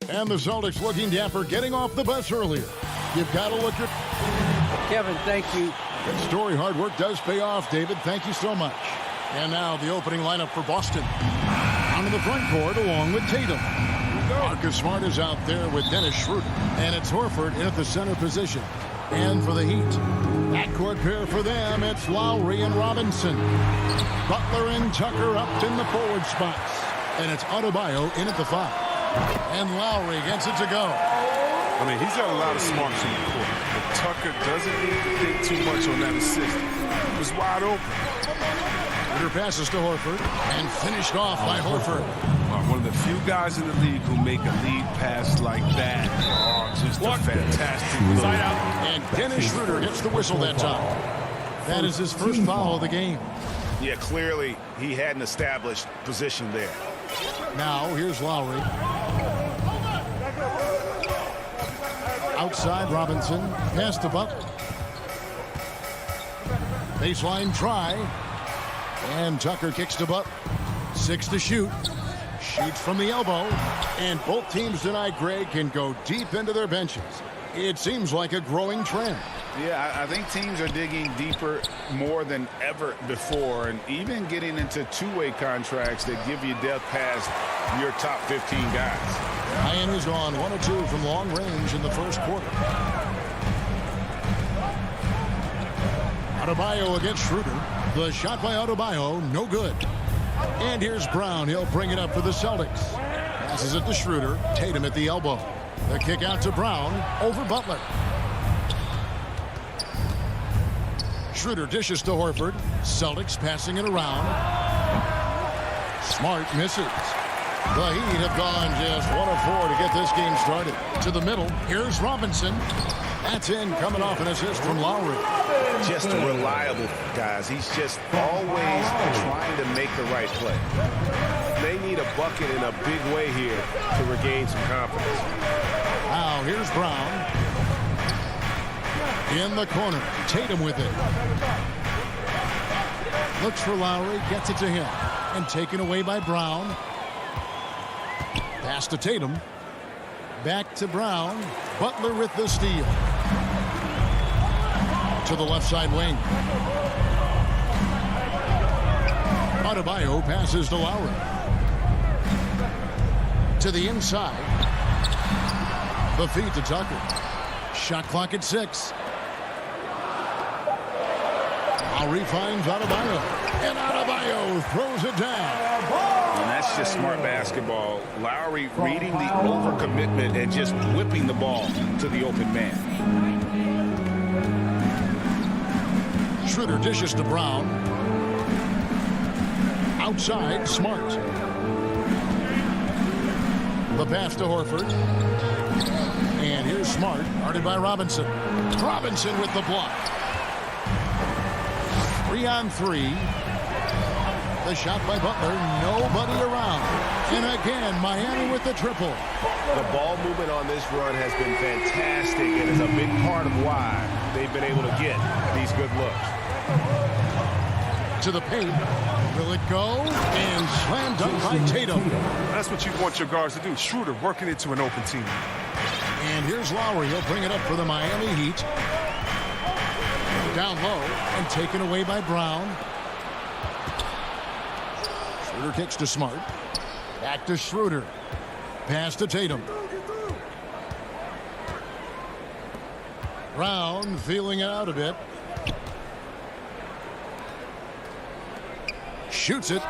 And the Celtics looking dapper, getting off the bus earlier. You've got to look at... Kevin, thank you. Good story. Hard work does pay off, David. Thank you so much. And now the opening lineup for Boston. Onto the front court along with Tatum. Marcus Smart is out there with Dennis Schroeder. And it's Horford in at the center position. And for the Heat, backcourt pair for them, it's Lowry and Robinson. Butler and Tucker up in the forward spots. And it's Adebayo in at the 5. And Lowry gets it to go. I mean, he's got a lot of smarts in the court. But Tucker doesn't need to think too much on that assist. He was wide open. Schroeder passes to Horford and finished off by Horford. One of the few guys in the league who make a lead pass like that. Oh, just a fantastic move. And Dennis Schroeder gets the whistle that time. That is his first foul of the game. Yeah, clearly he had an established position there. Now, here's Lowry. Outside, Robinson. Pass to Butler. Baseline try. And Tucker kicks to Butler. 6 to shoot. Shoots from the elbow. And both teams tonight, Greg, can go deep into their benches. It seems like a growing trend. Yeah, I think teams are digging deeper more than ever before, and even getting into two-way contracts that give you depth past your top 15 guys. Miami's gone 1 of 2 from long range in the first quarter. Adebayo against Schroeder. The shot by Adebayo, no good. And here's Brown. He'll bring it up for the Celtics. Passes it to Schroeder. Tatum at the elbow. The kick out to Brown over Butler. Schroeder dishes to Horford. Celtics passing it around. Smart misses. The Heat have gone just 1 of 4 to get this game started. To the middle. Here's Robinson. That's in, coming off an assist from Lowry. Just reliable, guys. He's just always trying to make the right play. They need a bucket in a big way here to regain some confidence. Now, here's Brown. In the corner. Tatum with it. Looks for Lowry. Gets it to him. And taken away by Brown. Pass to Tatum. Back to Brown. Butler with the steal. To the left side wing. Adebayo passes to Lowry. To the inside. The feed to Tucker. Shot clock at 6. Lowry finds Adebayo. And Adebayo throws it down. And that's just smart basketball. Lowry reading the overcommitment and just whipping the ball to the open man. Schroeder dishes to Brown. Outside, Smart. The pass to Horford. And here's Smart, guarded by Robinson. Robinson with the block. 3 on 3. The shot by Butler, nobody around. And again, Miami with the triple. The ball movement on this run has been fantastic and is a big part of why they've been able to get these good looks. To the paint. Will it go? And slam dunk by Tatum. That's what you want your guards to do. Schroeder working into an open team. And here's Lowry. He'll bring it up for the Miami Heat. Down low and taken away by Brown. Schroeder kicks to Smart. Back to Schroeder. Pass to Tatum. Brown feeling it out a bit. Shoots it.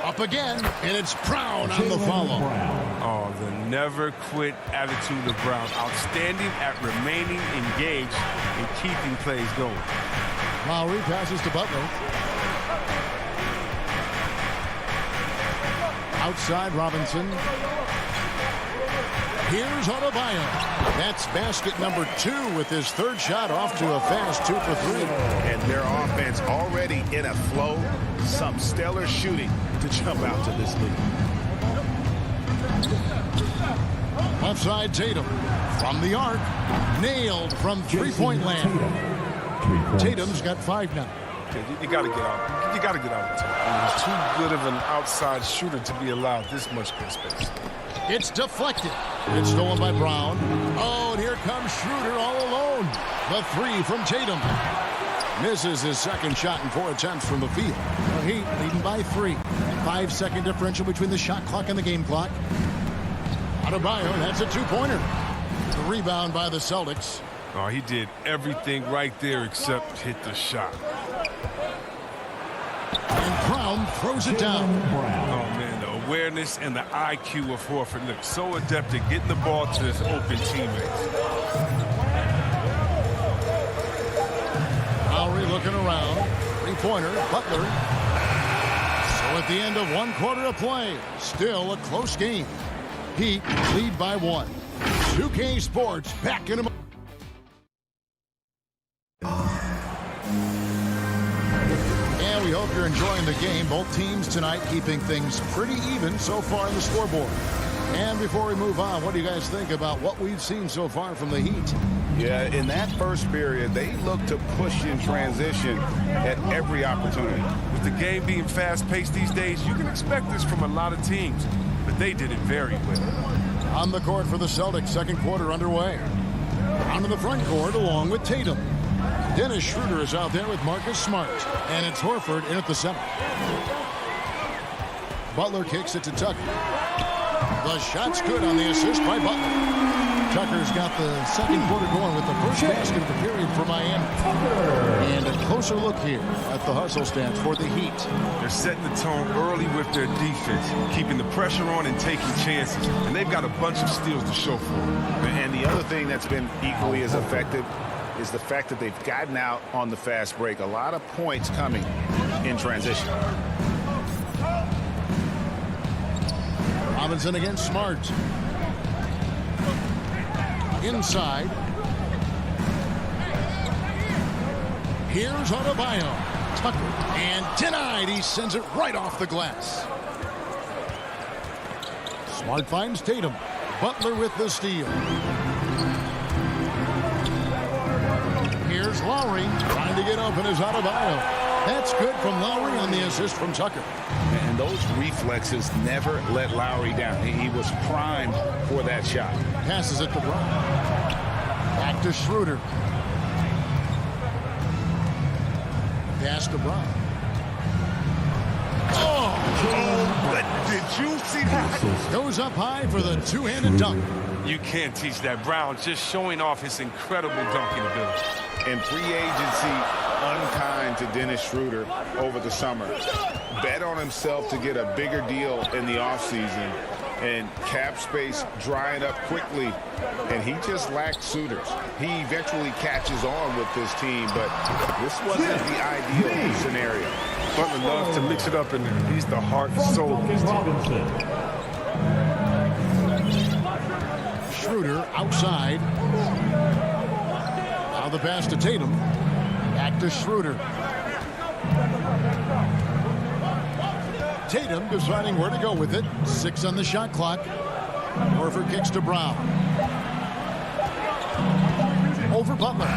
Up again, and it's Brown on the follow. Oh, the never quit attitude of Brown. Outstanding at remaining engaged and keeping plays going. Lowry passes to Butler. Outside Robinson. Here's Adebayo. That's basket number 2 with his third shot off to a fast 2 for 3. And their offense already in a flow. Some stellar shooting to jump out to this lead. Left side Tatum. From the arc. Nailed from three-point land. Tatum's got 5 now. You got to get out. You got to get out of the time. He's too good of an outside shooter to be allowed this much good space. It's deflected. It's stolen by Brown. Oh, and here comes Schroeder all alone. The 3 from Tatum. Misses his second shot in 4 attempts from the field. The Heat leading by 3. 5-second differential between the shot clock and the game clock. Adebayo, that's a 2-pointer. The rebound by the Celtics. Oh, he did everything right there except hit the shot. And Brown throws it down. Oh, man, the awareness and the IQ of Horford look so adept at getting the ball to his open teammates. Lowry looking around. 3-pointer, Butler. So at the end of 1 quarter of play, still a close game. Heat lead by 1. 2K Sports back in a moment. And we hope you're enjoying the game. Both teams tonight keeping things pretty even so far in the scoreboard. And before we move on, what do you guys think about what we've seen so far from the Heat? Yeah, in that first period, they looked to push in transition at every opportunity. With the game being fast-paced these days, you can expect this from a lot of teams, but they did it very well. On the court for the Celtics, second quarter underway. Down to the front court along with Tatum. Dennis Schroeder is out there with Marcus Smart. And it's Horford in at the center. Butler kicks it to Tucker. The shot's good on the assist by Butler. Tucker's got the second quarter going with the first basket of the period for Miami. And a closer look here at the hustle stats for the Heat. They're setting the tone early with their defense, keeping the pressure on and taking chances. And they've got a bunch of steals to show for it. And the other thing that's been equally as effective is the fact that they've gotten out on the fast break. A lot of points coming in transition. Robinson against Smart. Inside. Here's Adebayo. Tucker. And denied. He sends it right off the glass. Smart finds Tatum. Butler with the steal. Here's Lowry. Trying to get open is Adebayo. That's good from Lowry on the assist from Tucker. And those reflexes never let Lowry down. He was primed for that shot. Passes it to Brown. Back to Schroeder. Pass to Brown. Did you see that? Goes up high for the two-handed dunk. You can't teach that. Brown just showing off his incredible dunking ability. And free agency unkind to Dennis Schroeder over the summer. Bet on himself to get a bigger deal in the offseason, and cap space drying up quickly, and he just lacked suitors. He eventually catches on with this team, but this wasn't the ideal scenario. Butler loves to mix it up in there. He's the heart and soul of his team. Schroeder outside. Now the pass to Tatum. Back to Schroeder. Tatum deciding where to go with it. 6 on the shot clock. Horford kicks to Brown. Over Butler.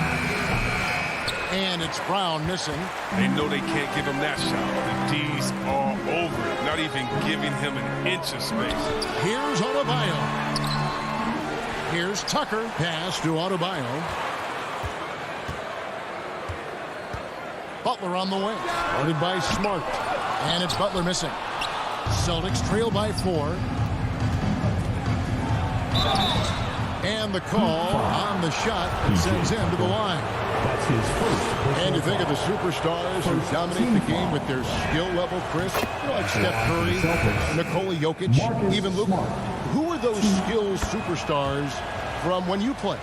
And it's Brown missing. They know they can't give him that shot. The D's all over it, not even giving him an inch of space. Here's Adebayo. Here's Tucker. Pass to Adebayo. Butler on the wing. Guarded by Smart. And it's Butler missing. Celtics trail by 4. And the call on the shot that sends him to the line. That's his first. And you think of the superstars who dominate the game with their skill level, Chris, like Steph Curry, Nikola Jokic, even Luka. Who are those skills superstars from when you play?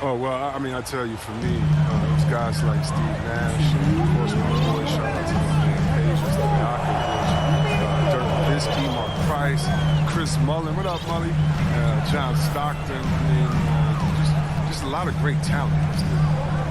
Oh, well, I mean, I tell you, for me, those guys like Steve Nash, and of course, my boy, shout out to Page, Mr. Dirk Nowitzki, Mark Price, Chris Mullin. What up, Mully? John Stockton. I mean, just a lot of great talent.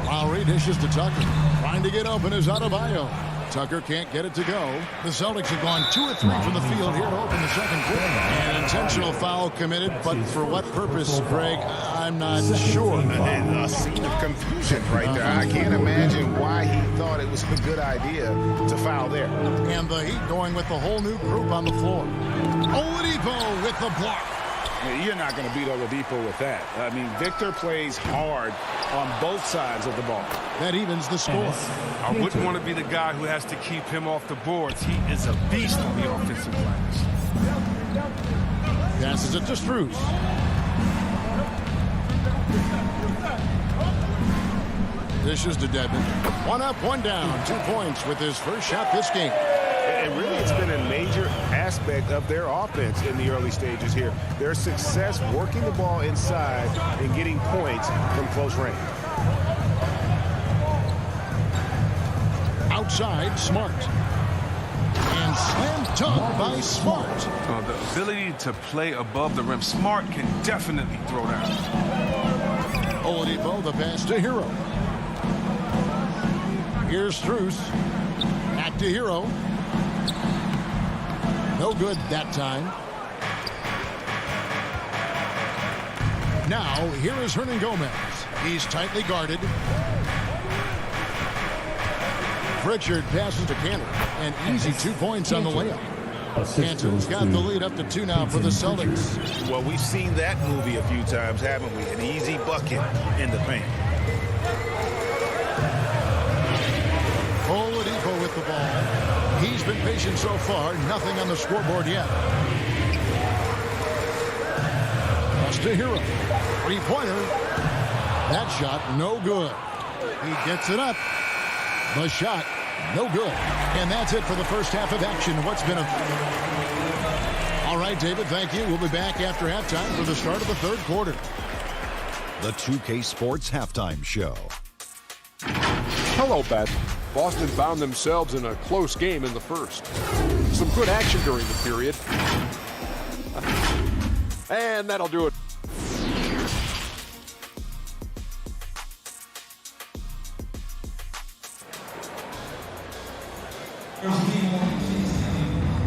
Lowry dishes to Tucker. Trying to get open is Adebayo. Tucker can't get it to go. The Celtics have gone 2 or 3 from the field here to open the second quarter. An intentional foul committed, but for what purpose, Greg, I'm not sure. And a scene of confusion right there. I can't imagine why he thought it was a good idea to foul there. And the Heat going with the whole new group on the floor. Oladipo with the block. You're not going to beat Oladipo with that. I mean, Victor plays hard on both sides of the ball. That evens the score. I wouldn't want to be the guy who has to keep him off the boards. He is a beast on the offensive glass. Passes it to Strus. Dishes to Dedmon. 1 up, 1 down. 2 points with his first shot this game. And really, it's been a major aspect of their offense in the early stages here. Their success working the ball inside and getting points from close range. Outside, Smart. And slam dunk by Smart. The ability to play above the rim. Smart can definitely throw down. Oladipo, the pass to Hero. Here's Strus. Back to Hero. No good that time. Now, here is Hernan Gomez. He's tightly guarded. Pritchard passes to Cannon. An easy 2 points on the layup. Cantor's got the lead up to 2 now for the Celtics. Well, we've seen that movie a few times, haven't we? An easy bucket in the paint. Oladipo with the ball. He's been patient so far. Nothing on the scoreboard yet. That's to Hero. Three-pointer. That shot, no good. He gets it up. The shot, no good. And that's it for the first half of action. What's been a... All right, David, thank you. We'll be back after halftime for the start of the third quarter. The 2K Sports Halftime Show. Hello, Beth. Boston found themselves in a close game in the first. Some good action during the period. And that'll do it.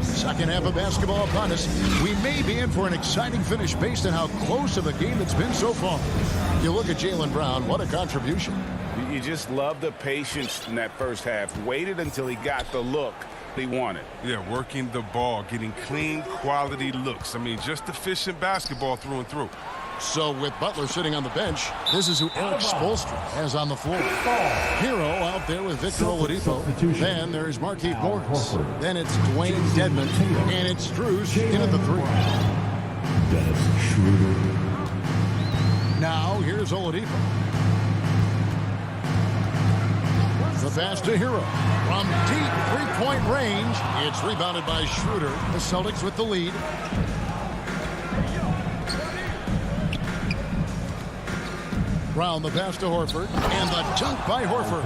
Second half of basketball upon us. We may be in for an exciting finish based on how close of a game it's been so far. You look at Jaylen Brown, what a contribution. You just love the patience in that first half. Waited until he got the look he wanted. Yeah, working the ball, getting clean, quality looks. I mean, just efficient basketball through and through. So with Butler sitting on the bench, this is who Eric Spoelstra has on the floor. Hero out there with Victor Oladipo. Then there's Markieff Morris. Then it's Dwayne Dedmon. And it's Strus in at the 3. Now here's Oladipo. The pass to Hero. From deep three-point range. It's rebounded by Schroeder. The Celtics with the lead. Brown the pass to Horford. And the dunk by Horford.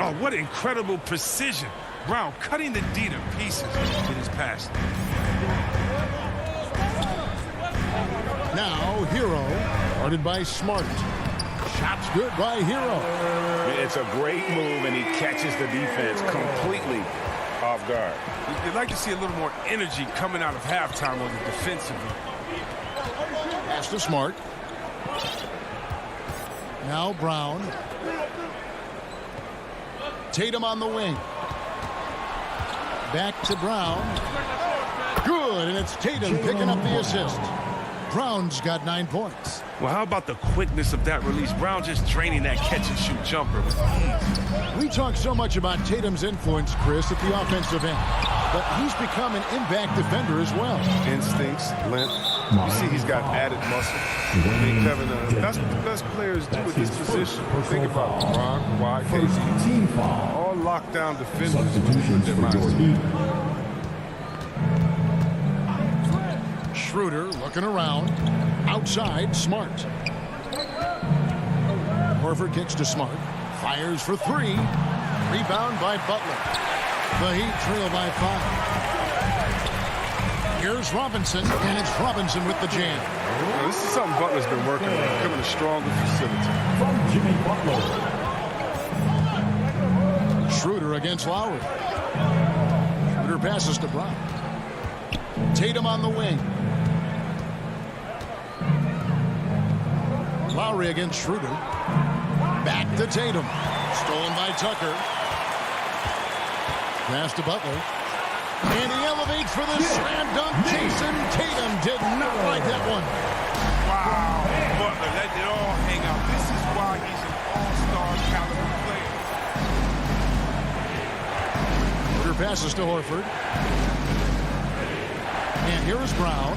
Oh, what incredible precision. Brown cutting the D to pieces in his pass. Now Hero. Guarded by Smart. Shots good by Hero. It's a great move, and he catches the defense completely off guard. You'd like to see a little more energy coming out of halftime on the defensive end. Pass to Smart. Now Brown. Tatum on the wing. Back to Brown. Good, and it's Tatum picking up the assist. Brown's got 9 points. Well, how about the quickness of that release? Brown just draining that catch-and-shoot jumper with ease. We talk so much about Tatum's influence, Chris, at the offensive end. But he's become an impact defender as well. Instincts, length. You see he's got added muscle. I mean, Kevin, that's what the best players do at this position. Think about it. Ron, Kawhi, KG. All lockdown defenders with their minds. Schroeder looking around. Outside, Smart. Horford kicks to Smart. Fires for 3. Rebound by Butler. The Heat trail by 5. Here's Robinson, and it's Robinson with the jam. Well, this is something Butler's been working on, becoming a stronger facility. From Jimmy Butler. Schroeder against Lowry. Schroeder passes to Brown. Tatum on the wing. Lowry against Schroeder. Back to Tatum. Stolen by Tucker. Pass to Butler. And he elevates for the slam dunk. Jason Tatum did not like that one. Wow. Butler let it all hang out. This is why he's an all-star caliber player. Schroeder passes to Horford. And here is Brown.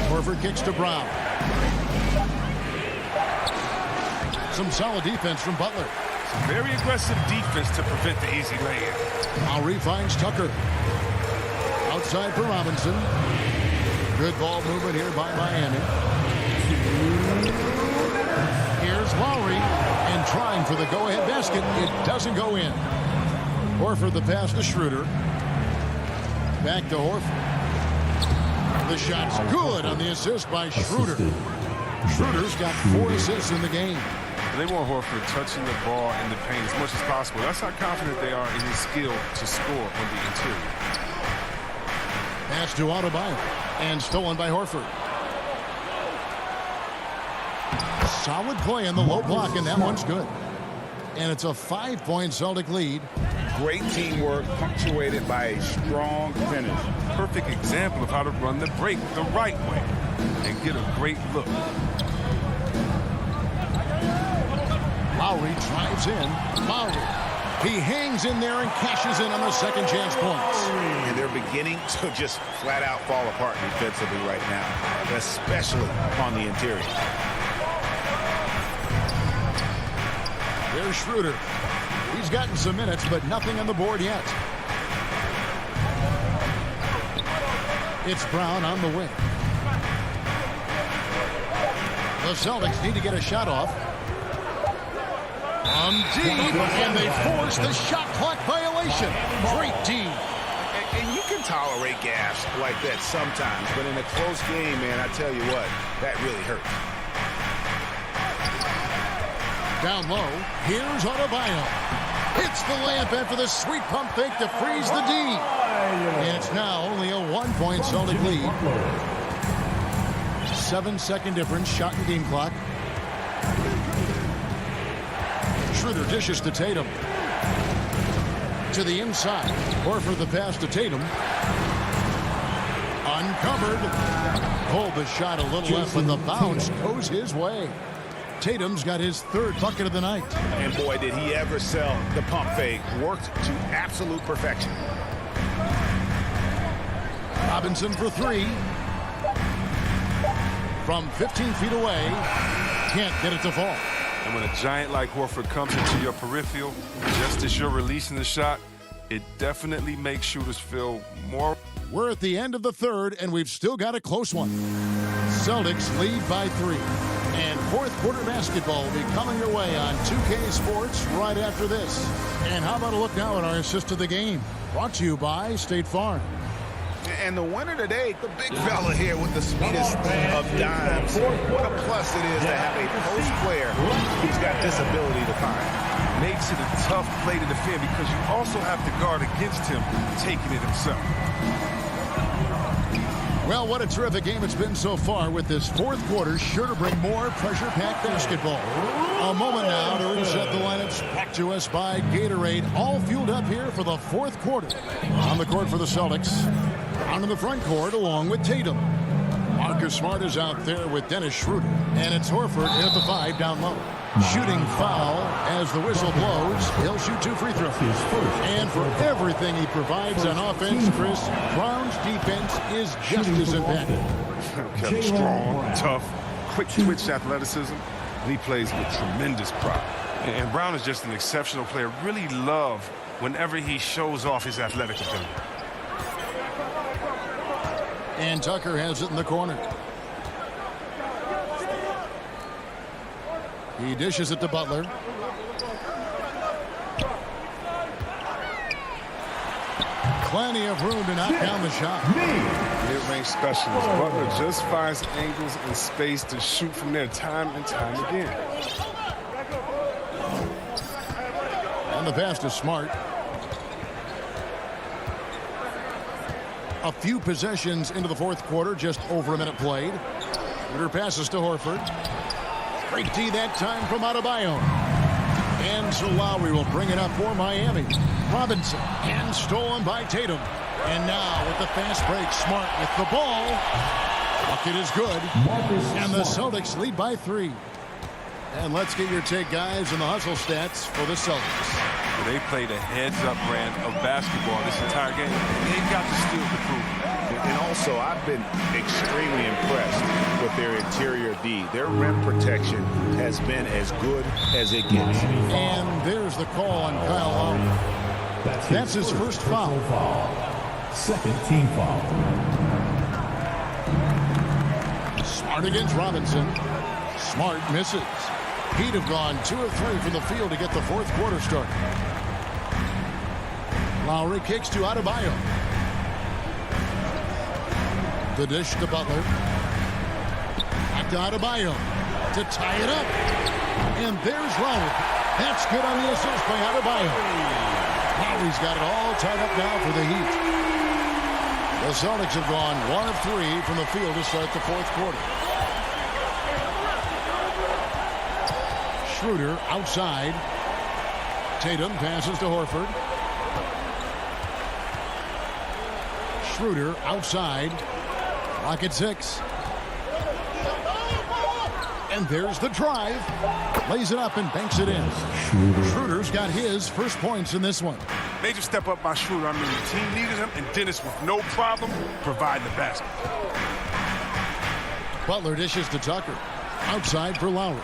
Horford kicks to Brown. Some solid defense from Butler. Some very aggressive defense to prevent the easy lay-in. Lowry finds Tucker. Outside for Robinson. Good ball movement here by Miami. Here's Lowry. And trying for the go-ahead basket. It doesn't go in. Horford the pass to Schroeder. Back to Horford. The shot's good on the assist by Schroeder. Schroeder's got 4 assists in the game. They want Horford touching the ball in the paint as much as possible. That's how confident they are in his skill to score on the interior. Pass to Adebayo. And stolen by Horford. Solid play in the low block, and that one's good. And it's a 5-point Celtic lead. Great teamwork punctuated by a strong finish. Perfect example of how to run the break the right way and get a great look. Lowry drives in. Lowry. He hangs in there and cashes in on the second chance points. And they're beginning to just flat out fall apart defensively right now, especially on the interior. There's Schroeder. He's gotten some minutes, but nothing on the board yet. It's Brown on the wing. The Celtics need to get a shot off. Deep, and they force the shot clock violation. Great D. And you can tolerate gas like that sometimes, but in a close game, man, I tell you what, that really hurts. Down low, here's Adebayo. Hits the layup after the sweet pump fake to freeze the D. And it's now only a 1-point Celtic lead. 7-second difference, shot and game clock. Schroeder dishes to Tatum. To the inside. Horford the pass to Tatum. Uncovered. Pulled the shot a little left, but the bounce goes his way. Tatum's got his third bucket of the night. And boy, did he ever sell the pump fake. Worked to absolute perfection. Robinson for three. From 15 feet away. Can't get it to fall. And when a giant like Horford comes into your peripheral, just as you're releasing the shot, it definitely makes shooters feel more. We're at the end of the third, and we've still got a close one. Celtics lead by 3. And fourth quarter basketball will be coming your way on 2K Sports right after this. And how about a look now at our assist of the game? Brought to you by State Farm. And the winner today, the big fella here with the sweetest of dimes. What a plus it is to have a post player who's got this ability to find. Makes it a tough play to defend because you also have to guard against him taking it himself. Well, what a terrific game it's been so far, with this fourth quarter sure to bring more pressure-packed basketball. A moment now to reset the lineups, back to us by Gatorade, all fueled up here for the fourth quarter. On the court for the Celtics, down in the front court along with Tatum. Marcus Smart is out there with Dennis Schroeder, and it's Horford in at the 5 down low. Shooting foul as the whistle blows. He'll shoot 2 free throws. And for everything he provides on offense, Chris, Brown's defense is just as impactful. Kept strong, tough, quick twitch athleticism, and he plays with tremendous pride. And Brown is just an exceptional player. Really love whenever he shows off his athletic ability. And Tucker has it in the corner. He dishes it to Butler. Plenty of room to knock down the shot. Mid-range specialist. Butler just finds angles and space to shoot from there time and time again. And the pass to Smart. A few possessions into the fourth quarter, just over a minute played. Schroeder passes to Horford. Great D that time from Adebayo. And so Lowry will bring it up for Miami. Robinson, and stolen by Tatum. And now with the fast break, Smart with the ball. Bucket is good. And the Celtics lead by 3. And let's get your take, guys, on the hustle stats for the Celtics. They played a heads-up brand of basketball this entire game. They got to steal the proof. And also, I've been extremely impressed with their interior D. Their rim protection has been as good as it gets. And there's the call on Kyle Lowry. That's his first foul. Second team foul. Smart against Robinson. Smart misses. He'd have gone 2 of 3 from the field to get the fourth quarter started. Lowry kicks to Adebayo. The dish to Butler. Back to Adebayo to tie it up. And there's Lowry. That's good on the assist by Adebayo. Lowry's got it all tied up now for the Heat. The Celtics have gone 1 of 3 from the field to start the fourth quarter. Schroeder outside. Tatum passes to Horford. Schroeder outside. Clock at 6. And there's the drive. Lays it up and banks it in. Schroeder's got his first points in this one. Major step up by Schroeder. I mean, the team needed him, and Dennis, with no problem, provide the basket. Butler dishes to Tucker. Outside for Lowry.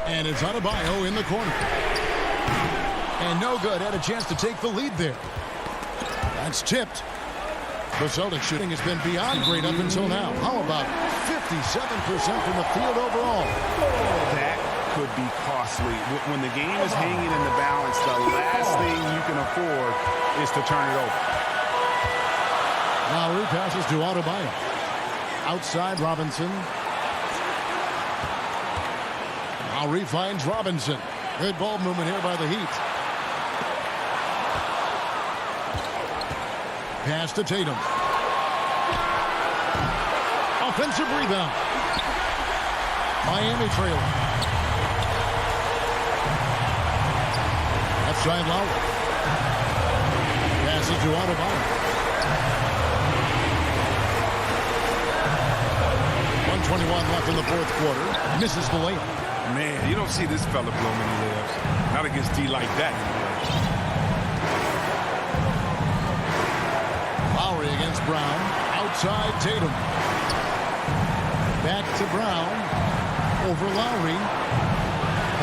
And it's Adebayo in the corner. And no good. Had a chance to take the lead there. That's tipped. The Celtics shooting has been beyond great up until now. How about 57% from the field overall? That could be costly. When the game is hanging in the balance, the last thing you can afford is to turn it over. Lowry passes to Adebayo. Outside Robinson. Lowry finds Robinson. Good ball movement here by the Heat. Pass to Tatum. Offensive rebound. Miami trailing. Left side Lowry. Passes to Adebayo. 1:21 left in the fourth quarter. Misses the layup. Man, you don't see this fella blow many layups. Not against D like that. Lowry against Brown. Outside Tatum. Back to Brown. Over Lowry.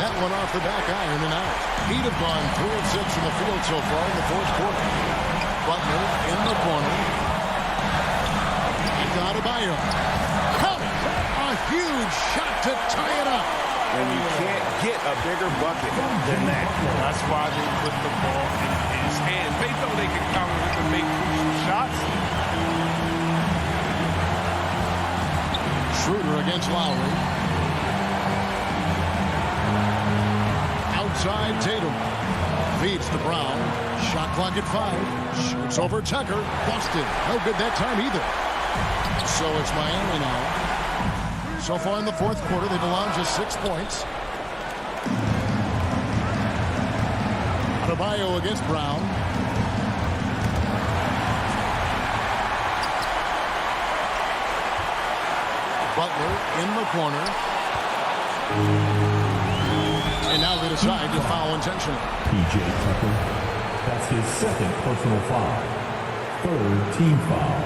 That one off the back iron and out. Heat have gone 3 of 6 from the field so far in the fourth quarter. Butler in the corner. And Adebayo. A huge shot to tie it up. And you can't get a bigger bucket than that. That's why they put the ball in his hands. They know they can counter it and make crucial shots. Schroeder against Lowry. Outside Tatum. Feeds to Brown. Shot clock at 5. Shoots over Tucker. Busted. No good that time either. So it's Miami now. So far in the fourth quarter, they've allowed just 6 points. Adebayo against Brown. Butler in the corner. And now they decide to foul intentionally. P.J. Tucker, that's his second personal foul. Third team foul.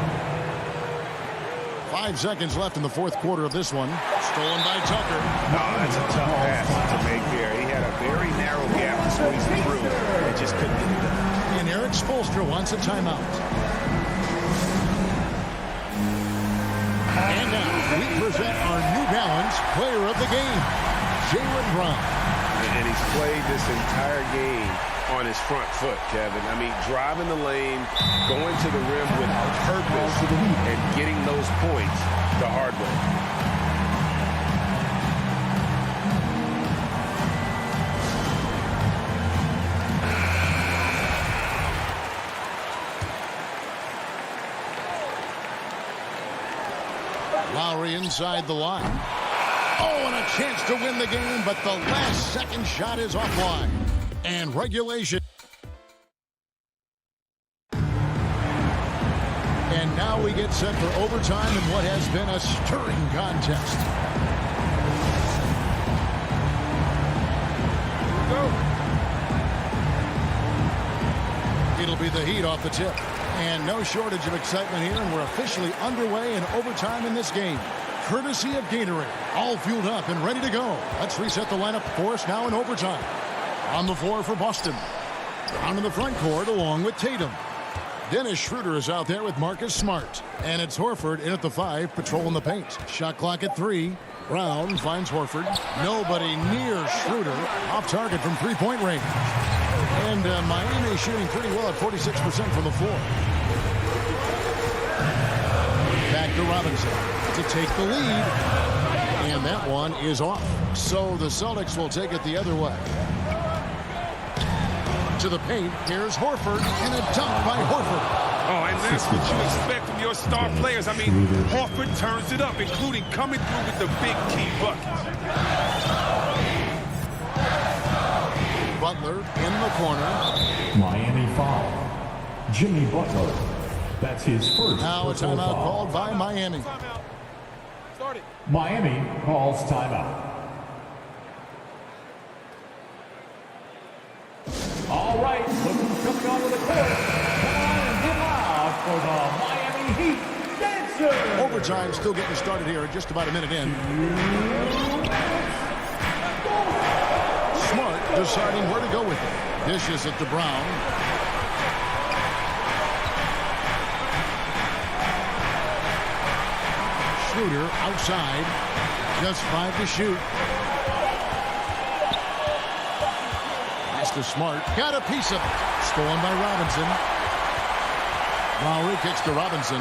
5 seconds left in the fourth quarter of this one. Stolen by Tucker. Oh, that's a tough pass to make there. He had a very narrow gap to squeeze through. It just couldn't get it done. And Eric Spoelstra wants a timeout. And now we present our New Balance player of the game, Jaylen Brown. And he's played this entire game on his front foot, Kevin. I mean, driving the lane, going to the rim with purpose, and getting those points the hard way. Lowry inside the line. Oh, and a chance to win the game, but the last second shot is offline. And regulation. And now we get set for overtime in what has been a stirring contest. It'll be the Heat off the tip. And no shortage of excitement here, and we're officially underway in overtime in this game. Courtesy of Gatorade. All fueled up and ready to go. Let's reset the lineup for us now in overtime. On the floor for Boston. Down in the front court along with Tatum. Dennis Schroeder is out there with Marcus Smart. And it's Horford in at the 5, patrolling the paint. Shot clock at 3. Brown finds Horford. Nobody near Schroeder. Off target from three-point range. And Miami shooting pretty well at 46% from the floor. Back to Robinson to take the lead. And that one is off. So the Celtics will take it the other way. To the paint, here's Horford, and a dunk by Horford. Oh, and that's what you expect from your star players. I mean, Horford turns it up, including coming through with the big key buckets. Butler in the corner. Miami foul. Jimmy Butler. That's his first. Now a personal timeout foul. called by Miami. Miami calls timeout. All right, look who's coming onto the court. And him out for the Miami Heat Dancer. Overtime still getting started here, just about a minute in. Smart deciding where to go with it. Dishes it to Brown. Schroeder outside. Just 5 to shoot. Pass to Smart. Got a piece of it. Stolen by Robinson. Lowry kicks to Robinson.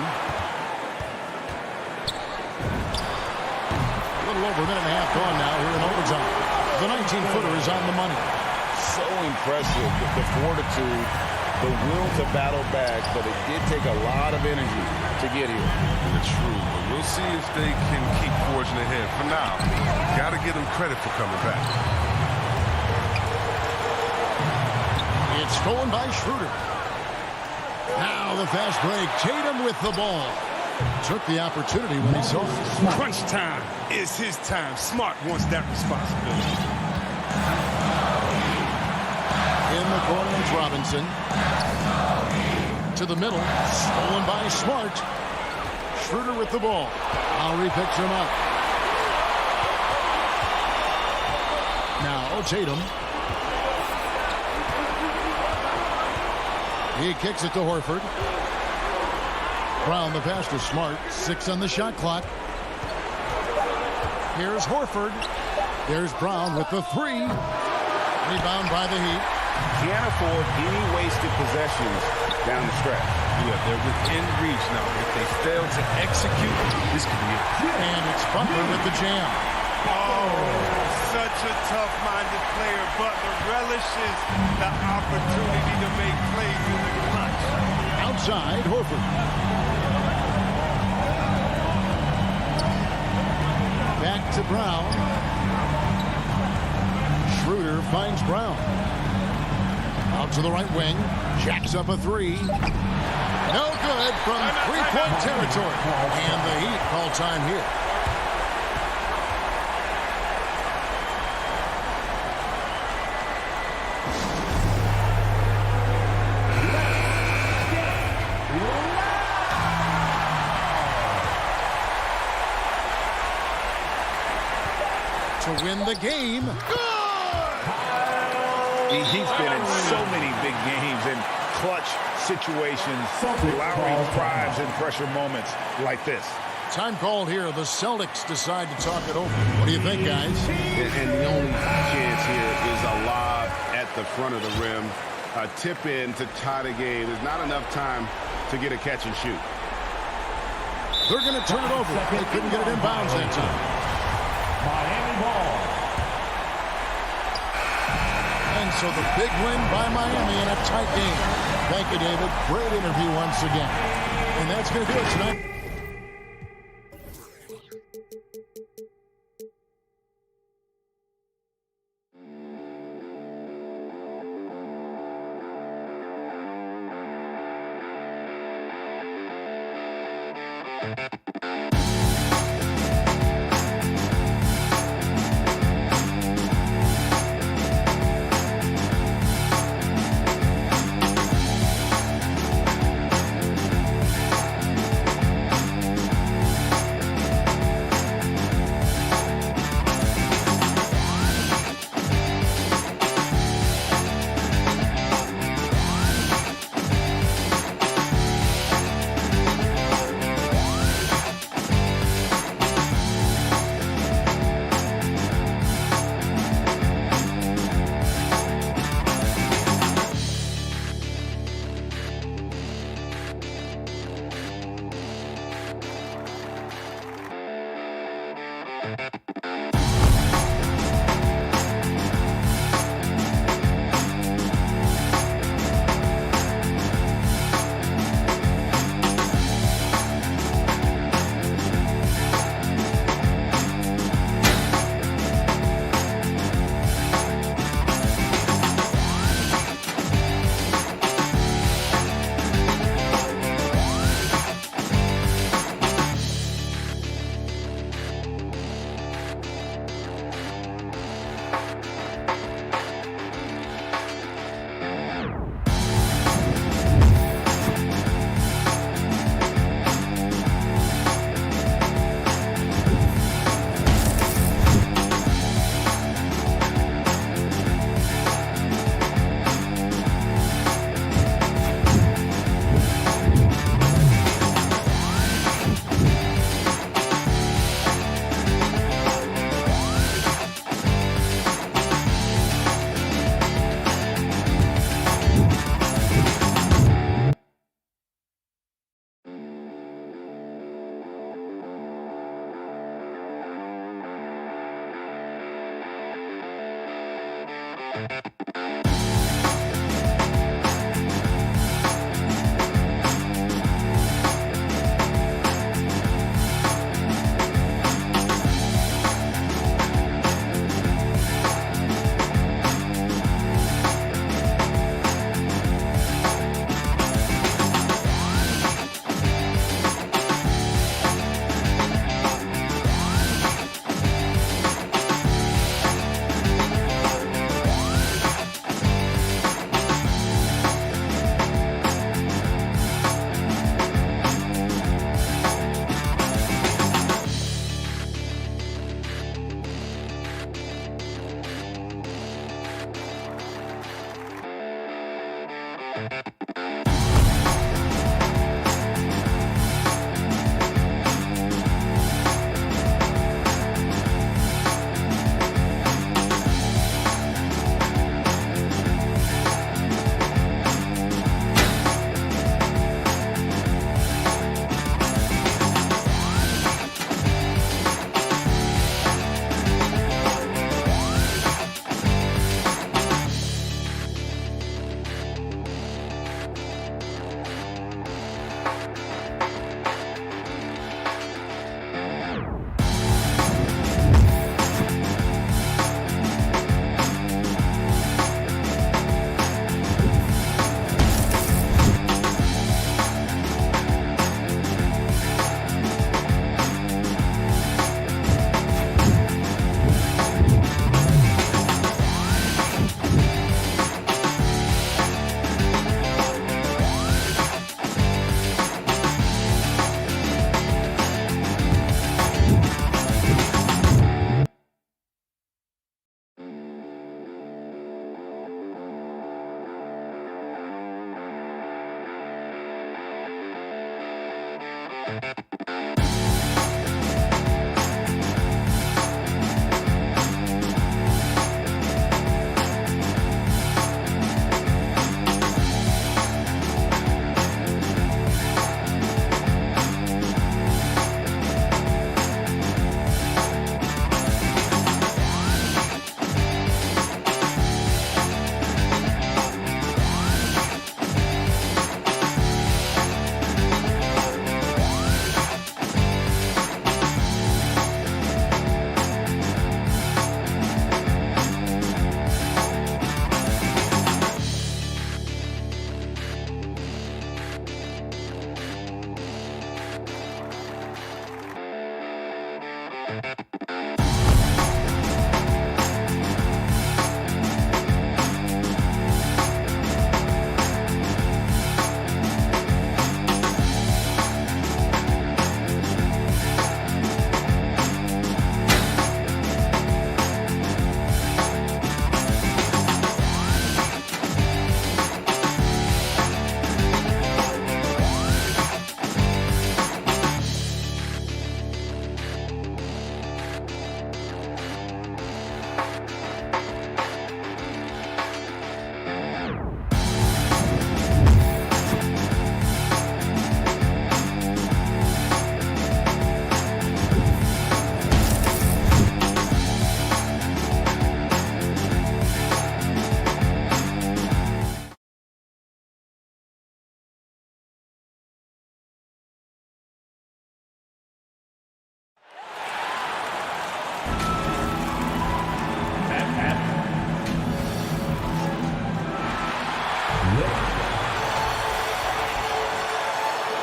A little over a minute and a half gone now here in overtime. The 19-footer is on the money. So impressive, the fortitude, the will to battle back, but it did take a lot of energy to get here. It's true. But we'll see if they can keep forging ahead. For now, got to give them credit for coming back. It's stolen by Schroeder. Now the fast break. Tatum with the ball. Took the opportunity when he saw it. Crunch time is his time. Smart wants that responsibility. In the corner, it's Robinson. To the middle. Stolen by Smart. Schroeder with the ball. Lowry picks him up. Now Tatum. He kicks it to Horford. Brown the pass to Smart. 6 on the shot clock. Here's Horford. There's Brown with the 3. Rebound by the Heat. Can't afford any wasted possessions down the stretch. Yeah, they're within reach now. If they fail to execute, this could be it. And it's Butler with the jam. Oh, such a tough-minded player. Butler relishes the opportunity to make plays in the clutch. Outside, Horford. Back to Brown. Schroeder finds Brown. Out to the right wing. Jacks up a 3. No good from three-point territory. And the Heat call time here. To win the game. He's been in so many big games and clutch situations. Lowry thrives in pressure moments like this. Time called here. The Celtics decide to talk it over. What do you think, guys? And the only chance here is a lob at the front of the rim. A tip in to tie the game. There's not enough time to get a catch and shoot. They're going to turn it over. They couldn't get it in bounds that time. Miami ball. And so the big win by Miami in a tight game. Thank you, David. Great interview once again. And that's going to do it tonight.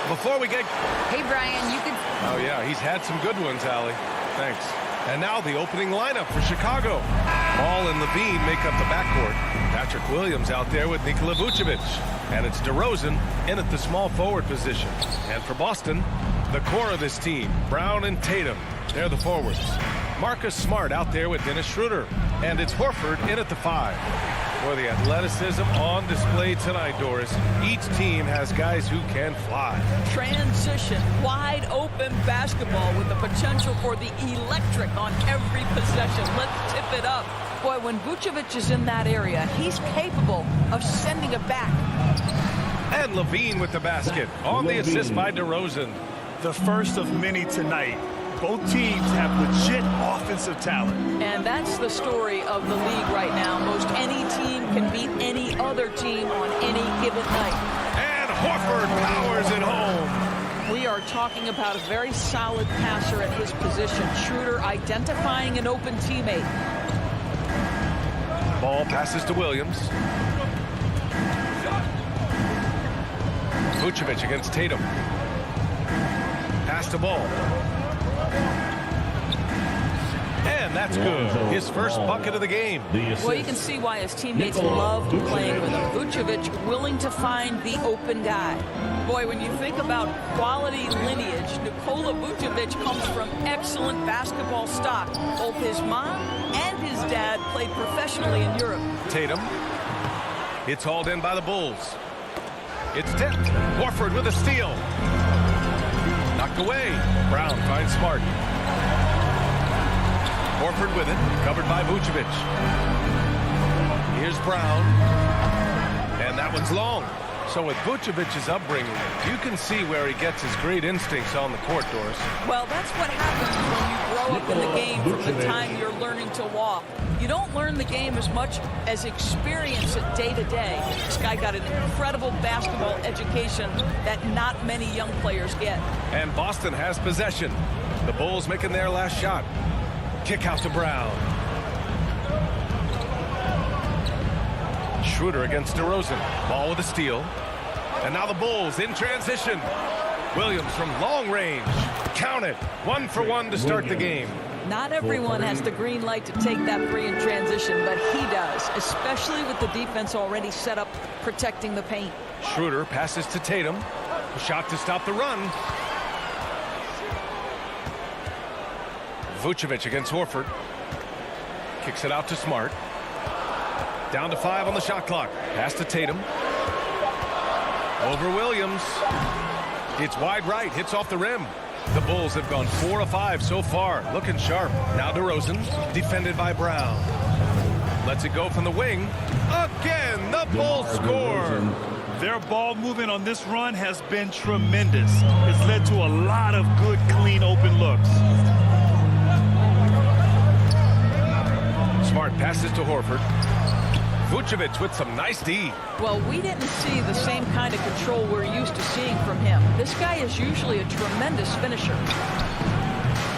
Before we get... Hey, Brian, you can... Oh, yeah, he's had some good ones, Allie. Thanks. And now the opening lineup for Chicago. Ball and Levine make up the backcourt. Patrick Williams out there with Nikola Vucevic. And it's DeRozan in at the small forward position. And for Boston, the core of this team, Brown and Tatum, they're the forwards. Marcus Smart out there with Dennis Schroeder. And it's Horford in at the 5. For the athleticism on display tonight, Doris. Each team has guys who can fly. Transition, wide open basketball with the potential for the electric on every possession. Let's tip it up. Boy, when Vucevic is in that area, he's capable of sending it back. And Levine with the basket on the assist by DeRozan. The first of many tonight. Both teams have legit offensive talent. And that's the story of the league right now. Most any team can beat any other team on any given night. And Horford powers it home. We are talking about a very solid passer at his position. Schroeder identifying an open teammate. Ball passes to Williams. Vucevic against Tatum. Pass to Ball. And that's good. His first bucket of the game. Well, you can see why his teammates loved playing with him. Vucevic willing to find the open guy. Boy, when you think about quality lineage, Nikola Vucevic comes from excellent basketball stock. Both his mom and his dad played professionally in Europe. Tatum. It's hauled in by the Bulls. It's tipped. Horford with a steal. Knocked away. Brown finds Smart. Horford with it. Covered by Vucevic. Here's Brown. And that one's long. So with Vucevic's upbringing, you can see where he gets his great instincts on the court, Doris. Well, that's what happens when you grow up in the game from the time you're learning to walk. You don't learn the game as much as experience it day to day. This guy got an incredible basketball education that not many young players get. And Boston has possession. The Bulls making their last shot. Kick out to Brown. Schroeder against DeRozan. Ball with a steal. And now the Bulls in transition. Williams from long range. Count it. 1 for 1 to start the game. Not everyone has the green light to take that three in transition, but he does, especially with the defense already set up protecting the paint. Schroeder passes to Tatum. A shot to stop the run. Vucevic against Horford. Kicks it out to Smart. Down to 5 on the shot clock. Pass to Tatum. Over Williams. It's wide right. Hits off the rim. The Bulls have gone 4 of 5 so far. Looking sharp. Now DeRozan. Defended by Brown. Lets it go from the wing. Again, the Bulls score. Their ball movement on this run has been tremendous. It's led to a lot of good, clean, open looks. Smart passes to Horford. Vucevic with some nice D. Well, we didn't see the same kind of control we're used to seeing from him. This guy is usually a tremendous finisher.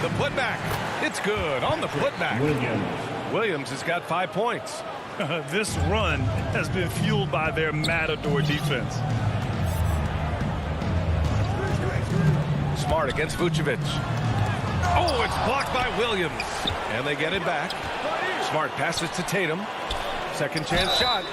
The putback. It's good on the putback. Williams has got 5 points. This run has been fueled by their matador defense. Smart against Vucevic. Oh, it's blocked by Williams. And they get it back. Smart passes to Tatum. Second chance shot.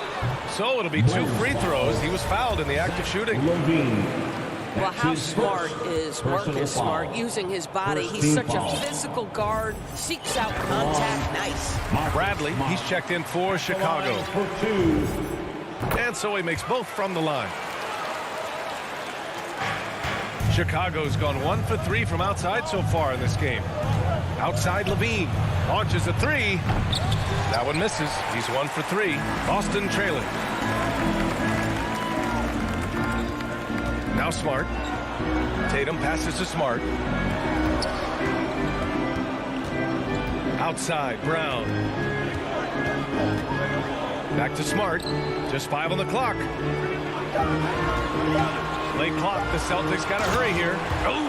So it'll be 2 free throws. He was fouled in the act of shooting. Well, how smart is Marcus Smart using his body? He's such a physical guard, seeks out contact. Nice. Bradley, he's checked in for Chicago. And so he makes both from the line. Chicago's gone 1 for 3 from outside so far in this game. Outside Levine. Launches a 3. That one misses. He's 1 for 3. Boston trailing. Now Smart. Tatum passes to Smart. Outside, Brown. Back to Smart. Just 5 on the clock. Late clock. The Celtics got to hurry here. Oh,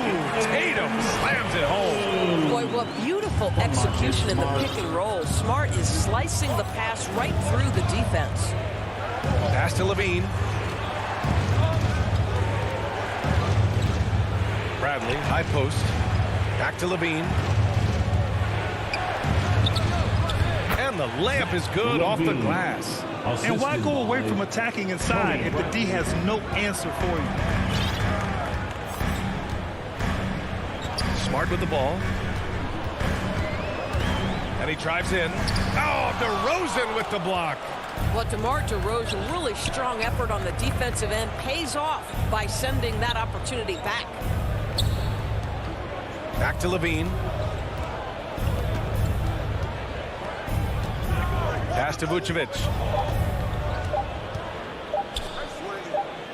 Tatum slams it home. Boy, what beautiful execution in the pick and roll. Smart is slicing the pass right through the defense. Pass to Levine. Bradley, high post. Back to Levine. And the layup is good off the glass. And why go away from attacking inside if the D has no answer for you? Smart with the ball. And he drives in. Oh, DeRozan with the block. Well, DeMar DeRozan, really strong effort on the defensive end, pays off by sending that opportunity back. Back to Levine. Pass to Vucevic.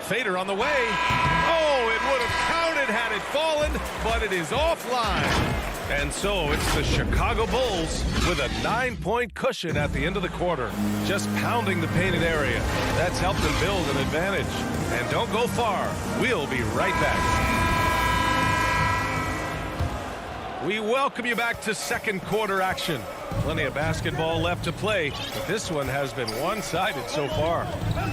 Fader on the way. Oh, it would have counted had it fallen, but it is offline. And so it's the Chicago Bulls with a 9-point cushion at the end of the quarter. Just pounding the painted area. That's helped them build an advantage. And don't go far. We'll be right back. We welcome you back to second quarter action. Plenty of basketball left to play, but this one has been one-sided so far.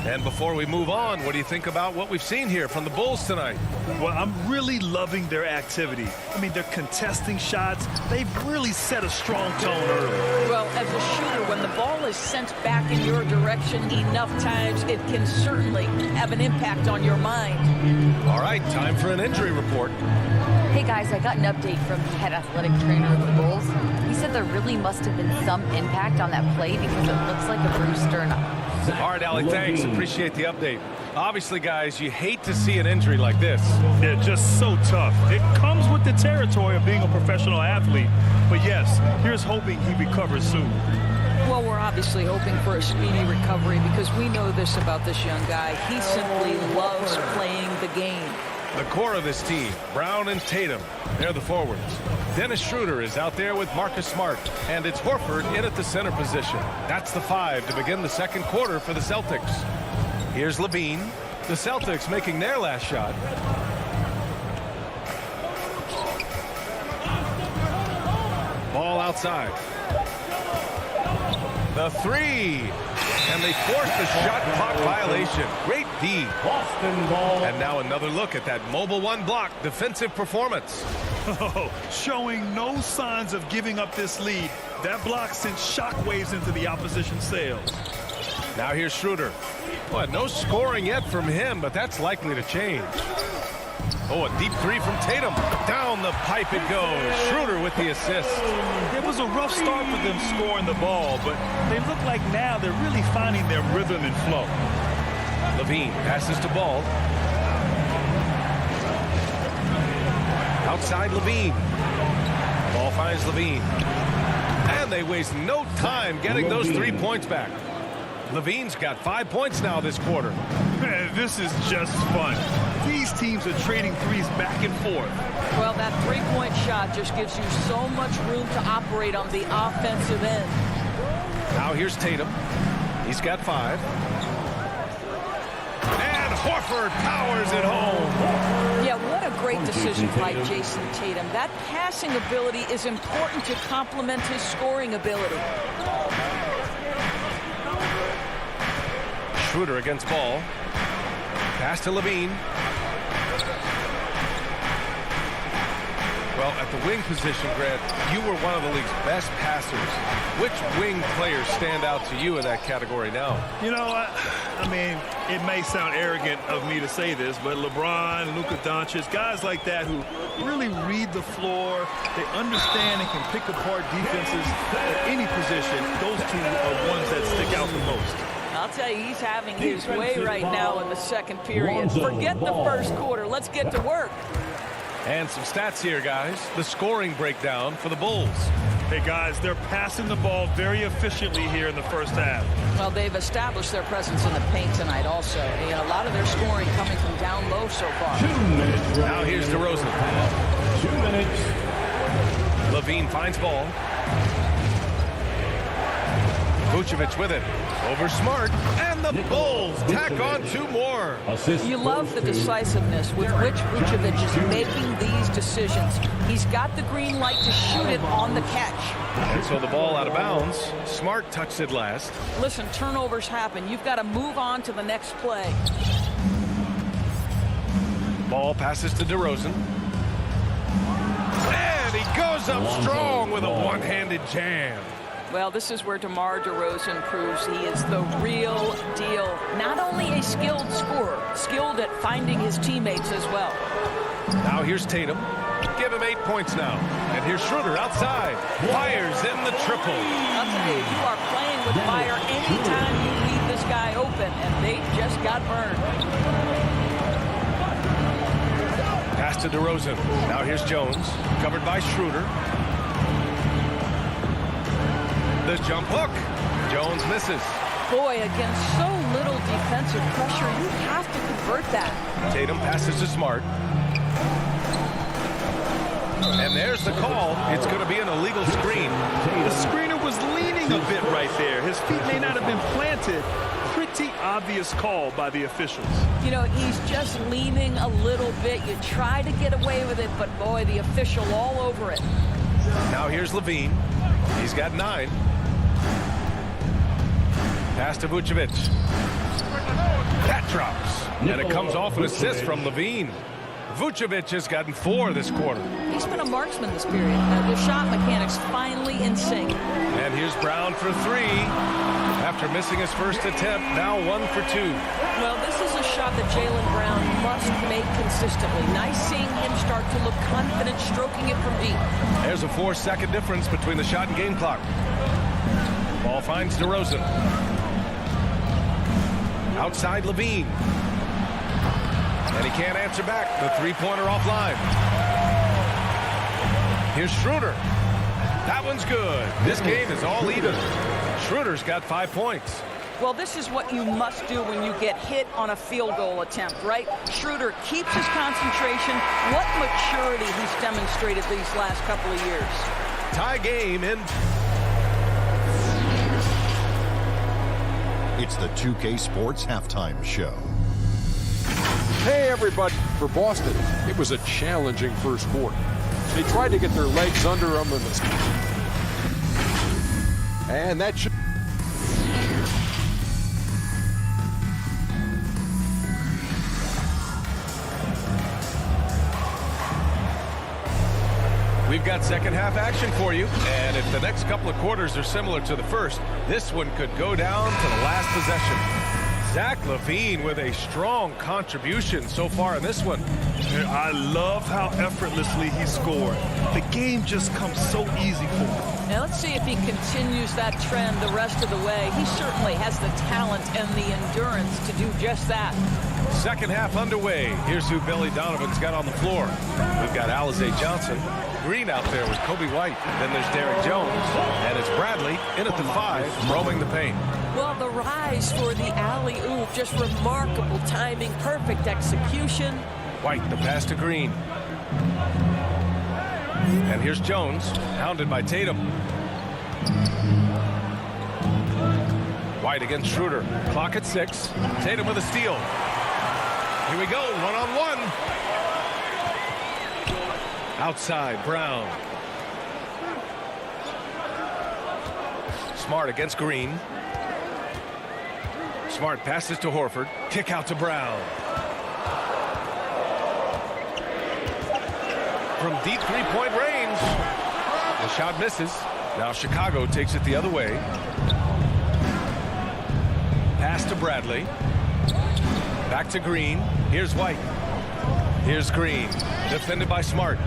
And before we move on, what do you think about what we've seen here from the Bulls tonight? Well, I'm really loving their activity. I mean, they're contesting shots. They've really set a strong tone early. Well, as a shooter, when the ball is sent back in your direction enough times, it can certainly have an impact on your mind. All right, time for an injury report. Hey guys, I got an update from the head athletic trainer of the Bulls. He said there really must have been some impact on that play because it looks like a bruised sternum. All right, Allie, thanks. Appreciate the update. Obviously, guys, you hate to see an injury like this. Yeah, just so tough. It comes with the territory of being a professional athlete. But yes, here's hoping he recovers soon. Well, we're obviously hoping for a speedy recovery because we know this about this young guy. He simply loves playing the game. The core of this team, Brown and Tatum, they're the forwards. Dennis Schroeder is out there with Marcus Smart, and it's Horford in at the center position. That's the 5 to begin the second quarter for the Celtics. Here's Levine. The Celtics making their last shot. Ball outside. The 3. And they forced a shot clock violation. Great D. Boston ball. And now another look at that mobile 1 block defensive performance. Oh, showing no signs of giving up this lead. That block sent shockwaves into the opposition sails. Now here's Schroeder. Well, no scoring yet from him, but that's likely to change. Oh, a deep 3 from Tatum. Down the pipe it goes. Schroeder with the assist. It was a rough start for them scoring the ball, but they look like now they're really finding their rhythm and flow. Levine passes to Ball. Outside Levine. Ball finds Levine. And they waste no time getting those 3 points back. Levine's got 5 points now this quarter. This is just fun. These teams are trading threes back and forth. Well, that 3-point shot just gives you so much room to operate on the offensive end. Now here's Tatum. He's got 5. And Horford powers it home. Yeah, what a great decision by Jason Tatum. That passing ability is important to complement his scoring ability. Schroeder against Ball. Pass to Levine. Well, at the wing position, Grant, you were one of the league's best passers. Which wing players stand out to you in that category now? You know, I mean, it may sound arrogant of me to say this, but LeBron, Luka Doncic, guys like that who really read the floor, they understand and can pick apart defenses at any position. Those two are ones that stick out the most. I'll tell you, he's having his way right now in the second period. Forget the first quarter. Let's get to work. And some stats here, guys. The scoring breakdown for the Bulls. Hey, guys, they're passing the ball very efficiently here in the first half. Well, they've established their presence in the paint tonight also. And a lot of their scoring coming from down low so far. 2 minutes. Now here's DeRozan. 2 minutes. Levine finds Ball. Vucevic with it. Over Smart. And the Bulls tack on 2 more. You love the decisiveness with which Vucevic is making these decisions. He's got the green light to shoot it on the catch. And so the ball out of bounds. Smart touched it last. Listen, turnovers happen. You've got to move on to the next play. Ball passes to DeRozan. And he goes up strong with a one-handed jam. Well, this is where DeMar DeRozan proves he is the real deal. Not only a skilled scorer, skilled at finding his teammates as well. Now here's Tatum. Give him 8 points now. And here's Schroeder outside. Fires in the triple. I'll tell you, you are playing with fire anytime you leave this guy open, and they just got burned. Pass to DeRozan. Now here's Jones. Covered by Schroeder. The jump hook. Jones misses. Boy, against so little defensive pressure, you have to convert that. Tatum passes to Smart. And there's the call. It's going to be an illegal screen. The screener was leaning a bit right there. His feet may not have been planted. Pretty obvious call by the officials. You know, he's just leaning a little bit. You try to get away with it, but boy, the official all over it. Now here's Levine. He's got 9. Pass to Vucevic. That drops. And it comes off an assist from Levine. Vucevic has gotten 4 this quarter. He's been a marksman this period. The shot mechanics finally in sync. And here's Brown for 3. After missing his first attempt, now 1 for 2. Well, this is a shot that Jaylen Brown must make consistently. Nice seeing him start to look confident stroking it from deep. There's a 4-second difference between the shot and game clock. Ball finds DeRozan. Outside Levine. And he can't answer back. The three-pointer offline. Here's Schroeder. That one's good. This game is all even. Schroeder's got 5 points. Well, this is what you must do when you get hit on a field goal attempt, right? Schroeder keeps his concentration. What maturity he's demonstrated these last couple of years. Tie game in. It's the 2K Sports Halftime Show. Hey, everybody. For Boston, it was a challenging first quarter. They tried to get their legs under them, and that should... We've got second half action for you, and if the next couple of quarters are similar to the first, this one could go down to the last possession. Zach LaVine with a strong contribution so far in this one. I love how effortlessly he scored. The game just comes so easy for him. Now let's see if he continues that trend the rest of the way. He certainly has the talent and the endurance to do just that. Second half underway. Here's who Billy Donovan's got on the floor. We've got Alizé Johnson. Green out there with Kobe White. Then there's Derek Jones. And it's Bradley in at the 5, roaming the paint. Well, the rise for the alley-oop, just remarkable timing, perfect execution. White, the pass to Green. And here's Jones, hounded by Tatum. White against Schroeder. Clock at 6. Tatum with a steal. Here we go, one-on-one. Outside, Brown. Smart against Green. Smart passes to Horford. Kick out to Brown. From deep three-point range. The shot misses. Now Chicago takes it the other way. Pass to Bradley. Back to Green. Here's White. Here's Green. Defended by Smart.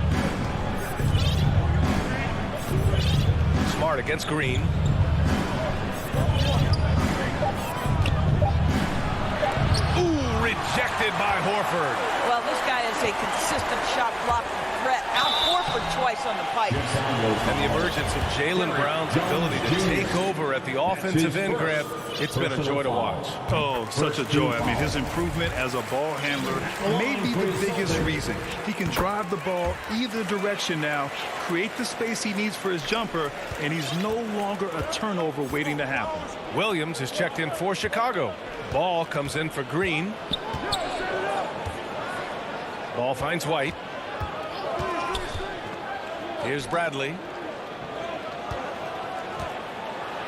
Smart against Green. Ooh, rejected by Horford. Well, this guy is a consistent shot block threat. Out Horford twice on the pipes. And the emergence of Jaylen Brown's ability to take over at the offensive end, Grant, it's been a joy to watch. Oh, such a joy. I mean, his improvement as a ball handler may be the biggest reason. He can drive the ball either direction now, create the space he needs for his jumper, and he's no longer a turnover waiting to happen. Williams is checked in for Chicago. Ball comes in for Green. Ball finds White. Here's Bradley.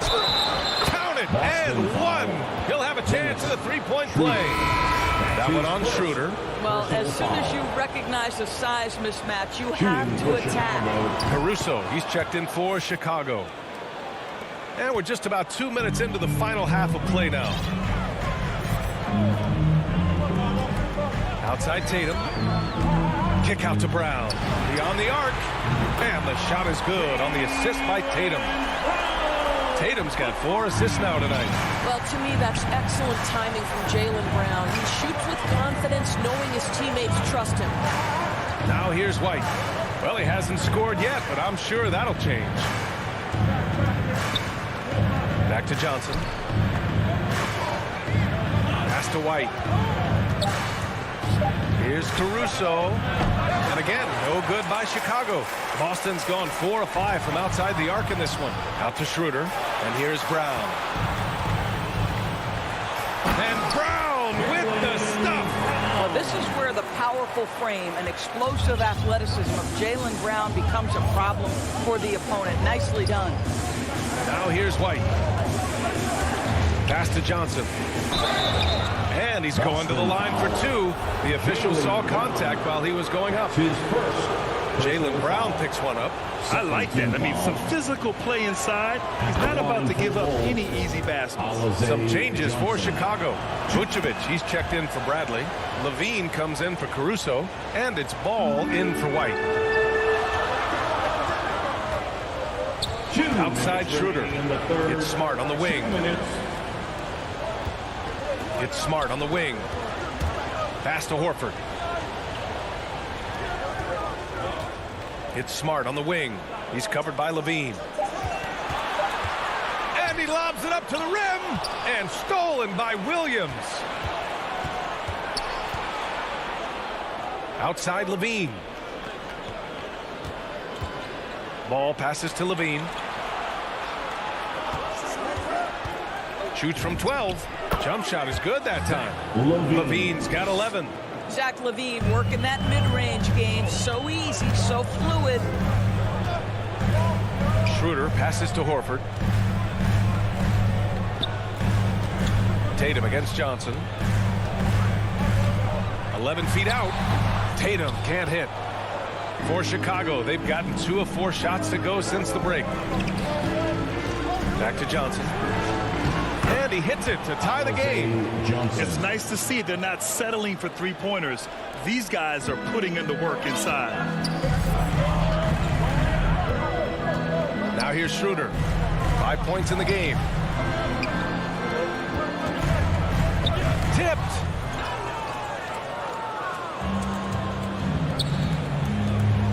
Count it, and one. He'll have a chance at a three-point play. That one on Schroeder. Well, as soon as you recognize the size mismatch, you have to attack. Caruso, he's checked in for Chicago. And we're just about 2 minutes into the final half of play now. Outside Tatum. Kick out to Brown. Beyond the arc. And the shot is good on the assist by Tatum. Tatum's got 4 assists now tonight. Well, to me, that's excellent timing from Jaylen Brown. He shoots with confidence, knowing his teammates trust him. Now here's White. Well, he hasn't scored yet, but I'm sure that'll change. Back to Johnson. Pass to White. Here's Caruso. And again, no good by Chicago. Boston's gone 4 of 5 from outside the arc in this one. Out to Schroeder. And here's Brown. And Brown with the stuff. Well, this is where the powerful frame and explosive athleticism of Jaylen Brown becomes a problem for the opponent. Nicely done. Now here's White. Pass to Johnson. And he's going to the line for 2. The official saw contact while he was going up. Jaylen Brown picks one up. I like that. I mean, some physical play inside. He's not about to give up any easy baskets. Some changes for Chicago. Vucevic, he's checked in for Bradley. Levine comes in for Caruso. And it's Ball in for White. Outside Schroeder. It's Smart on the wing. It's Smart on the wing. Pass to Horford. It's Smart on the wing. He's covered by Levine. And he lobs it up to the rim. And stolen by Williams. Outside Levine. Ball passes to Levine. Shoots from 12. Jump shot is good that time. Levine's got 11. Zach LaVine working that mid-range game. So easy, so fluid. Schroeder passes to Horford. Tatum against Johnson. 11 feet out. Tatum can't hit. For Chicago, they've gotten 2 of 4 shots to go since the break. Back to Johnson. And he hits it to tie the game. It's nice to see they're not settling for three-pointers. These guys are putting in the work inside. Now here's Schroeder. 5 points in the game. Tipped.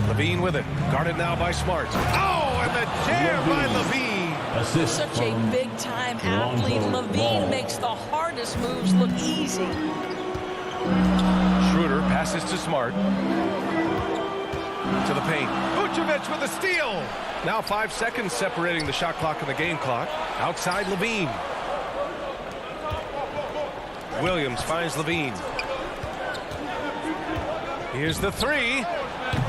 Levine with it. Guarded now by Smart. Oh, and the jam by Levine. Such a big-time athlete. Levine makes the hardest moves look easy. Schroeder passes to Smart. To the paint. Vucevic with a steal. Now 5 seconds separating the shot clock and the game clock. Outside Levine. Williams finds Levine. Here's the 3.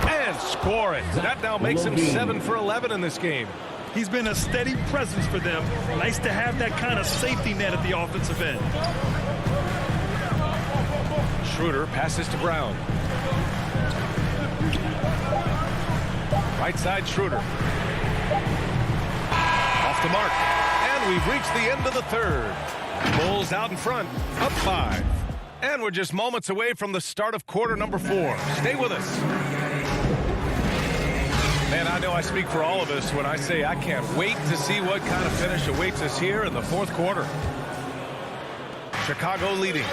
And score it. That now makes him 7 for 11 in this game. He's been a steady presence for them. Nice to have that kind of safety net at the offensive end. Schroeder passes to Brown. Right side Schroeder. Off to Mark. And we've reached the end of the third. Bulls out in front, up 5. And we're just moments away from the start of quarter number 4. Stay with us. Man, I know I speak for all of us when I say I can't wait to see what kind of finish awaits us here in the fourth quarter. Chicago leading.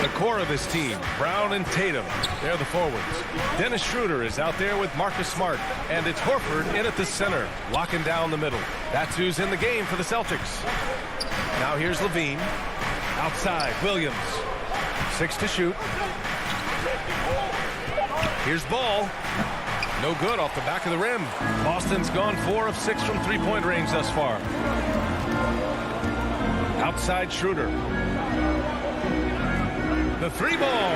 The core of this team, Brown and Tatum, they're the forwards. Dennis Schroeder is out there with Marcus Smart, and it's Horford in at the center, locking down the middle. That's who's in the game for the Celtics. Now here's Levine. Outside, Williams. 6 to shoot. Here's Ball. No good off the back of the rim. Boston's gone 4 of 6 from three-point range thus far. Outside Schroeder. The 3 ball.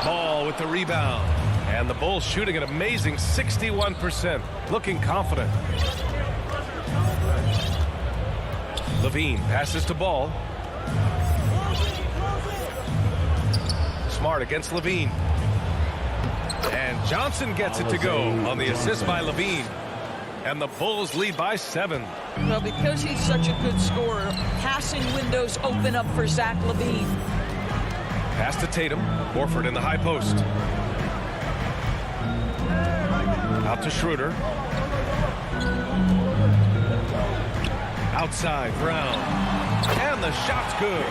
Ball with the rebound. And the Bulls shooting an amazing 61%. Looking confident. Levine passes to Ball. Smart against Levine. And Johnson gets it to go on the assist by Levine. And the Bulls lead by 7. Well, because he's such a good scorer, passing windows open up for Zach LaVine. Pass to Tatum. Horford in the high post. Out to Schroeder. Outside, Brown. And the shot's good.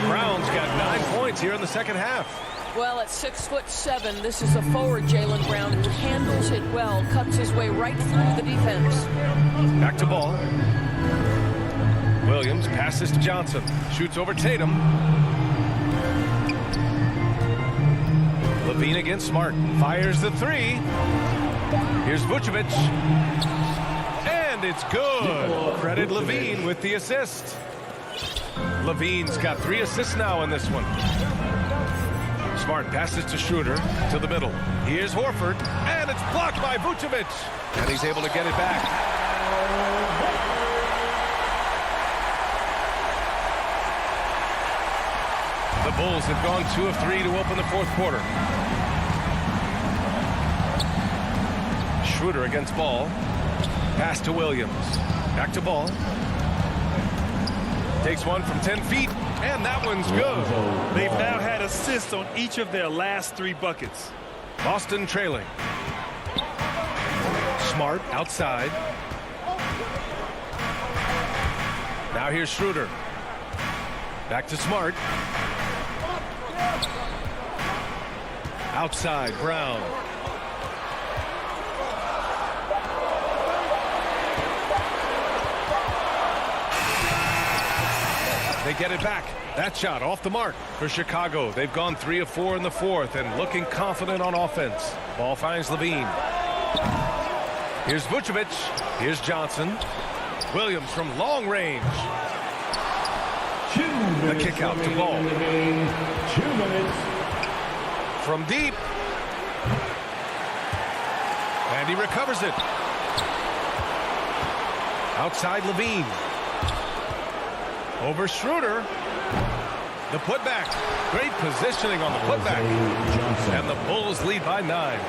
Brown's got 9 points here in the second half. Well, at 6'7", this is a forward, Jaylen Brown, who handles it well, cuts his way right through the defense. Back to Ball. Williams passes to Johnson. Shoots over Tatum. Levine against Smart. Fires the 3. Here's Vucevic. And it's good. Credit Levine with the assist. Levine's got 3 assists now in this one. Smart passes to Schroeder to the middle. Here's Horford, and it's blocked by Vucevic. And he's able to get it back. The Bulls have gone 2 of 3 to open the fourth quarter. Schroeder against Ball. Pass to Williams. Back to Ball. Takes one from 10 feet. And that one's good. They've now had assists on each of their last 3 buckets. Boston trailing. Smart outside. Now here's Schroeder. Back to Smart. Outside, Brown. They get it back. That shot off the mark for Chicago. They've gone 3 of 4 in the fourth and looking confident on offense. Ball finds Levine. Here's Vucevic. Here's Johnson. Williams from long range. The kick out to Ball. 2 minutes. From deep. And he recovers it. Outside Levine. Over Schroeder. The putback. Great positioning on the putback. And the Bulls lead by 9.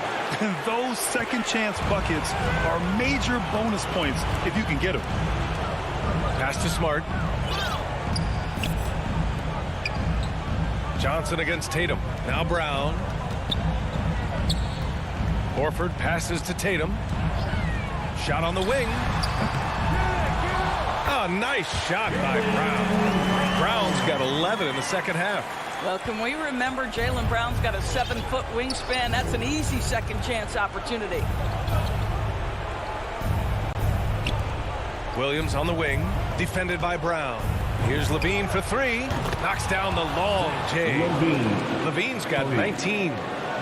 Those second chance buckets are major bonus points if you can get them. Pass to Smart. Johnson against Tatum. Now Brown. Horford passes to Tatum. Shot on the wing. Oh, nice shot by Brown. Brown's got 11 in the second half. Well, can we remember Jaylen Brown's got a 7-foot wingspan? That's an easy second chance opportunity. Williams on the wing, defended by Brown. Here's Levine for 3. Knocks down the long J. Levine's got 19.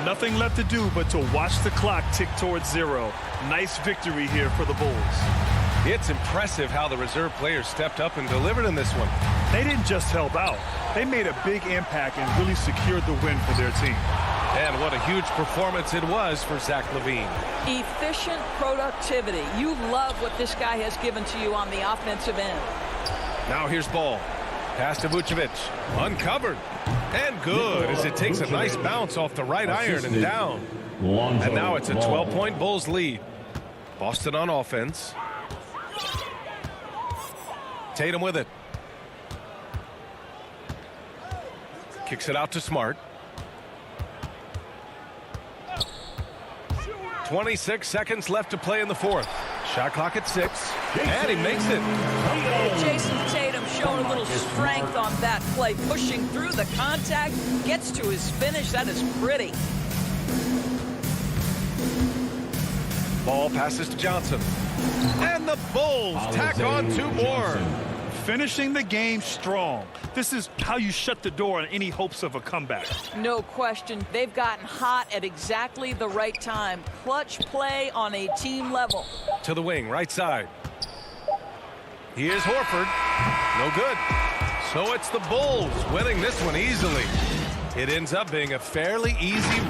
Nothing left to do but to watch the clock tick towards 0. Nice victory here for the Bulls. It's impressive how the reserve players stepped up and delivered in this one. They didn't just help out. They made a big impact and really secured the win for their team. And what a huge performance it was for Zach LaVine. Efficient productivity. You love what this guy has given to you on the offensive end. Now here's Ball. Pass to Vucevic. Uncovered. And good as it takes a nice bounce off the right iron and down. And now it's a 12-point Bulls lead. Boston on offense. Tatum with it. Kicks it out to Smart. 26 seconds left to play in the fourth. Shot clock at 6. And he makes it. Jason Tatum showing a little strength on that play. Pushing through the contact. Gets to his finish. That is pretty. Ball passes to Johnson. And the Bulls tack on 2 more. Finishing the game strong. This is how you shut the door on any hopes of a comeback. No question. They've gotten hot at exactly the right time. Clutch play on a team level. To the wing, right side. Here's Horford. No good. So it's the Bulls winning this one easily. It ends up being a fairly easy.